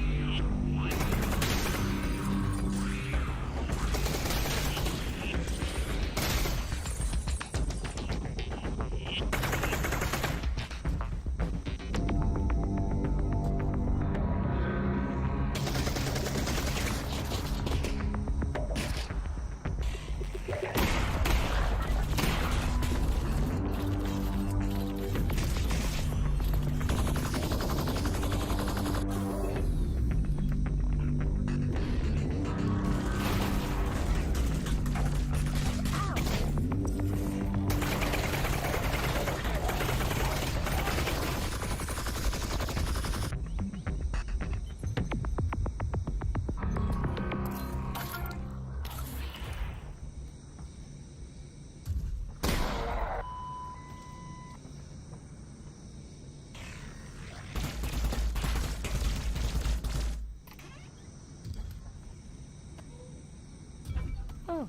Oh,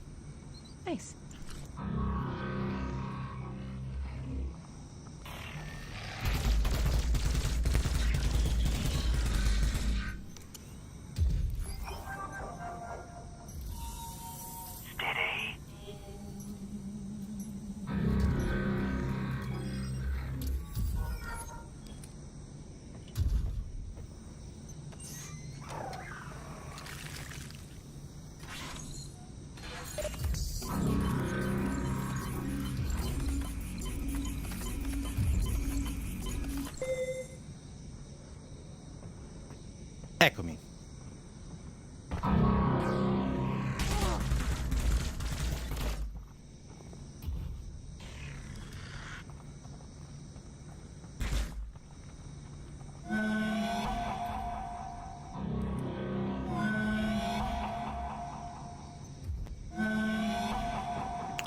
nice. Eccomi.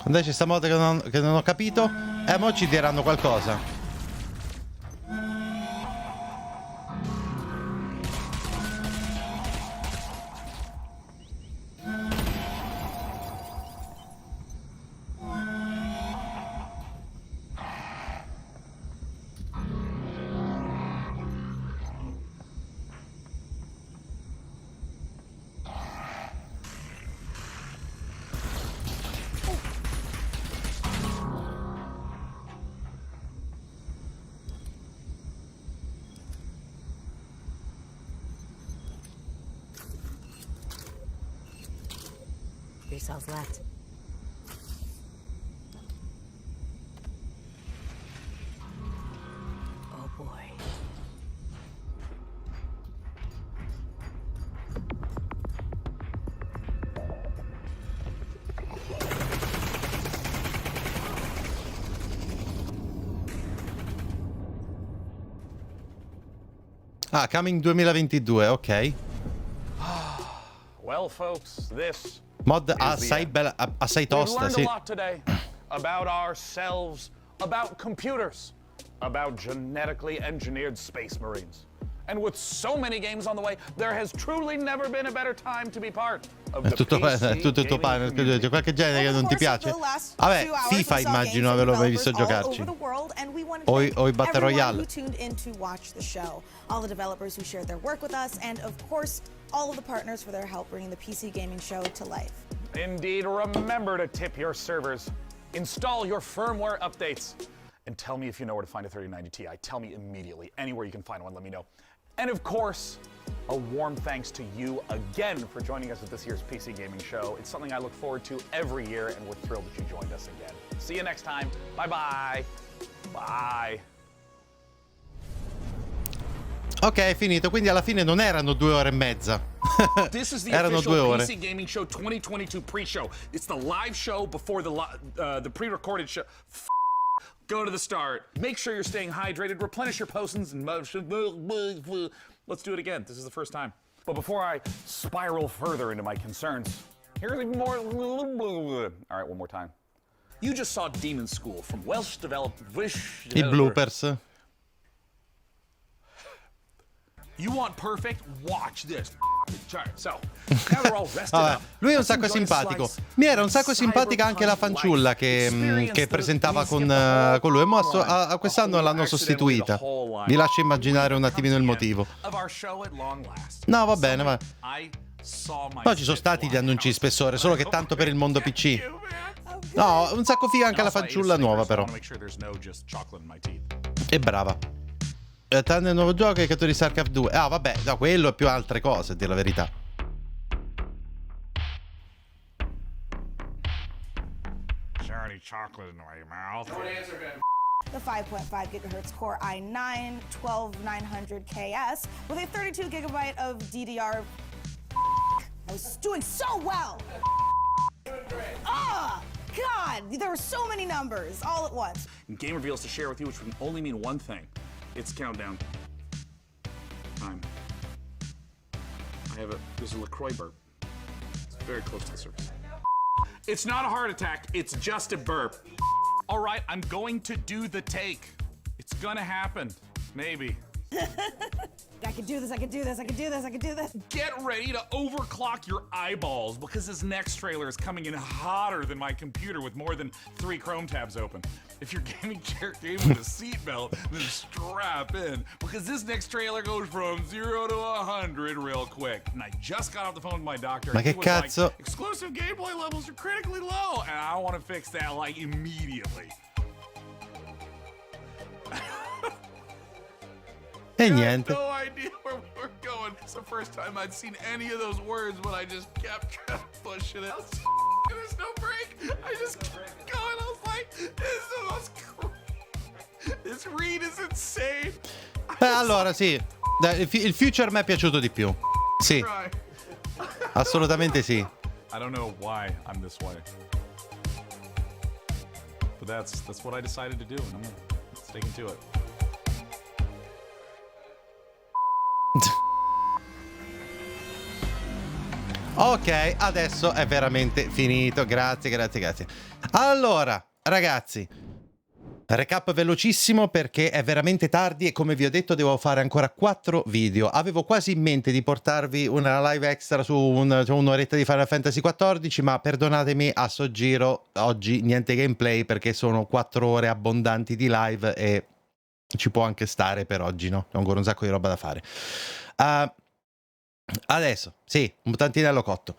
Quando c'è sta moda che non ho capito, mo ci diranno qualcosa. Three cells left. Oh boy. Ah, coming 2022, ok. Well, folks, this Mod assai bella, assai tosta, sì. We've learned a lot today about ourselves, about computers, about genetically engineered space marines. And with so many games on the way, there has truly never been a better time to be part of the Tutto PC pane, gaming c'è qualche genere che non ti piace? Vabbè, FIFA immagino averlo mai visto giocarci. O i Battle Royale. All the developers who shared their work with us, and of course, all of the partners for their help bringing the PC gaming show to life. Indeed, remember to tip your servers, install your firmware updates, and tell me if you know where to find a 3090 Ti. Tell me immediately. Anywhere you can find one, let me know. And of course, a warm thanks to you again for joining us at this year's PC Gaming Show. It's something I look forward to every year, and we're thrilled that you joined us again. See you next time. Bye-bye. Bye. Ok, è finito, quindi alla fine non erano 2 ore e mezza. Erano 2 ore. PC Gaming Show 2022 pre-show. It's the live show before the pre-recorded show. Go to the start. Make sure you're staying hydrated. Replenish your potions and motion. Let's do it again. This is the first time. But before I spiral further into my concerns, here's even more. All right, one more time. You just saw Demon School from Welsh-developed Wish. I bloopers. You want perfect? Watch this. Vabbè, lui è un sacco simpatico. Mi era un sacco simpatica anche la fanciulla che presentava con lui. Ma quest'anno l'hanno sostituita. Vi lascio immaginare un attimino il motivo. No, va bene, va. Poi ci sono stati gli annunci di spessore, solo che tanto per il mondo PC. No, un sacco figa anche la fanciulla nuova, però. È brava. Tranne il nuovo gioco e i creatori di StarCraft 2. Ah, vabbè, no, quello e più altre cose, a dire la verità. The 5.5 gigahertz Core i9 12900KS with a 32 gigabyte of DDR. I was doing so well. Ah, God, there were so many numbers all at once. Game reveals to share with you, which can only mean one thing. It's countdown time. There's a LaCroix burp. It's very close to the surface. It's not a heart attack, it's just a burp. All right, I'm going to do the take. It's gonna happen, maybe. I can do this, I can do this, I can do this, I can do this. Get ready to overclock your eyeballs because this next trailer is coming in hotter than my computer with more than 3 Chrome tabs open. If your gaming chair came with a seatbelt, then strap in because this next trailer goes from 0 to 100 real quick. And I just got off the phone with my doctor. Ma che he was cazzo? Like, exclusive gameplay levels are critically low, and I want to fix that like immediately. E niente. I had no idea where we were going. It's the first time I'd seen any of those words, but I just kept pushing it. There's no break. I just kept going. I was like, this is the most This read is insane. Allora, sì. Il future mi è piaciuto di più. Sì. Assolutamente sì. I don't know why I'm this way. But that's what I decided to do, and I'm sticking to it. Ok, adesso è veramente finito. Grazie. Allora, ragazzi, recap velocissimo perché è veramente tardi e come vi ho detto devo fare ancora 4 video. Avevo quasi in mente di portarvi una live extra su un'oretta di Final Fantasy XIV, ma perdonatemi, a sto giro oggi niente gameplay perché sono 4 ore abbondanti di live e ci può anche stare per oggi, no? Ho ancora un sacco di roba da fare. Adesso, sì, un tantinello cotto.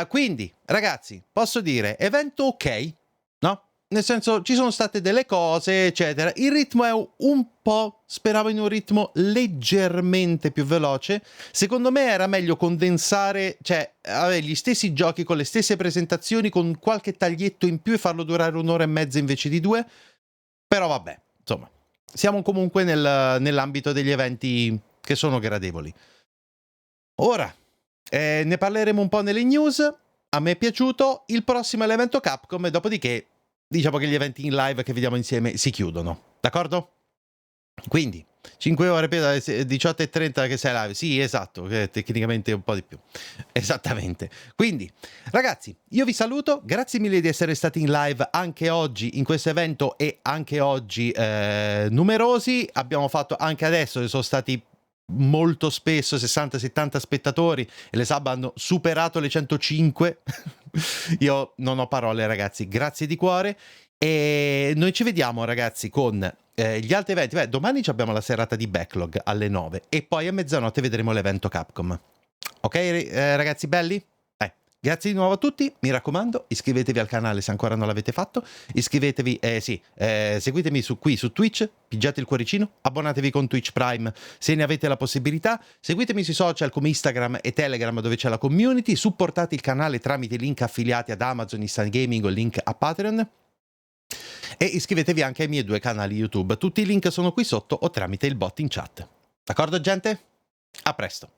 Quindi, ragazzi, posso dire, evento ok, no? Nel senso, ci sono state delle cose, eccetera. Il ritmo è un po', speravo in un ritmo leggermente più veloce. Secondo me era meglio condensare, cioè, avere gli stessi giochi con le stesse presentazioni, con qualche taglietto in più e farlo durare 1 ora e mezza invece di 2. Però vabbè, insomma, siamo comunque nell'ambito degli eventi che sono gradevoli. Ora, ne parleremo un po' nelle news. A me è piaciuto. Il prossimo è l'evento Capcom e dopodiché diciamo che gli eventi in live che vediamo insieme si chiudono. D'accordo? Quindi, 5 ore per 18:30 che sei live. Sì, esatto, che tecnicamente un po' di più. Esattamente. Quindi, ragazzi, io vi saluto. Grazie mille di essere stati in live anche oggi in questo evento e anche oggi numerosi. Abbiamo fatto anche adesso, sono stati molto spesso 60-70 spettatori e le sub hanno superato le 105. Io non ho parole, ragazzi, grazie di cuore e noi ci vediamo, ragazzi, con gli altri eventi. Beh, domani abbiamo la serata di backlog alle 9 e poi a mezzanotte vedremo l'evento Capcom. Ok, ragazzi belli? Grazie di nuovo a tutti, mi raccomando, iscrivetevi al canale se ancora non l'avete fatto, iscrivetevi, seguitemi qui su Twitch, pigiate il cuoricino, abbonatevi con Twitch Prime se ne avete la possibilità, seguitemi sui social come Instagram e Telegram dove c'è la community, supportate il canale tramite link affiliati ad Amazon, Instant Gaming o link a Patreon e iscrivetevi anche ai miei 2 canali YouTube, tutti i link sono qui sotto o tramite il bot in chat. D'accordo gente? A presto!